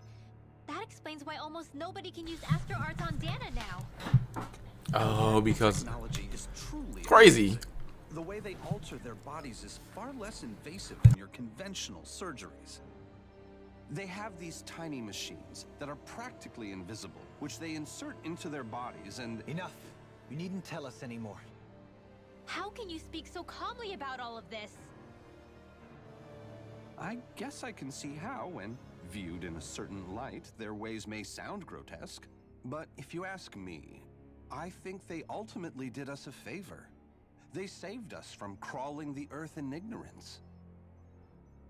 Speaker 2: that explains why almost nobody can use Astro Arts on Dana now.
Speaker 1: Oh, because
Speaker 16: technology is truly
Speaker 1: crazy.
Speaker 16: amazing. The way they alter their bodies is far less invasive than your conventional surgeries. They have these tiny machines that are practically invisible, which they insert into their bodies and...
Speaker 5: Enough! You needn't tell us anymore.
Speaker 2: How can you speak so calmly about all of this?
Speaker 16: I guess I can see how, when viewed in a certain light, their ways may sound grotesque. But if you ask me, I think they ultimately did us a favor. They saved us from crawling the earth in ignorance.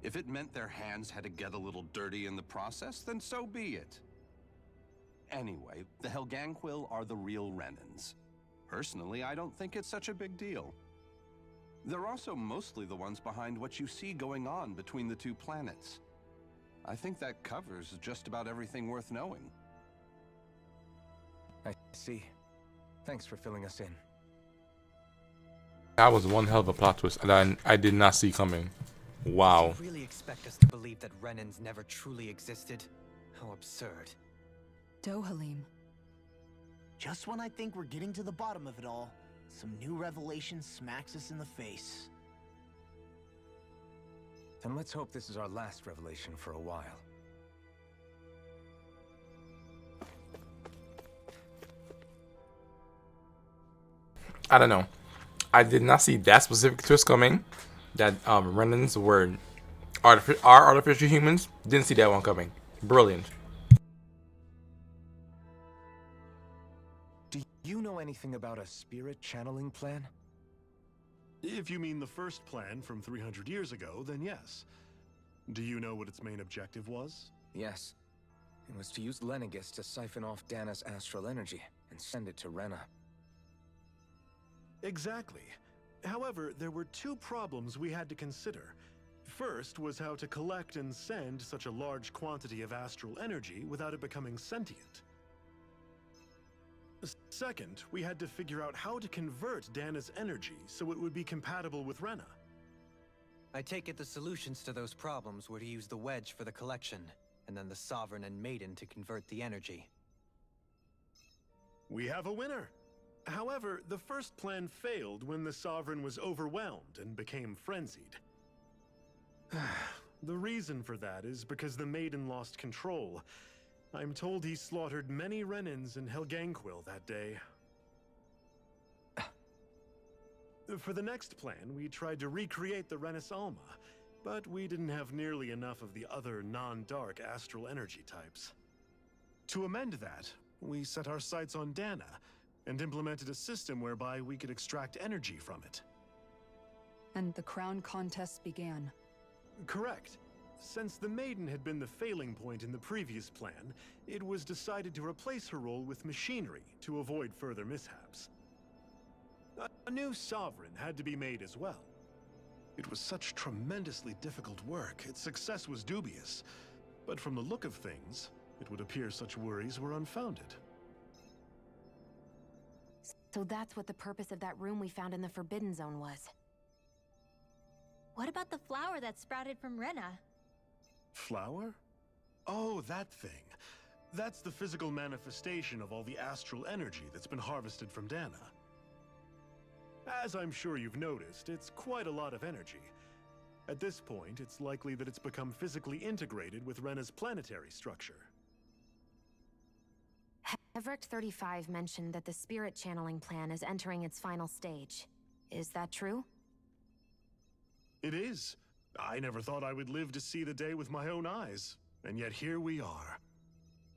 Speaker 16: If it meant their hands had to get a little dirty in the process, then so be it. Anyway, the Helganquil are the real Renans. Personally, I don't think it's such a big deal. They're also mostly the ones behind what you see going on between the two planets. I think that covers just about everything worth knowing.
Speaker 4: I see. Thanks for filling us in.
Speaker 1: That was one hell of a plot twist that I did not see coming. Wow.
Speaker 5: Do you really expect us to believe that Renans never truly existed? How absurd.
Speaker 7: Dohalim.
Speaker 9: Just when I think we're getting to the bottom of it all, some new revelation smacks us in the face.
Speaker 4: Then let's hope this is our last revelation for a while.
Speaker 1: I don't know. I did not see that specific twist coming. That Renans were artificial humans. Didn't see that one coming. Brilliant.
Speaker 4: Do you know anything about a spirit channeling plan?
Speaker 15: If you mean the first plan from 300 years ago, then yes. Do you know what its main objective was?
Speaker 4: Yes. It was to use Lenegis to siphon off Dana's astral energy and send it to Rena.
Speaker 15: Exactly. However, there were two problems we had to consider. First was how to collect and send such a large quantity of astral energy without it becoming sentient. Second, we had to figure out how to convert Dana's energy so it would be compatible with Rena.
Speaker 5: I take it the solutions to those problems were to use the wedge for the collection, and then the Sovereign and Maiden to convert the energy.
Speaker 15: We have a winner! However, the first plan failed when the Sovereign was overwhelmed and became frenzied. The reason for that is because the Maiden lost control. I'm told he slaughtered many Renans and Helganquil that day. For the next plan, we tried to recreate the Renis Alma, but we didn't have nearly enough of the other non-dark astral energy types. To amend that, we set our sights on Dana, and implemented a system whereby we could extract energy from it.
Speaker 7: And the crown contest began.
Speaker 15: Correct. Since the Maiden had been the failing point in the previous plan, it was decided to replace her role with machinery to avoid further mishaps. A new Sovereign had to be made as well. It was such tremendously difficult work, its success was dubious. But from the look of things, it would appear such worries were unfounded.
Speaker 8: So that's what the purpose of that room we found in the Forbidden Zone was.
Speaker 2: What about the flower that sprouted from Rena?
Speaker 15: Flower? Oh, that thing. That's the physical manifestation of all the astral energy that's been harvested from Dana. As I'm sure you've noticed, it's quite a lot of energy. At this point, it's likely that it's become physically integrated with Rena's planetary structure.
Speaker 8: Everett 35 mentioned that the spirit channeling plan is entering its final stage. Is that true?
Speaker 15: It is. I never thought I would live to see the day with my own eyes, and yet here we are.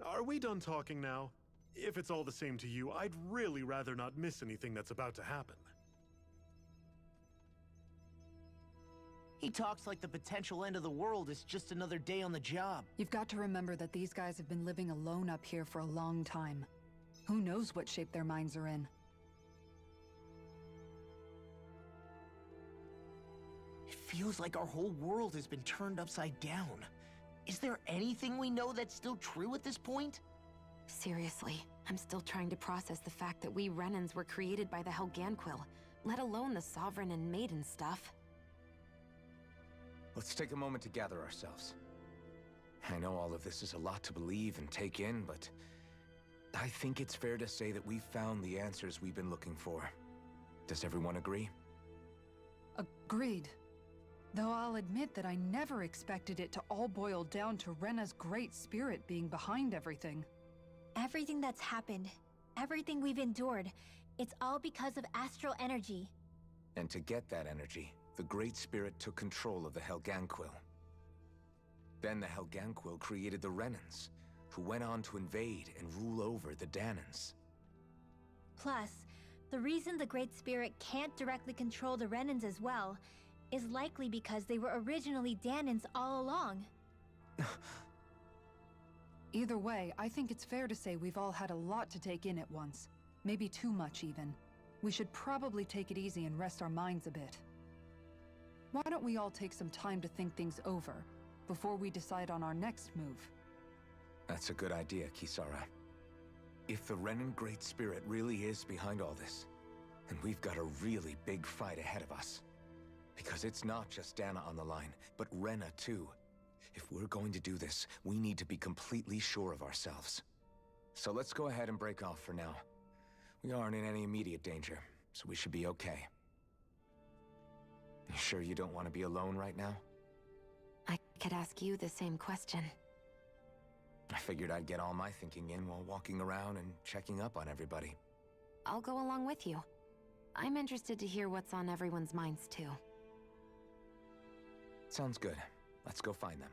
Speaker 15: Are we done talking now? If it's all the same to you, I'd really rather not miss anything that's about to happen.
Speaker 9: He talks like the potential end of the world is just another day on the job.
Speaker 7: You've got to remember that these guys have been living alone up here for a long time. Who knows what shape their minds are in?
Speaker 9: It feels like our whole world has been turned upside down. Is there anything we know that's still true at this point?
Speaker 8: Seriously, I'm still trying to process the fact that we Renans were created by the Helganquil, let alone the Sovereign and Maiden stuff.
Speaker 4: Let's take a moment to gather ourselves. I know all of this is a lot to believe and take in, but I think it's fair to say that we've found the answers we've been looking for. Does everyone agree?
Speaker 7: Agreed. Though I'll admit that I never expected it to all boil down to Rena's great spirit being behind everything.
Speaker 2: Everything that's happened, everything we've endured, it's all because of astral energy.
Speaker 4: And to get that energy, the Great Spirit took control of the Helganquil. Then the Helganquil created the Renans, who went on to invade and rule over the Danans.
Speaker 2: Plus, the reason the Great Spirit can't directly control the Renans as well is likely because they were originally Danans all along.
Speaker 7: Either way, I think it's fair to say we've all had a lot to take in at once. Maybe too much, even. We should probably take it easy and rest our minds a bit. Why don't we all take some time to think things over, before we decide on our next move?
Speaker 4: That's a good idea, Kisara. If the Renan Great Spirit really is behind all this, then we've got a really big fight ahead of us. Because it's not just Dana on the line, but Rena too. If we're going to do this, we need to be completely sure of ourselves. So let's go ahead and break off for now. We aren't in any immediate danger, so we should be okay. You sure you don't want to be alone right now?
Speaker 8: I could ask you the same question.
Speaker 4: I figured I'd get all my thinking in while walking around and checking up on everybody.
Speaker 8: I'll go along with you. I'm interested to hear what's on everyone's minds too.
Speaker 4: Sounds good. Let's go find them.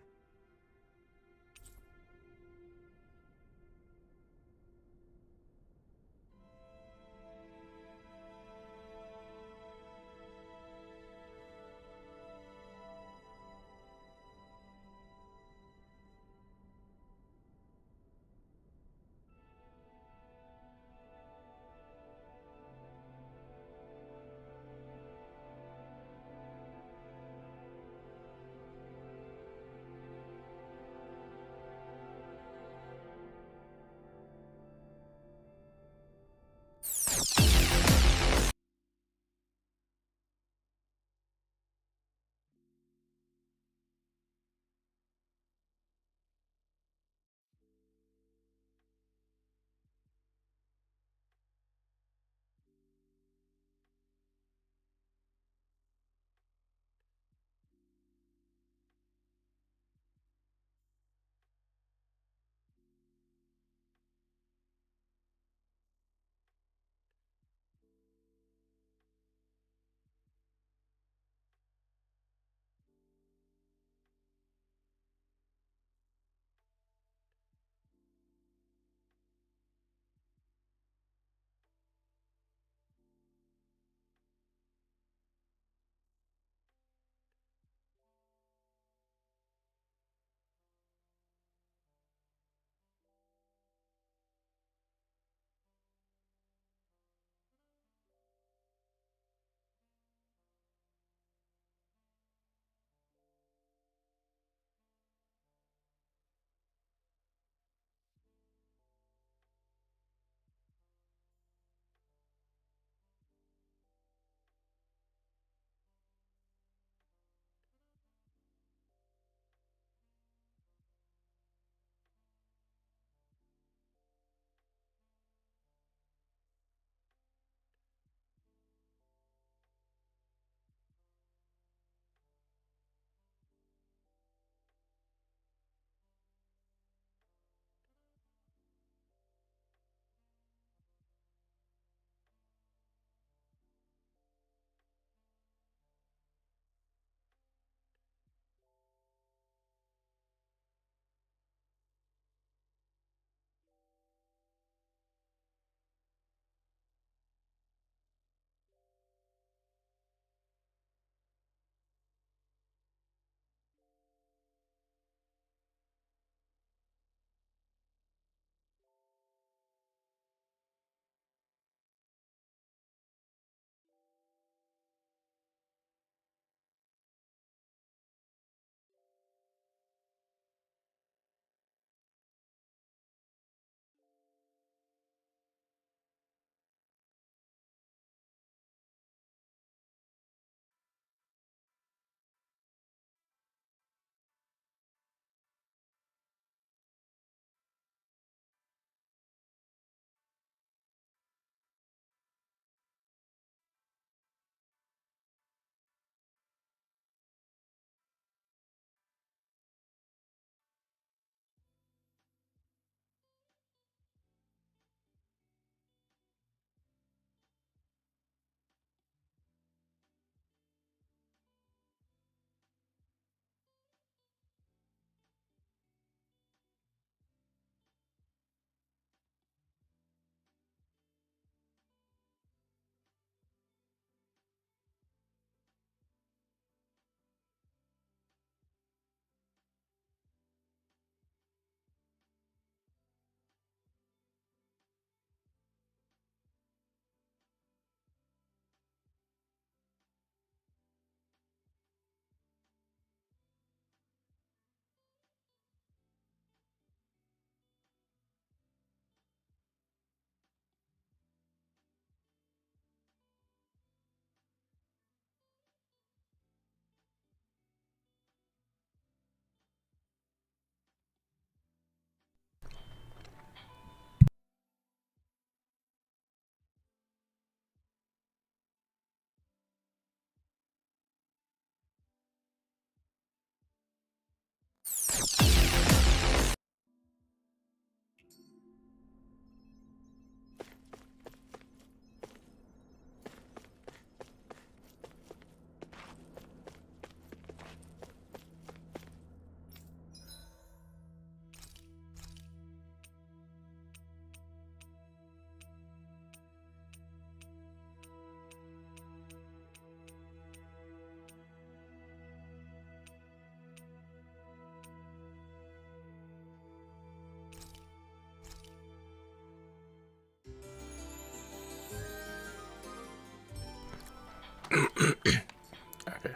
Speaker 1: Okay.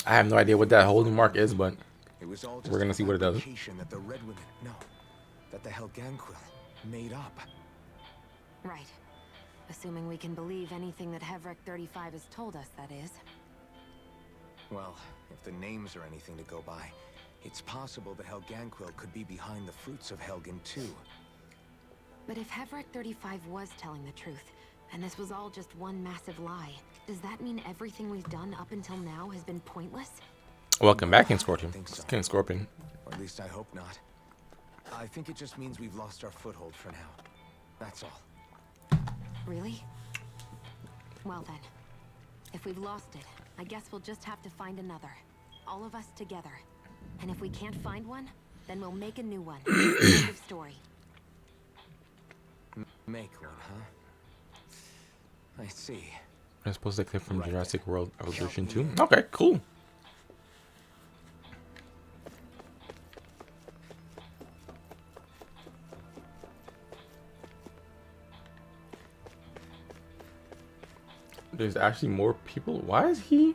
Speaker 1: I have no idea what that holding mark is, but
Speaker 4: It was all
Speaker 1: we're gonna see what it does.
Speaker 4: That the Red Women, no, that the Helganquil made up.
Speaker 8: Right. Assuming we can believe anything that Hevrek 35 has told us, that is.
Speaker 4: Well, if the names are anything to go by, it's possible the Helganquil could be behind the fruits of Helgen too.
Speaker 8: But if Hevrek 35 was telling the truth, and this was all just one massive lie, does that mean everything we've done up until now has been pointless?
Speaker 1: Welcome back, King Scorpion.
Speaker 4: So.
Speaker 1: King Scorpion.
Speaker 4: Or at least I hope not. I think it just means we've lost our foothold for now. That's all.
Speaker 8: Really? Well then, if we've lost it, I guess we'll just have to find another. All of us together. And if we can't find one, then we'll make a new one. End of story.
Speaker 4: Make one, huh? I see.
Speaker 1: I suppose they clip from Jurassic World Evolution 2. Okay, cool. There's actually more people. Why is he?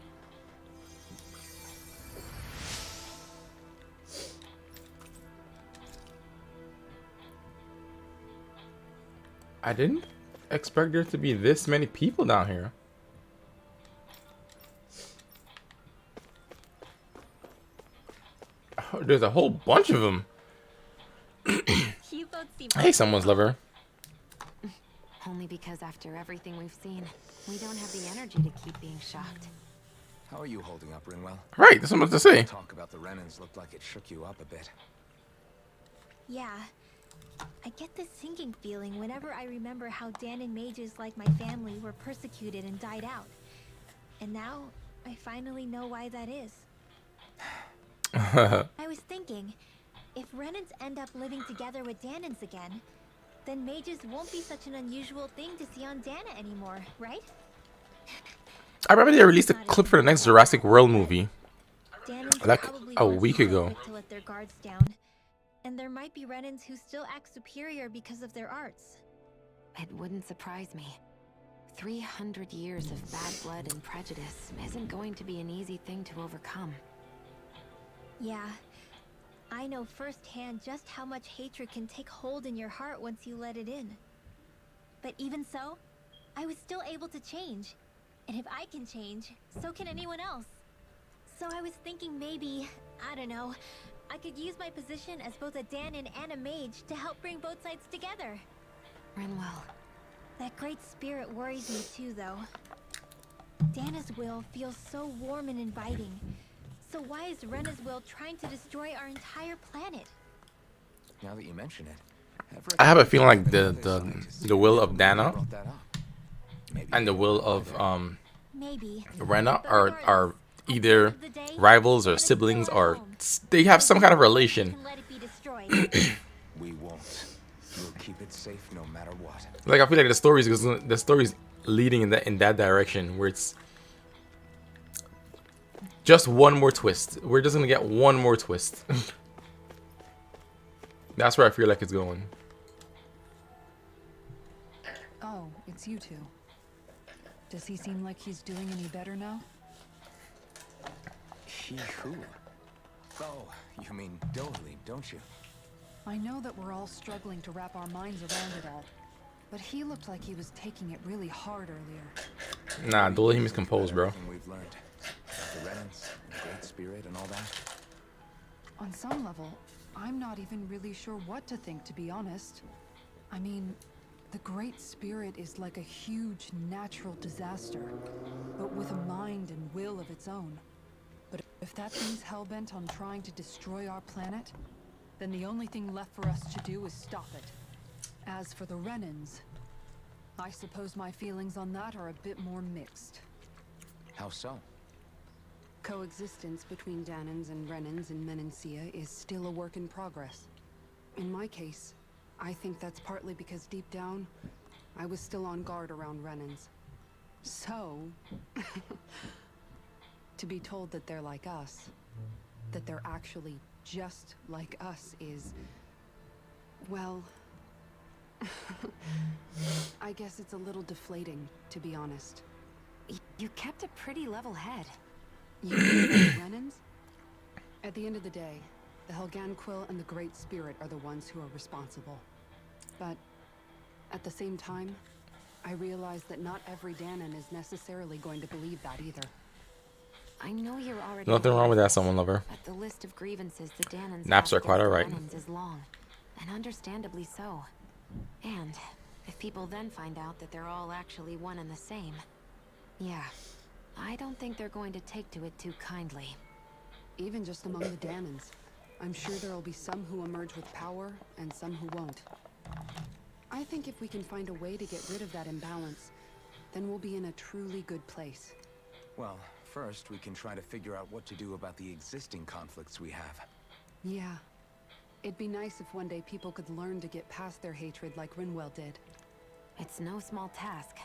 Speaker 1: I didn't expect there to be this many people down here. Oh, there's a whole bunch of them. Hey, someone's lover.
Speaker 8: Only because after everything we've seen, we don't have the energy to keep being shocked.
Speaker 4: How are you holding up, Rinwell?
Speaker 1: Right, that's what I was to say.
Speaker 4: Talk about the Renans looked like it shook you up a bit.
Speaker 2: Yeah. I get this sinking feeling whenever I remember how Dan and mages like my family were persecuted and died out. And now, I finally know why that is. I was thinking, if Renans end up living together with Danans again, then mages won't be such an unusual thing to see on Dana anymore, right?
Speaker 1: I remember they released a clip for the next Jurassic World movie,
Speaker 2: Danans
Speaker 1: like
Speaker 2: probably
Speaker 1: a
Speaker 2: weren't
Speaker 1: week
Speaker 2: so
Speaker 1: ago.
Speaker 2: quick to let their guards down. And there might be Renans who still act superior because of their arts.
Speaker 8: It wouldn't surprise me. 300 years of bad blood and prejudice isn't going to be an easy thing to overcome.
Speaker 2: Yeah. I know firsthand just how much hatred can take hold in your heart once you let it in. But even so, I was still able to change. And if I can change, so can anyone else. So I was thinking maybe, I don't know, I could use my position as both a Danan and a mage to help bring both sides together.
Speaker 8: Rinwell.
Speaker 2: That great spirit worries me too, though. Dana's will feels so warm and inviting. So why is Rena's will trying to destroy our entire planet?
Speaker 4: Now that you mention it,
Speaker 1: I have a feeling like the will of Dana and the will of Rena are either rivals or siblings, or they have some kind of relation.
Speaker 4: We won't. We'll keep it safe no matter what.
Speaker 1: Like I feel like the story's leading in that direction, where it's just one more twist. We're just gonna get one more twist. That's where I feel like it's going.
Speaker 7: Oh, it's you two. Does he seem like he's doing any better now?
Speaker 4: He who? Oh, you mean Dohalim, don't you?
Speaker 7: I know that we're all struggling to wrap our minds around it all, but he looked like he was taking it really hard earlier.
Speaker 1: Nah, Dohalim is composed, bro.
Speaker 4: We've learned the Renans, the Great Spirit, and all that.
Speaker 7: On some level, I'm not even really sure what to think, to be honest. I mean, the Great Spirit is like a huge natural disaster, but with a mind and will of its own. But if that thing's hellbent on trying to destroy our planet, then the only thing left for us to do is stop it. As for the Renans, I suppose my feelings on that are a bit more mixed.
Speaker 4: How so?
Speaker 17: Coexistence between Danans and Renans in Menancia is still a work in progress. In my case, I think that's partly because deep down, I was still on guard around Renans. So, to be told that they're like us, that they're actually just like us is, well, I guess it's a little deflating, to be honest.
Speaker 8: You kept a pretty level head.
Speaker 17: You mean about the Renans? At the end of the day, the Helganquil and the Great Spirit are the ones who are responsible. But at the same time, I realize that not every Danon is necessarily going to believe that either.
Speaker 8: I know you're already
Speaker 1: Nothing wrong with that, someone lover.
Speaker 8: but the list of grievances the Danons
Speaker 1: Naps
Speaker 8: have
Speaker 1: are quite
Speaker 8: against the
Speaker 1: alright.
Speaker 8: Renans is long, and understandably so. And if people then find out that they're all actually one and the same, yeah, I don't think they're going to take to it too kindly.
Speaker 17: Even just among the Danons, I'm sure there'll be some who emerge with power and some who won't. I think if we can find a way to get rid of that imbalance, then we'll be in a truly good place.
Speaker 4: Well, first we can try to figure out what to do about the existing conflicts we have.
Speaker 17: Yeah. It'd be nice if one day people could learn to get past their hatred like Rinwell did.
Speaker 8: It's no small task.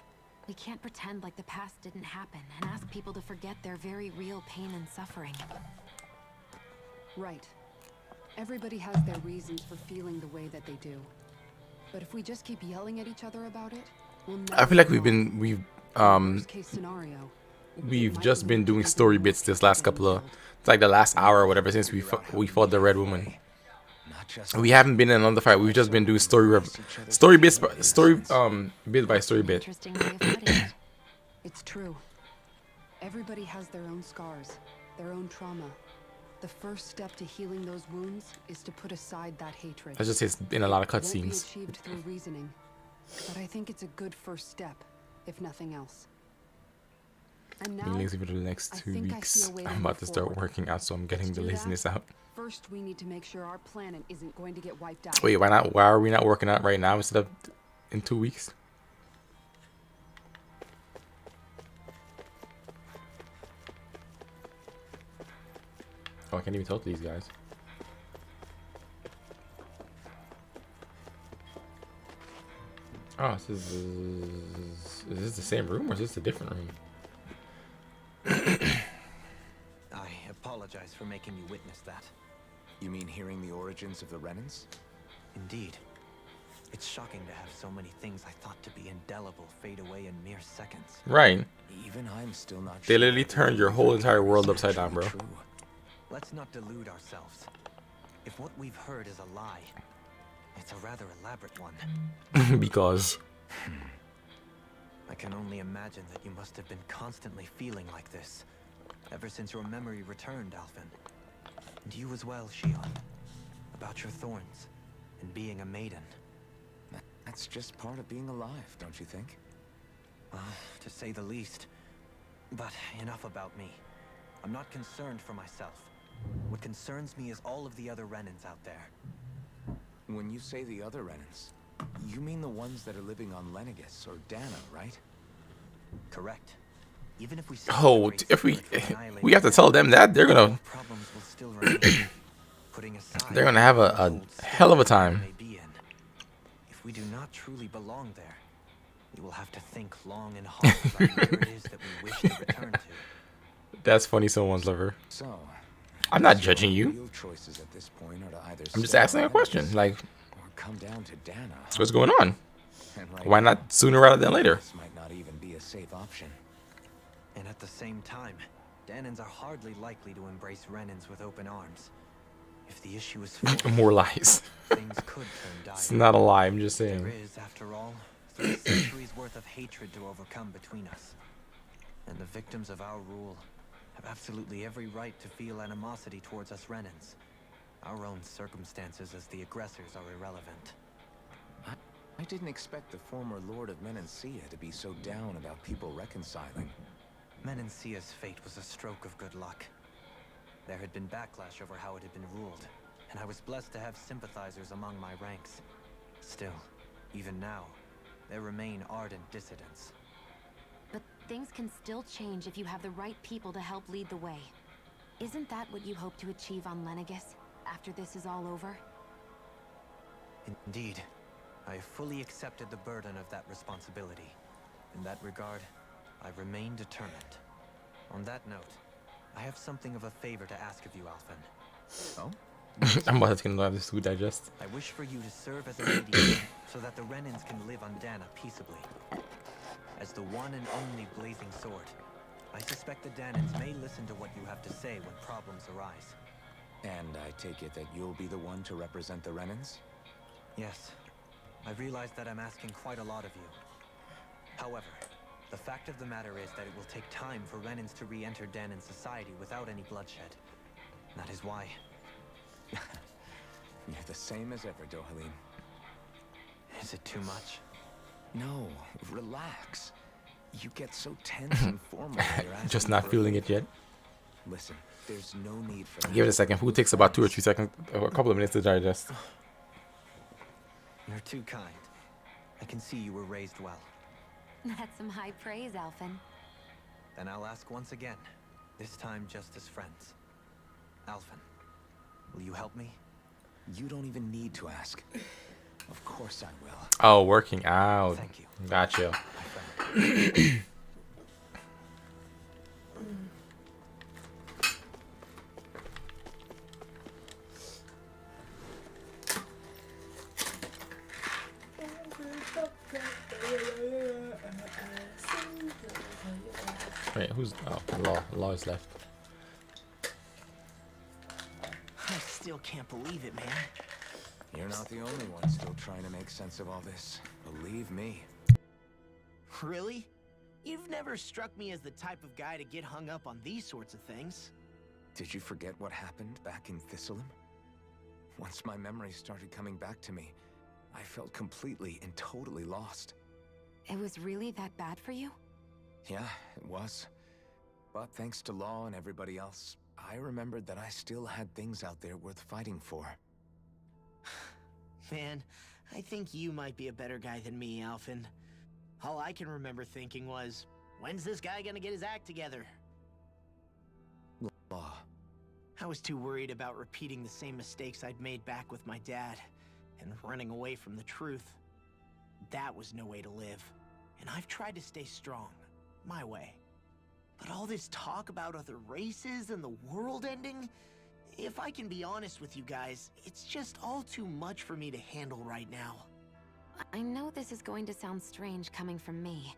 Speaker 8: We can't pretend like the past didn't happen and ask people to forget their very real pain and suffering.
Speaker 17: Right. Everybody has their reasons for feeling the way that they do. But if we just keep yelling at each other about it, we'll never
Speaker 1: I feel like
Speaker 17: move on. Worst case scenario,
Speaker 1: we've just been doing story bits this last couple of, it's like the last hour or whatever since we fought the Red Woman. We haven't been in another fight. We've just been doing story bit by story bit.
Speaker 17: It's true. Everybody has their own scars, their own trauma. The first step to healing those wounds is to put aside that hatred.
Speaker 1: That's just it's in a lot of
Speaker 17: It won't be
Speaker 1: cutscenes.
Speaker 17: achieved through reasoning, but I think it's a good first step, if nothing else. And now,
Speaker 1: Meetings for the next
Speaker 17: I
Speaker 1: 2
Speaker 17: think I
Speaker 1: weeks.
Speaker 17: see a way to
Speaker 1: I'm about
Speaker 17: move
Speaker 1: to start
Speaker 17: forward.
Speaker 1: working out, so I'm getting
Speaker 17: Let's
Speaker 1: the
Speaker 17: do that.
Speaker 1: laziness out.
Speaker 17: First, we need to make sure our planet isn't going to get wiped out.
Speaker 1: Wait, why not? Why are we not working out right now instead of in 2 weeks? Oh, I can't even talk to these guys. Oh, is this the same room or is this a different room?
Speaker 5: I apologize for making you witness that.
Speaker 4: You mean hearing the origins of the Renans?
Speaker 5: Indeed. It's shocking to have so many things I thought to be indelible fade away in mere seconds.
Speaker 1: Right.
Speaker 4: Even I'm still not
Speaker 1: They
Speaker 4: sure
Speaker 1: literally
Speaker 4: if
Speaker 1: turned your whole entire world upside down, bro.
Speaker 5: Let's not delude ourselves. If what we've heard is a lie, it's a rather elaborate one.
Speaker 1: Because
Speaker 5: I can only imagine that you must have been constantly feeling like this, ever since your memory returned, Alphen. And you as well, Shion. About your thorns, and being a maiden.
Speaker 4: That's just part of being alive, don't you think?
Speaker 5: Well, to say the least. But enough about me. I'm not concerned for myself. What concerns me is all of the other Renans out there.
Speaker 4: When you say the other Renans, you mean the ones that are living on Lenegis or Dana, right?
Speaker 5: Correct. Even if we
Speaker 1: oh, if we have to tell them that, they're gonna have a hell of a time.
Speaker 5: If we do not truly belong there, we will have to think long and hard about where it is that we wish to return to.
Speaker 1: That's funny, someone's lover.
Speaker 4: So,
Speaker 1: I'm not judging you.
Speaker 4: real choices at this point are to either
Speaker 1: I'm just
Speaker 4: stay
Speaker 1: asking a
Speaker 4: on
Speaker 1: question.
Speaker 4: Lenegis
Speaker 1: Like,
Speaker 4: or come down to Dana.
Speaker 1: what's going on?
Speaker 4: And right
Speaker 1: Why
Speaker 4: now,
Speaker 1: not sooner rather than later?
Speaker 4: This might not even be a safe option.
Speaker 5: And at the same time, Danons are hardly likely to embrace Renans with open arms. If the issue is
Speaker 1: More lies.
Speaker 5: things could turn dire.
Speaker 1: It's not a lie. I'm just saying.
Speaker 5: There is, after all, 3 centuries worth of hatred to overcome between us. And the victims of our rule have absolutely every right to feel animosity towards us Renans. Our own circumstances as the aggressors are irrelevant.
Speaker 4: I didn't expect the former Lord of Menancia to be so down about people reconciling.
Speaker 5: Menancia's fate was a stroke of good luck. There had been backlash over how it had been ruled, and I was blessed to have sympathizers among my ranks. Still, even now, there remain ardent dissidents.
Speaker 8: But things can still change if you have the right people to help lead the way. Isn't that what you hope to achieve on Lenegis, after this is all over?
Speaker 5: Indeed, I have fully accepted the burden of that responsibility. In that regard, I remain determined. On that note, I have something of a favor to ask of you, Alphen.
Speaker 4: Oh?
Speaker 1: I'm about to have this to digest.
Speaker 5: I wish for you to serve as a mediator so that the Renans can live on Dana peaceably. As the one and only blazing sword, I suspect the Danans may listen to what you have to say when problems arise.
Speaker 4: And I take it that you'll be the one to represent the Renans?
Speaker 5: Yes. I realize that I'm asking quite a lot of you. However, the fact of the matter is that it will take time for Renans to re-enter Danan society without any bloodshed. That is why.
Speaker 4: You're the same as ever, Dohalim.
Speaker 5: Is it too much?
Speaker 4: No, relax. You get so tense and formal.
Speaker 1: Just not feeling it yet.
Speaker 4: Listen, there's no need for that.
Speaker 1: Give it a second. Food takes about 2 or 3 seconds, a couple of minutes to digest.
Speaker 5: You're too kind. I can see you were raised well.
Speaker 8: That's some high praise, Alphen.
Speaker 5: Then I'll ask once again, this time just as friends. Alphen, will you help me?
Speaker 4: You don't even need to ask. Of course I will.
Speaker 1: Oh, working out.
Speaker 5: Thank you.
Speaker 1: Gotcha. Wait, who's... Oh, Law is left.
Speaker 9: I still can't believe it, man.
Speaker 4: You're not the only one still trying to make sense of all this. Believe me.
Speaker 9: Really? You've never struck me as the type of guy to get hung up on these sorts of things.
Speaker 4: Did you forget what happened back in Thistleum? Once my memories started coming back to me, I felt completely and totally lost.
Speaker 8: It was really that bad for you?
Speaker 4: Yeah, it was. But thanks to Law and everybody else, I remembered that I still had things out there worth fighting for.
Speaker 9: Man, I think you might be a better guy than me, Alphen. All I can remember thinking was, when's this guy gonna get his act together?
Speaker 4: Law.
Speaker 9: I was too worried about repeating the same mistakes I'd made back with my dad, and running away from the truth. That was no way to live, and I've tried to stay strong, my way. But all this talk about other races and the world ending, if I can be honest with you guys, it's just all too much for me to handle right now.
Speaker 8: I know this is going to sound strange coming from me,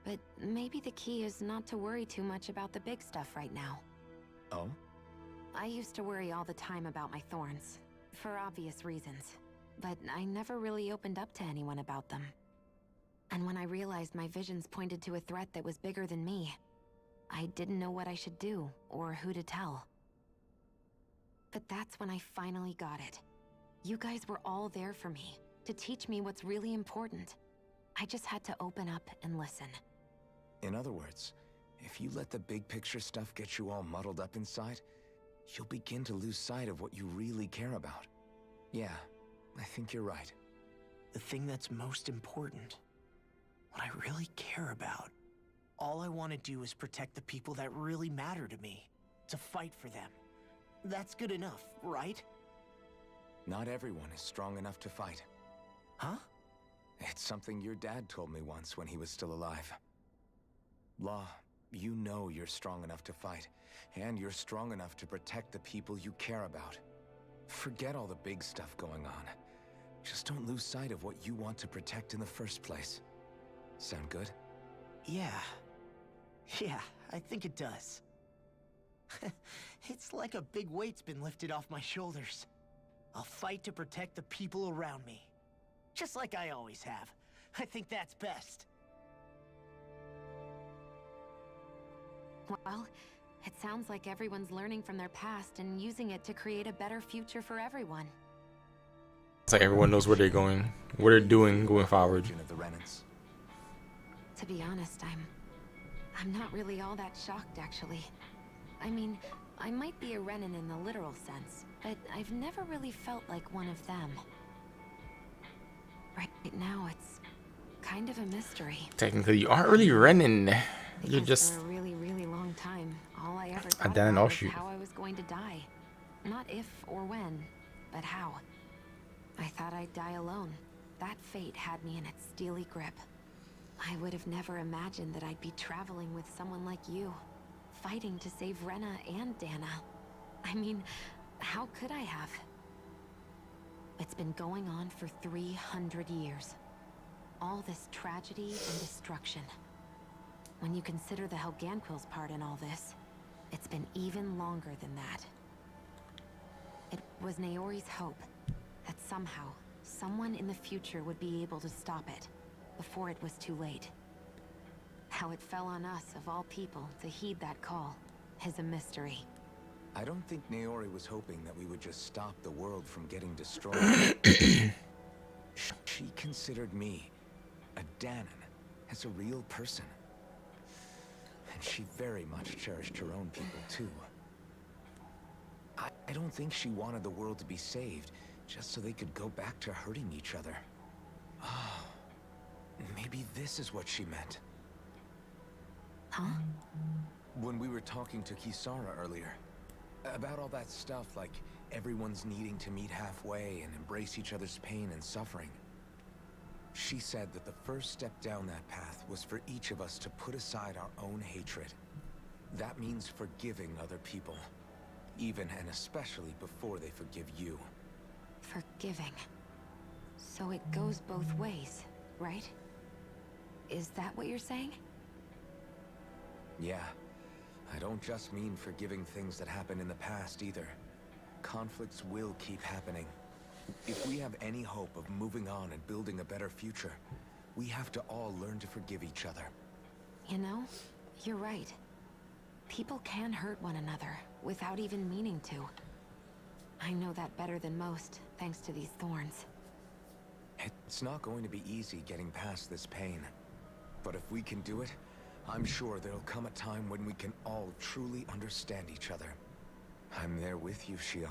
Speaker 8: but maybe the key is not to worry too much about the big stuff right now.
Speaker 4: Oh?
Speaker 8: I used to worry all the time about my thorns, for obvious reasons, but I never really opened up to anyone about them. And when I realized my visions pointed to a threat that was bigger than me, I didn't know what I should do, or who to tell. But that's when I finally got it. You guys were all there for me, to teach me what's really important. I just had to open up and listen.
Speaker 4: In other words, if you let the big picture stuff get you all muddled up inside, you'll begin to lose sight of what you really care about. Yeah, I think you're right.
Speaker 9: The thing that's most important, what I really care about. All I want to do is protect the people that really matter to me, to fight for them. That's good enough, right?
Speaker 4: Not everyone is strong enough to fight.
Speaker 9: Huh?
Speaker 4: It's something your dad told me once when he was still alive. Law, you know you're strong enough to fight, and you're strong enough to protect the people you care about. Forget all the big stuff going on. Just don't lose sight of what you want to protect in the first place. Sound good?
Speaker 9: Yeah. Yeah, I think it does. It's like a big weight's been lifted off my shoulders. I'll fight to protect the people around me. Just like I always have. I think that's best.
Speaker 8: Well, it sounds like everyone's learning from their past and using it to create a better future for everyone.
Speaker 1: It's like everyone knows where they're going, what they're doing going forward.
Speaker 8: To be honest, I'm not really all that shocked, actually. I mean, I might be a Renan in the literal sense, but I've never really felt like one of them. Right now, it's kind of a mystery.
Speaker 1: Technically, you aren't really Renan. You're
Speaker 8: Because
Speaker 1: just
Speaker 8: for a really, really long time, all I ever
Speaker 1: a
Speaker 8: thought
Speaker 1: Danan
Speaker 8: about was
Speaker 1: offshoot.
Speaker 8: how I was going to die. Not if or when, but how. I thought I'd die alone. That fate had me in its steely grip. I would have never imagined that I'd be traveling with someone like you, fighting to save Rena and Dana. I mean, how could I have? It's been going on for 300 years. All this tragedy and destruction. When you consider the Helganquil's part in all this, it's been even longer than that. It was Naori's hope that somehow, someone in the future would be able to stop it, before it was too late. How it fell on us, of all people, to heed that call, is a mystery.
Speaker 4: I don't think Naori was hoping that we would just stop the world from getting destroyed. She considered me, a Dahnan, as a real person. And she very much cherished her own people, too. I don't think she wanted the world to be saved, just so they could go back to hurting each other. Oh, maybe this is what she meant.
Speaker 8: Huh?
Speaker 4: When we were talking to Kisara earlier, about all that stuff, like everyone's needing to meet halfway and embrace each other's pain and suffering. She said that the first step down that path was for each of us to put aside our own hatred. That means forgiving other people, even and especially before they forgive you.
Speaker 8: Forgiving. So it goes both ways, right? Is that what you're saying?
Speaker 4: Yeah. I don't just mean forgiving things that happened in the past either. Conflicts will keep happening. If we have any hope of moving on and building a better future, we have to all learn to forgive each other.
Speaker 8: You know, you're right. People can hurt one another without even meaning to. I know that better than most, thanks to these thorns.
Speaker 4: It's not going to be easy getting past this pain. But if we can do it, I'm sure there'll come a time when we can all truly understand each other. I'm there with you, Shion.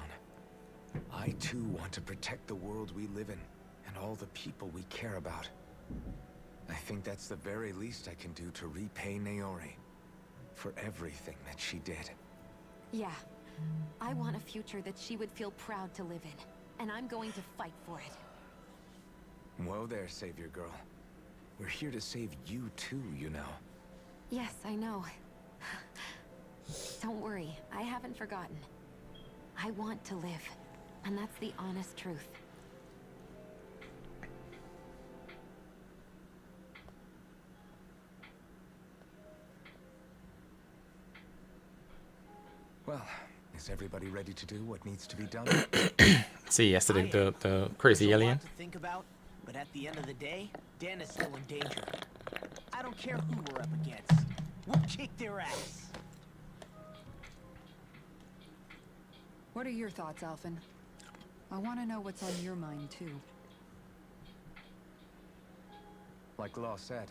Speaker 4: I too want to protect the world we live in, and all the people we care about. I think that's the very least I can do to repay Naori for everything that she did.
Speaker 8: Yeah. I want a future that she would feel proud to live in, and I'm going to fight for it.
Speaker 4: Whoa there, Savior Girl. We're here to save you too, you know.
Speaker 8: Yes, I know. Don't worry, I haven't forgotten. I want to live, and that's the honest truth.
Speaker 4: Well, is everybody ready to do what needs to be done?
Speaker 1: See, yesterday the crazy
Speaker 9: There's a
Speaker 1: alien.
Speaker 9: lot to think about, but at the end of the day, Dan is still in danger. I don't care who we're up against. We'll kick their ass.
Speaker 7: What are your thoughts, Alphen? I want to know what's on your mind, too.
Speaker 4: Like Law said,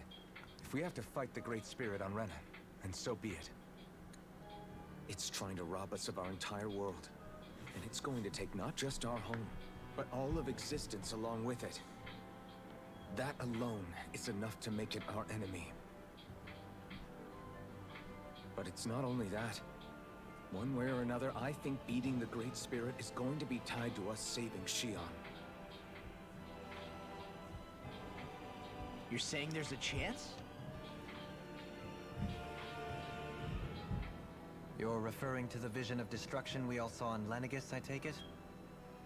Speaker 4: if we have to fight the Great Spirit on Rena, then so be it. It's trying to rob us of our entire world. And it's going to take not just our home, but all of existence along with it. That alone is enough to make it our enemy. But it's not only that. One way or another, I think beating the Great Spirit is going to be tied to us saving Shion.
Speaker 9: You're saying there's a chance?
Speaker 5: You're referring to the vision of destruction we all saw in Lenegis, I take it?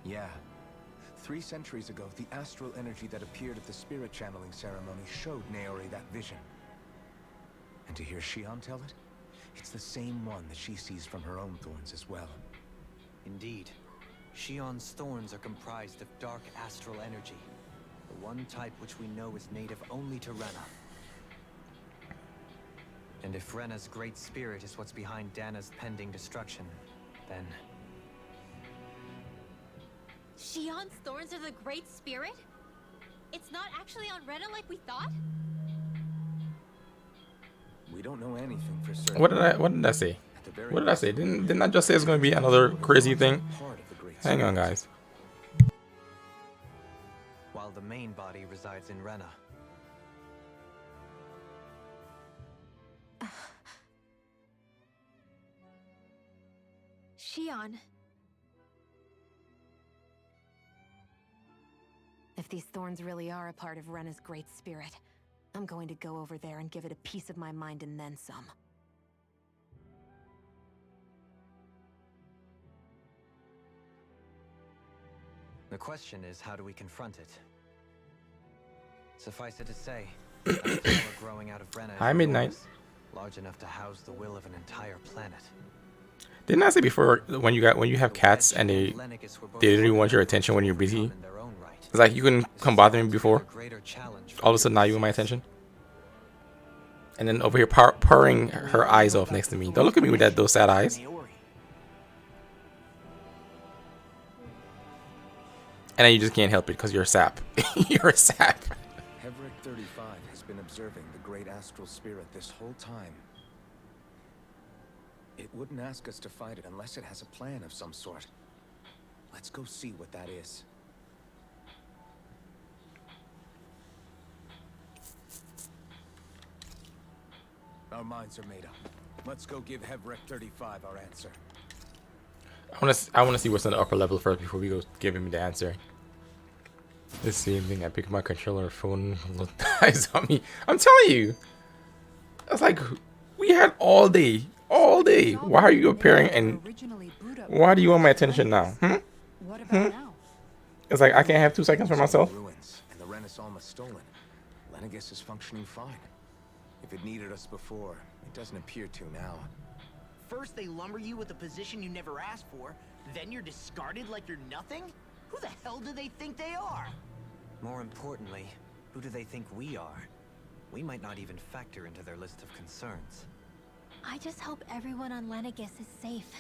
Speaker 4: Yeah. 3 centuries ago, the astral energy that appeared at the spirit channeling ceremony showed Naori that vision. And to hear Shion tell it, it's the same one that she sees from her own thorns as well.
Speaker 5: Indeed. Shion's thorns are comprised of dark astral energy, the one type which we know is native only to Rena. And if Rena's great spirit is what's behind Dana's pending destruction, then...
Speaker 2: Shion's thorns are the Great Spirit? It's not actually on Rena like we thought?
Speaker 4: We don't know anything for certain.
Speaker 1: What did I say? What did I say? Didn't I just say it's going to be another crazy thing? Hang on, guys.
Speaker 5: While the main body resides in Rena.
Speaker 2: Shion.
Speaker 8: If these thorns really are a part of Rena's great spirit, I'm going to go over there and give it a piece of my mind and then some.
Speaker 5: The question is, how do we confront it? Suffice it to say, a flower growing out of Rena is
Speaker 1: Hi, Midnight.
Speaker 5: enormous, large enough to house the will of an entire planet.
Speaker 1: Didn't I say before when you have cats and they didn't want your attention when you're busy? It's like you couldn't come bother me before. All of a sudden now you want my attention. And then over here purring her eyes off next to me. Don't look at me with those sad eyes. And then you just can't help it because you're a sap. You're a sap.
Speaker 4: Heverick 35 has been observing the great astral spirit this whole time. It wouldn't ask us to fight it unless it has a plan of some sort. Let's go see what that is. Our minds are made up. Let's go give Heverick 35 our answer.
Speaker 1: I wanna see what's on the upper level first before we go give him the answer. This evening I pick up my controller, phone, eyes on me. I'm telling you, it's like we had all day. All day. Why are you appearing and why do you want my attention now? It's like I can't have 2 seconds for myself.
Speaker 4: Ruins and the Rena's almost stolen. Lenegis is functioning fine. If it needed us before, it doesn't appear to now.
Speaker 9: First they lumber you with a position you never asked for, then you're discarded like you're nothing? Who the hell do they think they are?
Speaker 5: More importantly, who do they think we are? We might not even factor into their list of concerns.
Speaker 2: I just hope everyone on Lenegis is safe.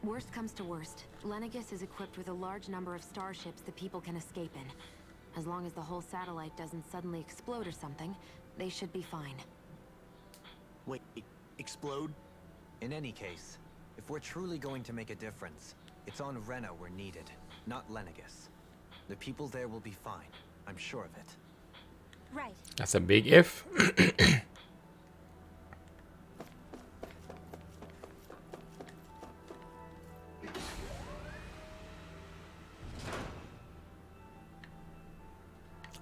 Speaker 8: Worst comes to worst, Lenegis is equipped with a large number of starships that people can escape in. As long as the whole satellite doesn't suddenly explode or something, they should be fine.
Speaker 9: Wait, explode?
Speaker 5: In any case, if we're truly going to make a difference, it's on Rena we're needed, not Lenegis. The people there will be fine. I'm sure of it.
Speaker 2: Right.
Speaker 1: That's a big if.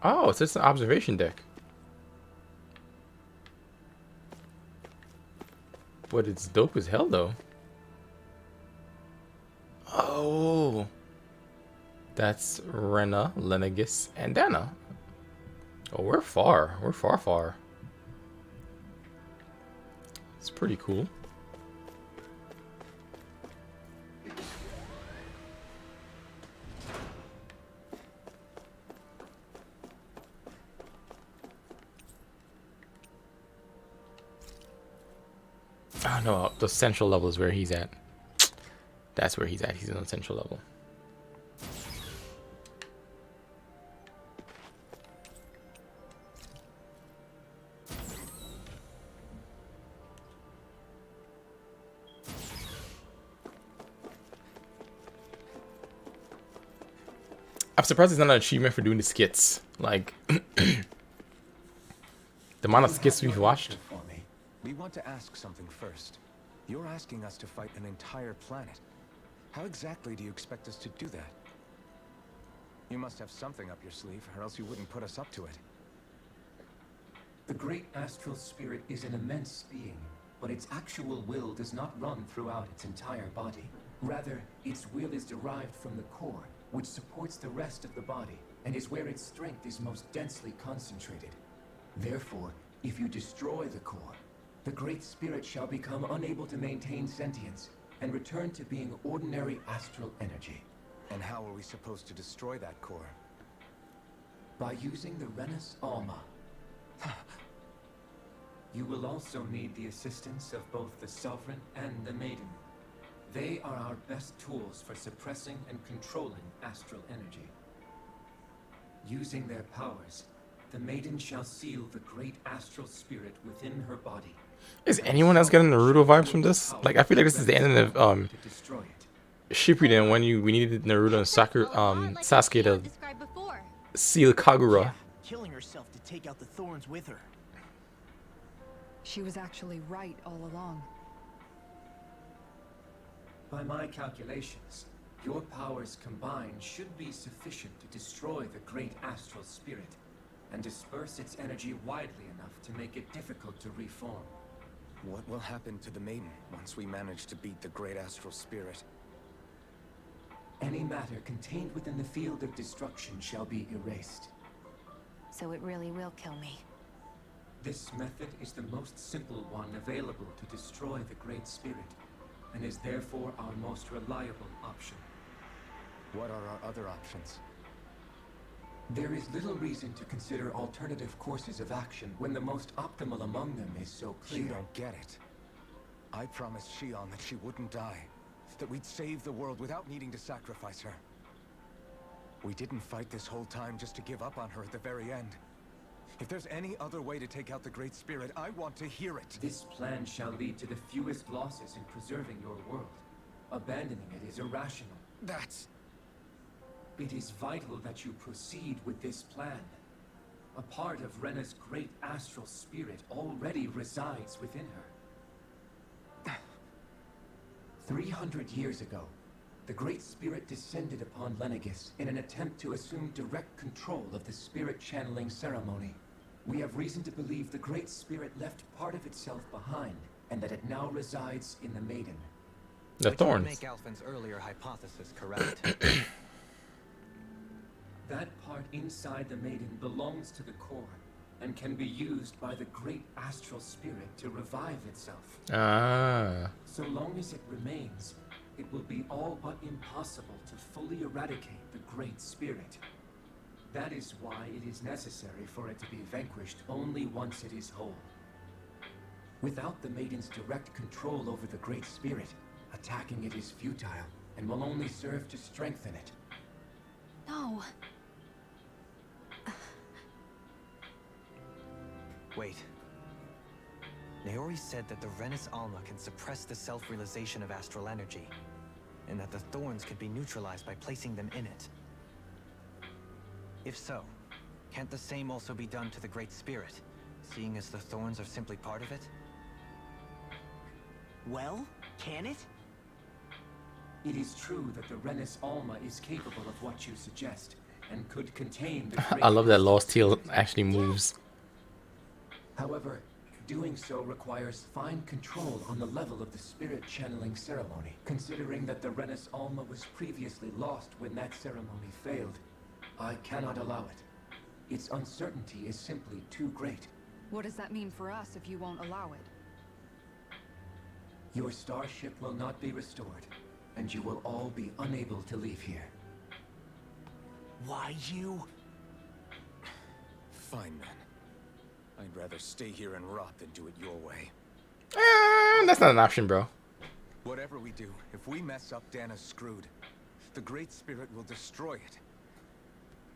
Speaker 1: Oh, it's just an observation deck. But it's dope as hell, though. Oh. That's Rena, Lenegis, and Dana. Oh, we're far. We're far. It's pretty cool. Oh no, the central level is where he's at. That's where he's at. He's on the central level. I'm surprised it's not an achievement for doing the skits. Like, the amount of skits we've watched.
Speaker 4: We want to ask something first. You're asking us to fight an entire planet. How exactly do you expect us to do that? You must have something up your sleeve, or else you wouldn't put us up to it.
Speaker 14: The great astral spirit is an immense being, but its actual will does not run throughout its entire body. Rather, its will is derived from the core, which supports the rest of the body, and is where its strength is most densely concentrated. Therefore, if you destroy the core, the Great Spirit shall become unable to maintain sentience, and return to being ordinary astral energy.
Speaker 4: And how are we supposed to destroy that core?
Speaker 14: By using the Renis Alma. You will also need the assistance of both the Sovereign and the Maiden. They are our best tools for suppressing and controlling astral energy. Using their powers, the Maiden shall seal the great astral spirit within her body.
Speaker 1: Is anyone else getting Naruto vibes from this? Like, I feel like this is the end of Shippuden when we needed Naruto and Sasuke to seal Kagura.
Speaker 9: Killing herself to take out the thorns with her.
Speaker 7: She was actually right all along.
Speaker 14: By my calculations, your powers combined should be sufficient to destroy the great astral spirit and disperse its energy widely enough to make it difficult to reform.
Speaker 4: What will happen to the Maiden once we manage to beat the great astral spirit?
Speaker 14: Any matter contained within the field of destruction shall be erased.
Speaker 8: So it really will kill me.
Speaker 14: This method is the most simple one available to destroy the Great Spirit, and is therefore our most reliable option.
Speaker 4: What are our other options?
Speaker 14: There is little reason to consider alternative courses of action when the most optimal among them is so clear.
Speaker 4: You don't get it. I promised Shion that she wouldn't die, that we'd save the world without needing to sacrifice her. We didn't fight this whole time just to give up on her at the very end. If there's any other way to take out the Great Spirit, I want to hear it.
Speaker 14: This plan shall lead to the fewest losses in preserving your world. Abandoning it is irrational.
Speaker 4: That's...
Speaker 14: It is vital that you proceed with this plan. A part of Rena's great astral spirit already resides within her. 300 years ago, the Great Spirit descended upon Lenegis in an attempt to assume direct control of the spirit channeling ceremony. We have reason to believe the Great Spirit left part of itself behind, and that it now resides in the Maiden.
Speaker 1: The
Speaker 5: Which would
Speaker 1: thorns.
Speaker 5: make Alphen's earlier hypothesis correct.
Speaker 14: That part inside the Maiden belongs to the core, and can be used by the great astral spirit to revive itself.
Speaker 1: Ah.
Speaker 14: So long as it remains, it will be all but impossible to fully eradicate the Great Spirit. That is why it is necessary for it to be vanquished only once it is whole. Without the Maiden's direct control over the Great Spirit, attacking it is futile, and will only serve to strengthen it.
Speaker 2: No.
Speaker 5: Wait. Naori said that the Renis Alma can suppress the self-realization of astral energy, and that the thorns could be neutralized by placing them in it. If so, can't the same also be done to the Great Spirit, seeing as the thorns are simply part of it?
Speaker 9: Well, can it?
Speaker 14: It is true that the Renis Alma is capable of what you suggest, and could contain the
Speaker 1: I love that Lost Teal actually moves.
Speaker 14: However, doing so requires fine control on the level of the spirit channeling ceremony. Considering that the Renis Alma was previously lost when that ceremony failed, I cannot allow it. Its uncertainty is simply too great.
Speaker 7: What does that mean for us if you won't allow it?
Speaker 14: Your starship will not be restored, and you will all be unable to leave here.
Speaker 9: Why you?
Speaker 4: Fine, then. I'd rather stay here and rot than do it your way.
Speaker 1: That's not an option, bro.
Speaker 4: Whatever we do, if we mess up, Dana's screwed. The Great Spirit will destroy it.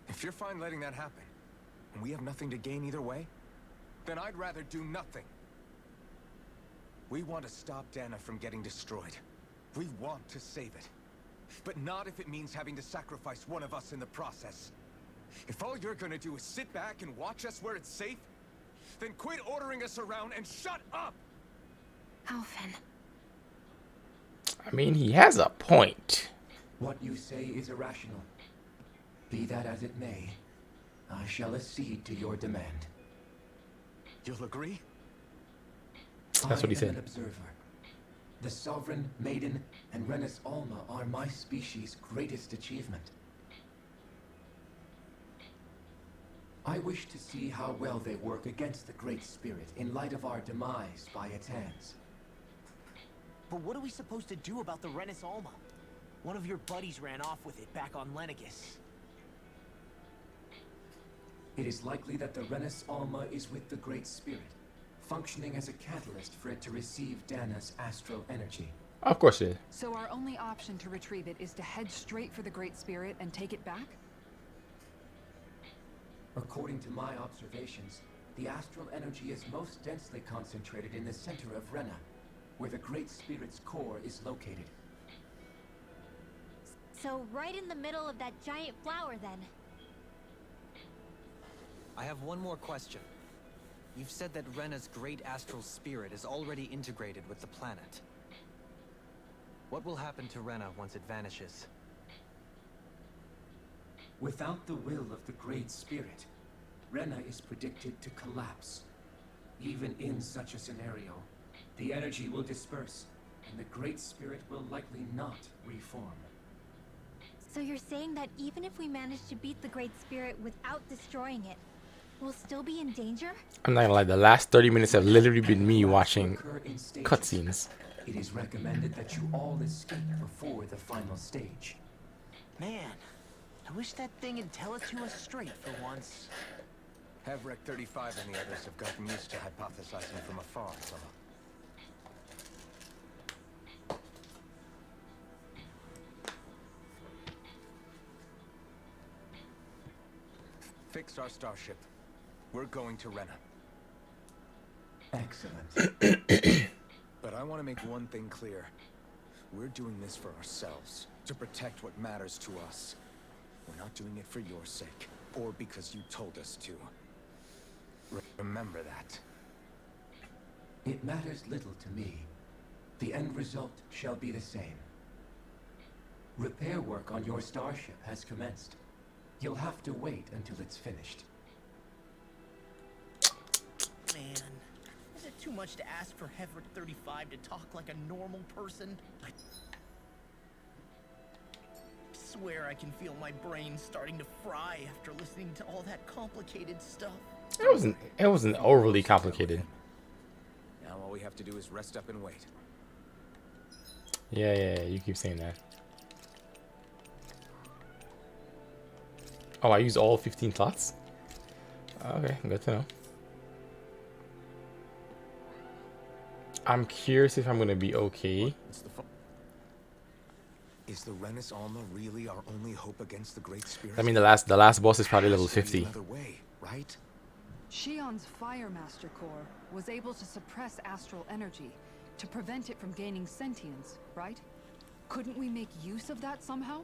Speaker 4: If you're fine letting that happen, and we have nothing to gain either way, then I'd rather do nothing. We want to stop Dana from getting destroyed. We want to save it. But not if it means having to sacrifice one of us in the process. If all you're gonna do is sit back and watch us where it's safe, then quit ordering us around and shut up!
Speaker 8: Alphen.
Speaker 1: I mean, he has a point.
Speaker 14: What you say is irrational. Be that as it may, I shall accede to your demand.
Speaker 4: You'll agree?
Speaker 1: That's what he
Speaker 14: I am
Speaker 1: said.
Speaker 14: an observer. The Sovereign, Maiden, and Renis Alma are my species' greatest achievement. I wish to see how well they work against the Great Spirit in light of our demise by its hands.
Speaker 9: But what are we supposed to do about the Renis Alma? One of your buddies ran off with it back on Lenegis.
Speaker 14: It is likely that the Renis Alma is with the Great Spirit, functioning as a catalyst for it to receive Dana's astral energy.
Speaker 1: Of course it is.
Speaker 7: So our only option to retrieve it is to head straight for the Great Spirit and take it back?
Speaker 14: According to my observations, the astral energy is most densely concentrated in the center of Rena, where the Great Spirit's core is located.
Speaker 2: So right in the middle of that giant flower, then.
Speaker 5: I have one more question. You've said that Rena's great astral spirit is already integrated with the planet. What will happen to Rena once it vanishes?
Speaker 14: Without the will of the Great Spirit, Rena is predicted to collapse. Even in such a scenario, the energy will disperse, and the Great Spirit will likely not reform.
Speaker 2: So you're saying that even if we manage to beat the Great Spirit without destroying it, we'll still be in danger?
Speaker 1: I'm not gonna lie, the last 30 minutes have literally been me watching cutscenes.
Speaker 14: It is recommended that you all escape before the final stage.
Speaker 3: Man, I wish that thing would tell it to us straight for once.
Speaker 4: Havrek 35 and the others have gotten used to hypothesizing from afar, fella. Fix our starship. We're going to Rena.
Speaker 14: Excellent.
Speaker 4: But I want to make one thing clear. We're doing this for ourselves, to protect what matters to us. We're not doing it for your sake, or because you told us to. Remember that.
Speaker 14: It matters little to me. The end result shall be the same. Repair work on your starship has commenced. You'll have to wait until it's finished.
Speaker 3: Man, is it too much to ask for Havrek 35 to talk like a normal person? I swear I can feel my brain starting to fry after listening to all that complicated stuff.
Speaker 1: It wasn't overly complicated.
Speaker 4: Now all we have to do is rest up and wait.
Speaker 1: Yeah, you keep saying that. Oh, I used all 15 slots? Okay, good to know. I'm curious if I'm gonna be okay.
Speaker 4: Is the Renis Alma really our only hope against the Great Spirit?
Speaker 1: I mean, the last boss is probably level 50.
Speaker 4: Another way, right?
Speaker 17: Shion's Fire Master Core was able to suppress astral energy to prevent it from gaining sentience, right? Couldn't we make use of that somehow?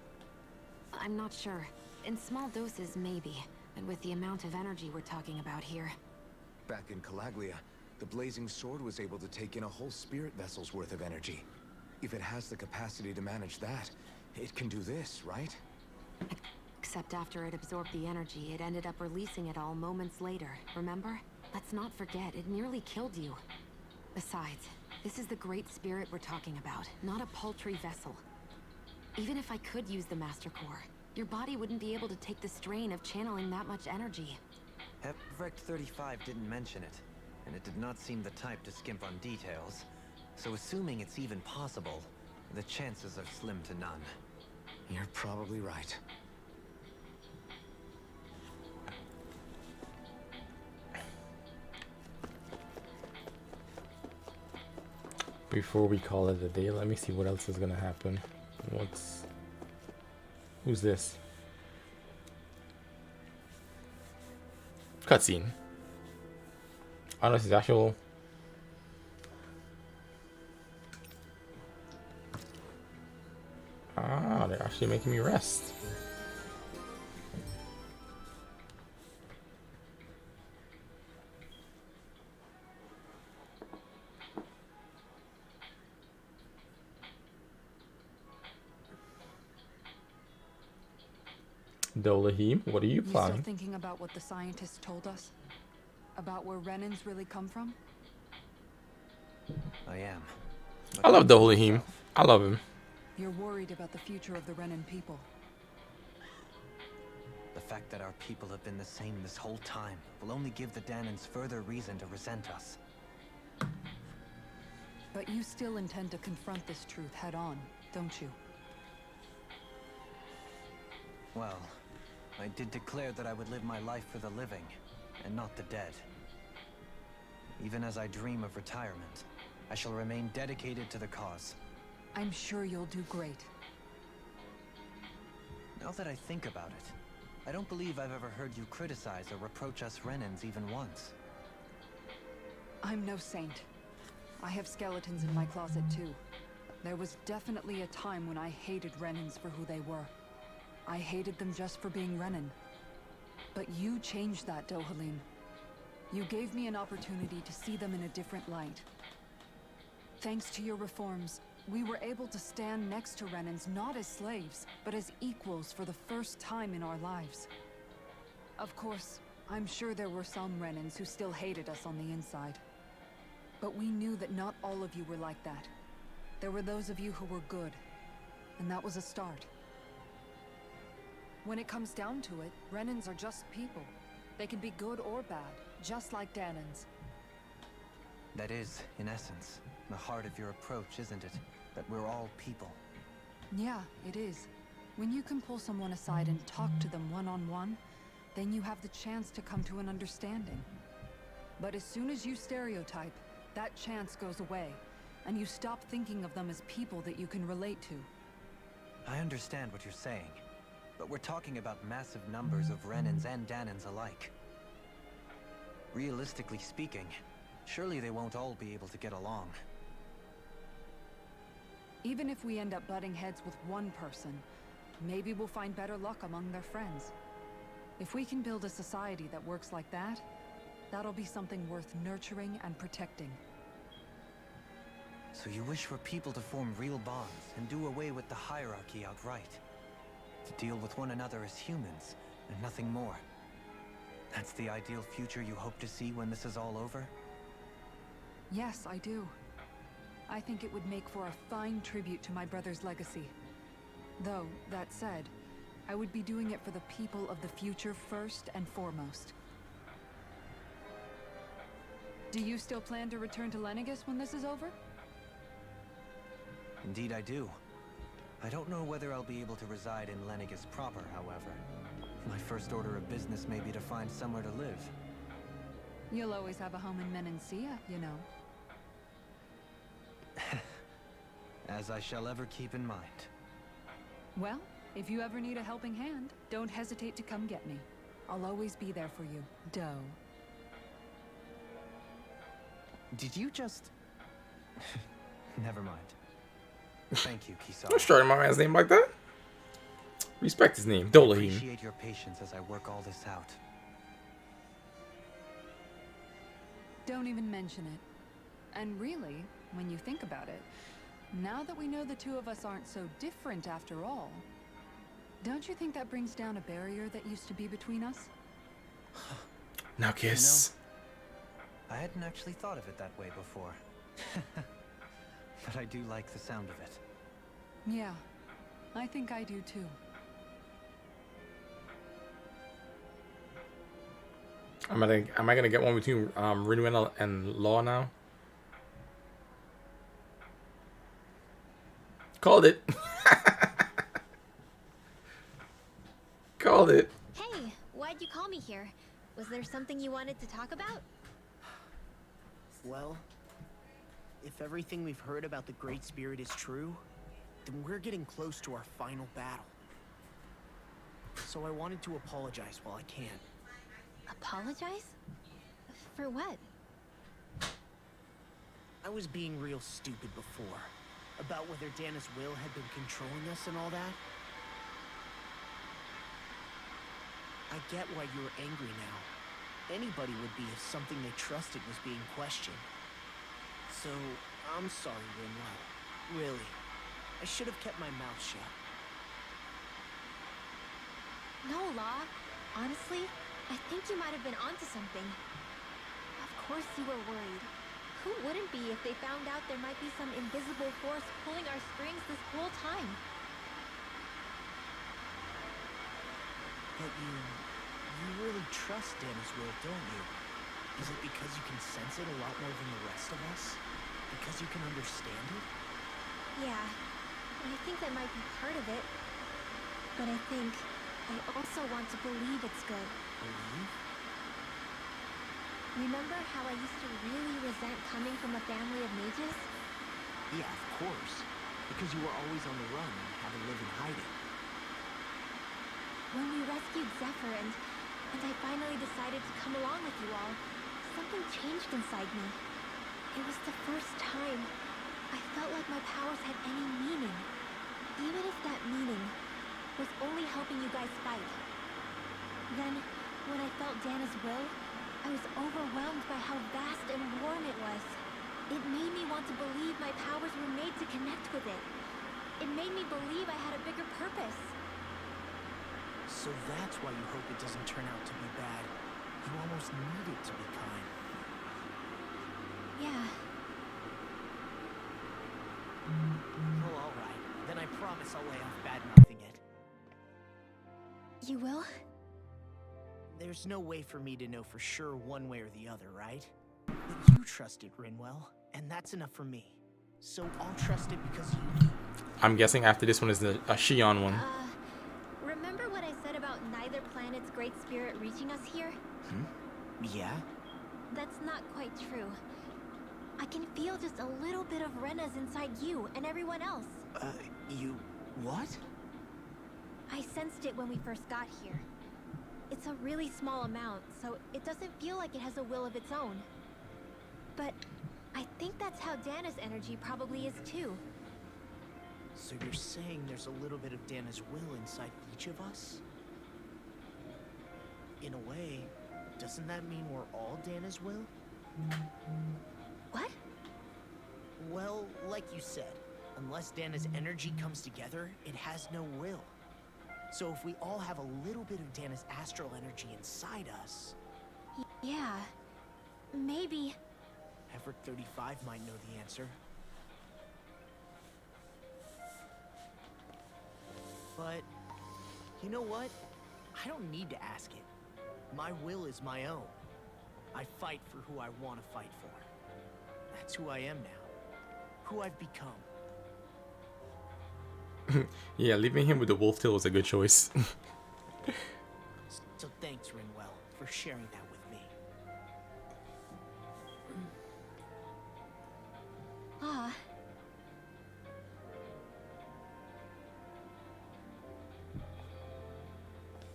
Speaker 8: I'm not sure. In small doses, maybe. But with the amount of energy we're talking about here.
Speaker 4: Back in Calaglia, the Blazing Sword was able to take in a whole spirit vessel's worth of energy. If it has the capacity to manage that, it can do this, right?
Speaker 8: Except after it absorbed the energy, it ended up releasing it all moments later, remember? Let's not forget, it nearly killed you. Besides, this is the Great Spirit we're talking about, not a paltry vessel. Even if I could use the Master Core, your body wouldn't be able to take the strain of channeling that much energy.
Speaker 5: Havrek 35 didn't mention it, and it did not seem the type to skimp on details. So assuming it's even possible, the chances are slim to none.
Speaker 4: You're probably right.
Speaker 1: Before we call it a day, let me see what else is gonna happen. Who's this? Cutscene. Oh, this is actual. Ah, they're actually making me rest. Dolohim, what are you
Speaker 17: Still
Speaker 1: planning?
Speaker 17: thinking about what the scientists told us? About where Renans really come from?
Speaker 5: I am.
Speaker 1: I love Dolohim. I love him.
Speaker 17: You're worried about the future of the Renan people.
Speaker 5: The fact that our people have been the same this whole time will only give the Danans further reason to resent us.
Speaker 17: But you still intend to confront this truth head on, don't you?
Speaker 5: Well, I did declare that I would live my life for the living, and not the dead. Even as I dream of retirement, I shall remain dedicated to the cause.
Speaker 17: I'm sure you'll do great.
Speaker 5: Now that I think about it, I don't believe I've ever heard you criticize or reproach us Renans even once.
Speaker 17: I'm no saint. I have skeletons in my closet too. There was definitely a time when I hated Renans for who they were. I hated them just for being Renan. But you changed that, Dohalim. You gave me an opportunity to see them in a different light. Thanks to your reforms, we were able to stand next to Renans not as slaves, but as equals for the first time in our lives. Of course, I'm sure there were some Renans who still hated us on the inside. But we knew that not all of you were like that. There were those of you who were good, and that was a start.
Speaker 7: When it comes down to it, Renans are just people. They can be good or bad, just like Dahnans.
Speaker 5: That is, in essence, the heart of your approach, isn't it? That we're all people.
Speaker 7: Yeah, it is. When you can pull someone aside and talk to them one-on-one, then you have the chance to come to an understanding. But as soon as you stereotype, that chance goes away, and you stop thinking of them as people that you can relate to.
Speaker 5: I understand what you're saying, but we're talking about massive numbers of Renans and Dahnans alike. Realistically speaking, surely they won't all be able to get along.
Speaker 7: Even if we end up butting heads with one person, maybe we'll find better luck among their friends. If we can build a society that works like that, that'll be something worth nurturing and protecting.
Speaker 5: So you wish for people to form real bonds and do away with the hierarchy outright? To deal with one another as humans, and nothing more? That's the ideal future you hope to see when this is all over?
Speaker 7: Yes, I do. I think it would make for a fine tribute to my brother's legacy. Though, that said, I would be doing it for the people of the future first and foremost. Do you still plan to return to Lenegis when this is over?
Speaker 5: Indeed I do. I don't know whether I'll be able to reside in Lenegis proper, however. My first order of business may be to find somewhere to live.
Speaker 7: You'll always have a home in Menancia, you know.
Speaker 5: As I shall ever keep in mind.
Speaker 7: Well, if you ever need a helping hand, don't hesitate to come get me. I'll always be there for you, Doe.
Speaker 5: Did you just... Never mind. Thank you, Kisara.
Speaker 1: Don't start my man's name like that. Respect his name, Dolohim.
Speaker 5: Appreciate your patience as I work all this out.
Speaker 7: Don't even mention it. And really, when you think about it, now that we know the two of us aren't so different after all, don't you think that brings down a barrier that used to be between us?
Speaker 1: Now kiss.
Speaker 5: You know, I hadn't actually thought of it that way before. But I do like the sound of it.
Speaker 7: Yeah, I think I do too.
Speaker 1: Am I gonna get one between Rinwin and Law now? Called it. Called it.
Speaker 2: Hey, why'd you call me here? Was there something you wanted to talk about?
Speaker 3: Well, if everything we've heard about the Great Spirit is true, then we're getting close to our final battle. So I wanted to apologize while I can.
Speaker 2: Apologize? For what?
Speaker 3: I was being real stupid before. About whether Dana's will had been controlling us and all that. I get why you were angry now. Anybody would be if something they trusted was being questioned. So, I'm sorry, Rinwell. Really. I should have kept my mouth shut.
Speaker 2: No, Law. Honestly, I think you might have been onto something. Of course you were worried. Who wouldn't be if they found out there might be some invisible force pulling our strings this whole time?
Speaker 3: But you really trust Dana's will, don't you? Is it because you can sense it a lot more than the rest of us? Because you can understand it?
Speaker 2: Yeah, I think that might be part of it. But I think I also want to believe it's good.
Speaker 3: Believe?
Speaker 2: Remember how I used to really resent coming from a family of mages?
Speaker 3: Yeah, of course. Because you were always on the run and had to live in hiding.
Speaker 2: When we rescued Zephyr and I finally decided to come along with you all, something changed inside me. It was the first time I felt like my powers had any meaning. Even if that meaning was only helping you guys fight. Then, when I felt Dana's will, I was overwhelmed by how vast and warm it was. It made me want to believe my powers were made to connect with it. It made me believe I had a bigger purpose.
Speaker 3: So that's why you hope it doesn't turn out to be bad. You almost need it to be kind.
Speaker 2: Yeah.
Speaker 3: Oh, alright. Then I promise I'll lay off bad-mouthing it.
Speaker 2: You will?
Speaker 3: There's no way for me to know for sure one way or the other, right? But you trusted Rinwell, and that's enough for me. So I'll trust it because you...
Speaker 1: I'm guessing after this one is a Shion one.
Speaker 2: Remember what I said about neither planet's great spirit reaching us here?
Speaker 3: Yeah?
Speaker 2: That's not quite true. I can feel just a little bit of Rena's inside you and everyone else.
Speaker 3: You... what?
Speaker 2: I sensed it when we first got here. It's a really small amount, so it doesn't feel like it has a will of its own. But I think that's how Dana's energy probably is too.
Speaker 3: So you're saying there's a little bit of Dana's will inside each of us? In a way, doesn't that mean we're all Dana's will?
Speaker 2: What?
Speaker 3: Well, like you said, unless Dana's energy comes together, it has no will. So if we all have a little bit of Dana's astral energy inside us...
Speaker 2: Yeah, maybe...
Speaker 3: Everett 35 might know the answer. But, you know what? I don't need to ask it. My will is my own. I fight for who I want to fight for. That's who I am now. Who I've become.
Speaker 1: Yeah, leaving him with the wolf tail was a good choice.
Speaker 3: So thanks, Rinwell, for sharing that with me.
Speaker 2: Ah.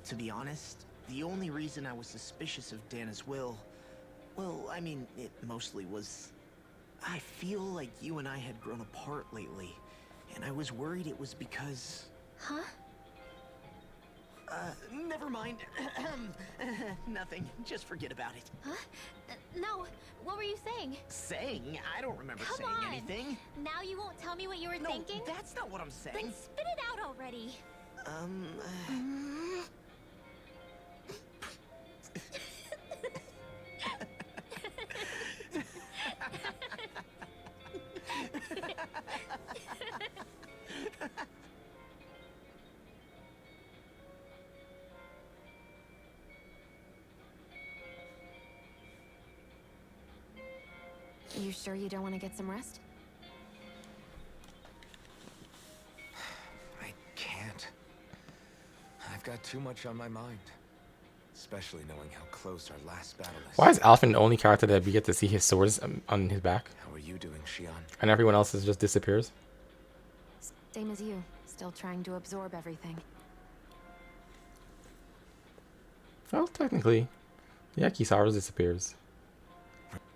Speaker 3: To be honest, the only reason I was suspicious of Dana's will... Well, I mean, it mostly was... I feel like you and I had grown apart lately. And I was worried it was because...
Speaker 2: Huh?
Speaker 3: Never mind. Nothing. Just forget about it.
Speaker 2: Huh? No. What were you saying?
Speaker 3: Saying? I don't remember
Speaker 2: Come
Speaker 3: saying
Speaker 2: on.
Speaker 3: anything.
Speaker 2: Now you won't tell me what you were thinking?
Speaker 3: No, that's not what I'm saying.
Speaker 2: Then spit it out already.
Speaker 8: You sure you don't want to get some rest?
Speaker 4: I can't. I've got too much on my mind. Especially knowing how close our last battle is.
Speaker 1: Why is Alphen the only character that we get to see his swords on his back?
Speaker 4: How are you doing, Shion?
Speaker 1: And everyone else just disappears?
Speaker 8: Same as you. Still trying to absorb everything.
Speaker 1: Well, technically. Yeah, Kizaru disappears.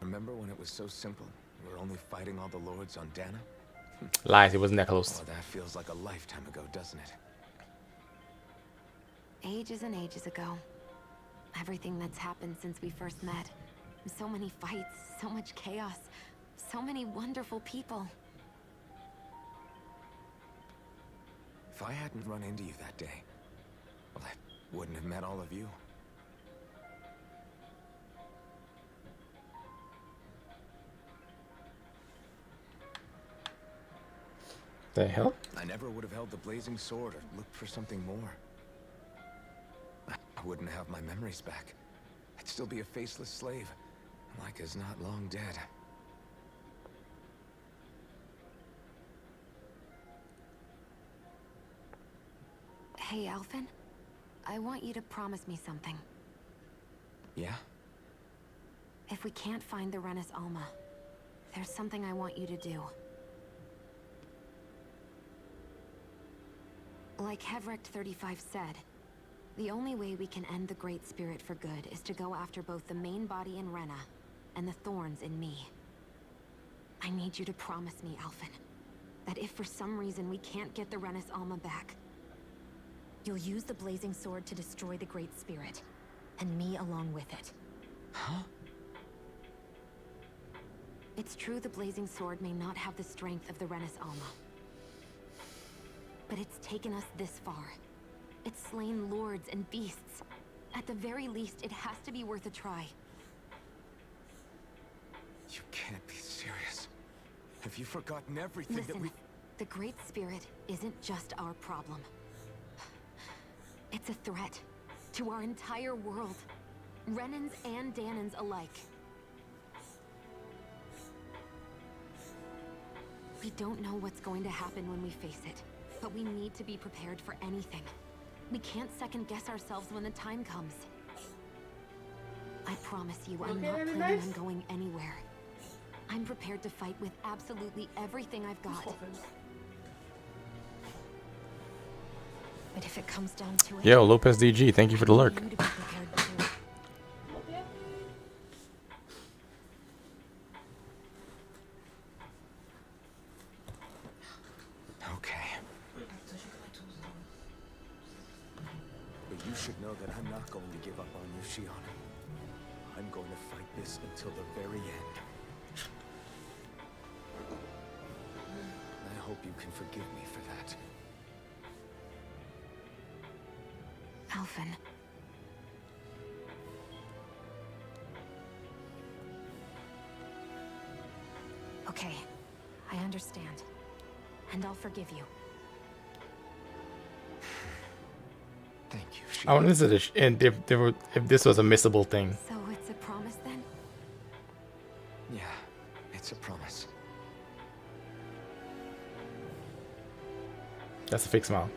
Speaker 4: Remember when it was so simple? We were only fighting all the lords on Dana?
Speaker 1: Lies, it wasn't that close.
Speaker 4: Oh, that feels like a lifetime ago, doesn't it?
Speaker 8: Ages and ages ago. Everything that's happened since we first met. So many fights, so much chaos, so many wonderful people.
Speaker 4: If I hadn't run into you that day, well, I wouldn't have met all of you.
Speaker 1: The hell?
Speaker 4: I never would have held the blazing sword or looked for something more. I wouldn't have my memories back. I'd still be a faceless slave, like as not long dead.
Speaker 8: Hey, Alphen. I want you to promise me something.
Speaker 4: Yeah?
Speaker 8: If we can't find the Renis Alma, there's something I want you to do. Like Hevrect 35 said, the only way we can end the Great Spirit for good is to go after both the main body in Rena and the thorns in me. I need you to promise me, Alphen, that if for some reason we can't get the Renis Alma back, you'll use the Blazing Sword to destroy the Great Spirit, and me along with it.
Speaker 4: Huh?
Speaker 8: It's true the Blazing Sword may not have the strength of the Renis Alma. But it's taken us this far. It's slain lords and beasts. At the very least, it has to be worth a try.
Speaker 4: You can't be serious. Have you forgotten everything
Speaker 8: Listen,
Speaker 4: that we...
Speaker 8: the Great Spirit isn't just our problem. It's a threat to our entire world. Renans and Dahnans alike. We don't know what's going to happen when we face it, but we need to be prepared for anything. We can't second guess ourselves when the time comes. I promise you, I'm not planning on going anywhere. I'm prepared to fight with absolutely everything I've got. But if it comes down to it,
Speaker 1: Yo, Lopez DG, thank you for the lurk.
Speaker 8: you to be prepared too.
Speaker 4: Okay. But you should know that I'm not going to give up on you, Shion. I'm going to fight this until the very end. I hope you can forgive me for that.
Speaker 8: Alphen. Okay, I understand. And I'll forgive you.
Speaker 4: Thank you,
Speaker 1: I wonder if this was a missable thing.
Speaker 8: So it's a promise then?
Speaker 4: Yeah, it's a promise.
Speaker 1: That's a fake smile.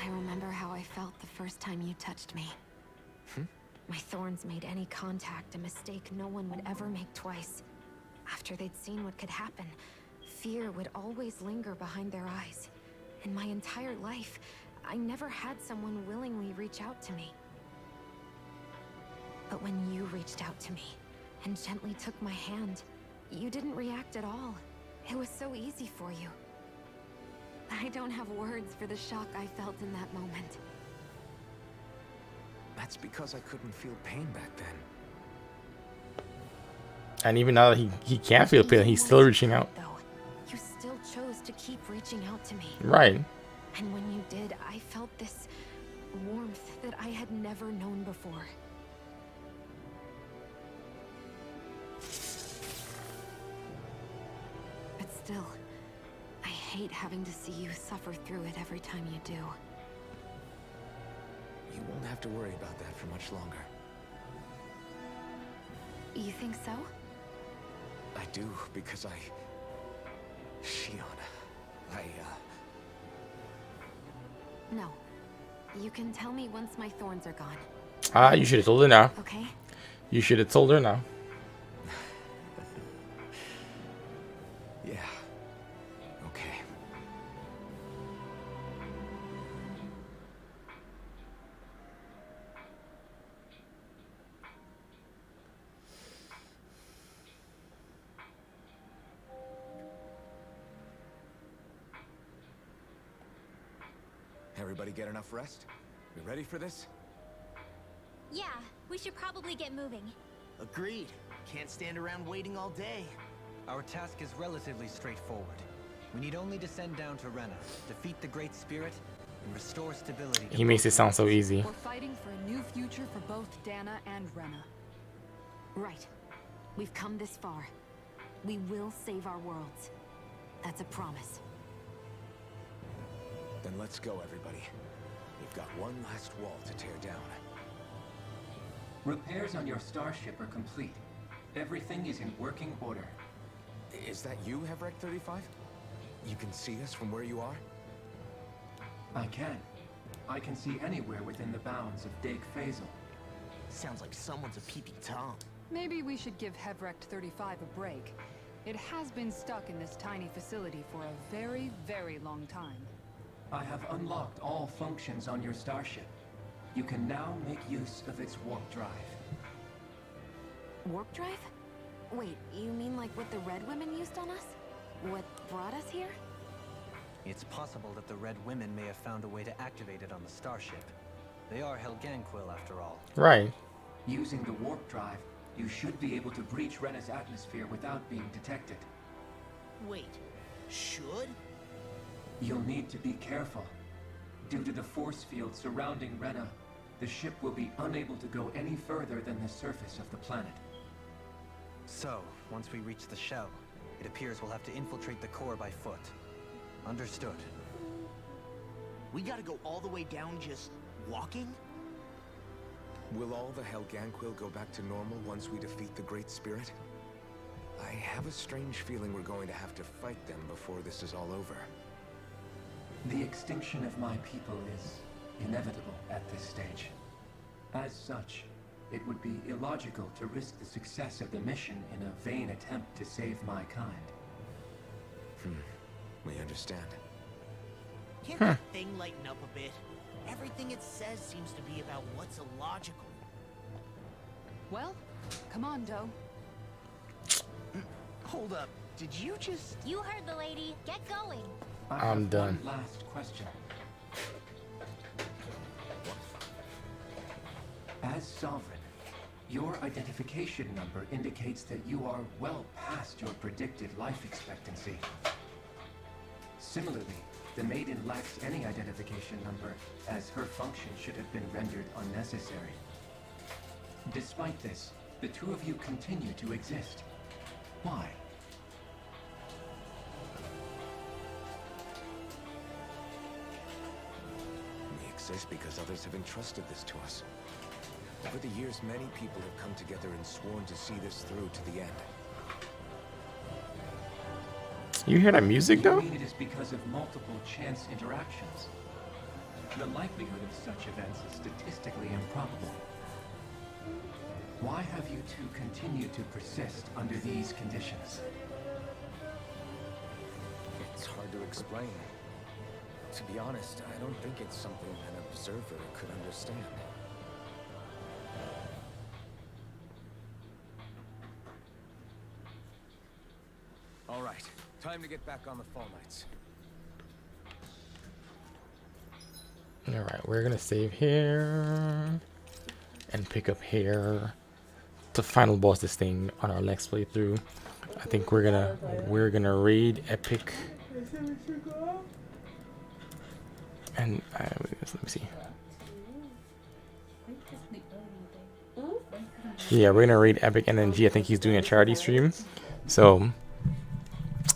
Speaker 8: I remember how I felt the first time you touched me. My thorns made any contact a mistake no one would ever make twice. After they'd seen what could happen, fear would always linger behind their eyes. In my entire life, I never had someone willingly reach out to me. But when you reached out to me and gently took my hand, you didn't react at all. It was so easy for you. I don't have words for the shock I felt in that moment.
Speaker 4: That's because I couldn't feel pain back then.
Speaker 1: And even now that he can't feel pain, he's still reaching out.
Speaker 8: You still chose to keep reaching out to me.
Speaker 1: Right.
Speaker 8: And when you did, I felt this warmth that I had never known before. But still, I hate having to see you suffer through it every time you do.
Speaker 4: You won't have to worry about that for much longer.
Speaker 8: You think so?
Speaker 4: I do, because Shion,
Speaker 8: No. You can tell me once my thorns are gone.
Speaker 1: Ah, you should have told her now.
Speaker 8: Okay?
Speaker 1: You should have told her now.
Speaker 4: Yeah. Okay. Everybody get enough rest? We ready for this?
Speaker 2: Yeah, we should probably get moving.
Speaker 9: Agreed. Can't stand around waiting all day.
Speaker 5: Our task is relatively straightforward. We need only descend down to Rena, defeat the Great Spirit, and restore stability.
Speaker 1: He makes it sound so easy.
Speaker 7: We're fighting for a new future for both Dana and Rena.
Speaker 8: Right. We've come this far. We will save our worlds. That's a promise.
Speaker 4: Then let's go, everybody. We've got one last wall to tear down.
Speaker 14: Repairs on your starship are complete. Everything is in working order.
Speaker 4: Is that you, Hevrek 35? You can see us from where you are?
Speaker 14: I can. I can see anywhere within the bounds of Dake Faisal.
Speaker 9: Sounds like someone's a peeping Tom.
Speaker 7: Maybe we should give Hevrect 35 a break. It has been stuck in this tiny facility for a very, very long time.
Speaker 14: I have unlocked all functions on your starship. You can now make use of its warp drive.
Speaker 8: Warp drive? Wait, you mean like what the Red Women used on us? What brought us here?
Speaker 5: It's possible that the Red Women may have found a way to activate it on the starship. They are Helganquil after all.
Speaker 1: Right.
Speaker 14: Using the warp drive, you should be able to breach Rena's atmosphere without being detected.
Speaker 9: Wait, should?
Speaker 14: You'll need to be careful. Due to the force field surrounding Rena, the ship will be unable to go any further than the surface of the planet.
Speaker 5: So, once we reach the shell, it appears we'll have to infiltrate the core by foot. Understood.
Speaker 3: We gotta go all the way down just walking?
Speaker 4: Will all the Helganquil go back to normal once we defeat the Great Spirit? I have a strange feeling we're going to have to fight them before this is all over.
Speaker 14: The extinction of my people is inevitable at this stage. As such, it would be illogical to risk the success of the mission in a vain attempt to save my kind.
Speaker 4: We understand.
Speaker 3: Can't that thing lighten up a bit? Everything it says seems to be about what's illogical.
Speaker 7: Well, come on, Doe.
Speaker 3: Hold up. Did you just...
Speaker 2: You heard the lady. Get going.
Speaker 1: I'm done.
Speaker 14: One last question. As Sovereign, your identification number indicates that you are well past your predicted life expectancy. Similarly, the Maiden lacks any identification number, as her function should have been rendered unnecessary. Despite this, the two of you continue to exist. Why?
Speaker 4: We exist because others have entrusted this to us. Over the years, many people have come together and sworn to see this through to the end.
Speaker 1: You hear that music though?
Speaker 14: I mean, it is because of multiple chance interactions. The likelihood of such events is statistically improbable. Why have you two continued to persist under these conditions?
Speaker 4: It's hard to explain. To be honest, I don't think it's something an observer could understand. All right, time to get back on the Fall Knights.
Speaker 1: Alright, we're gonna save here and pick up here to final boss this thing on our next playthrough. I think we're gonna raid Epic. And let me see. Yeah, we're gonna raid Epic NNG. I think he's doing a charity stream. So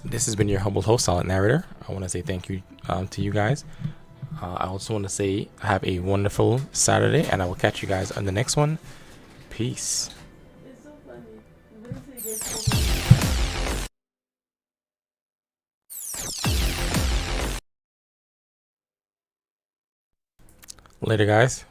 Speaker 1: this has been your humble host, Silent Narrator. I want to say thank you to you guys. I also want to say have a wonderful Saturday, and I will catch you guys on the next one. Peace. Later, guys.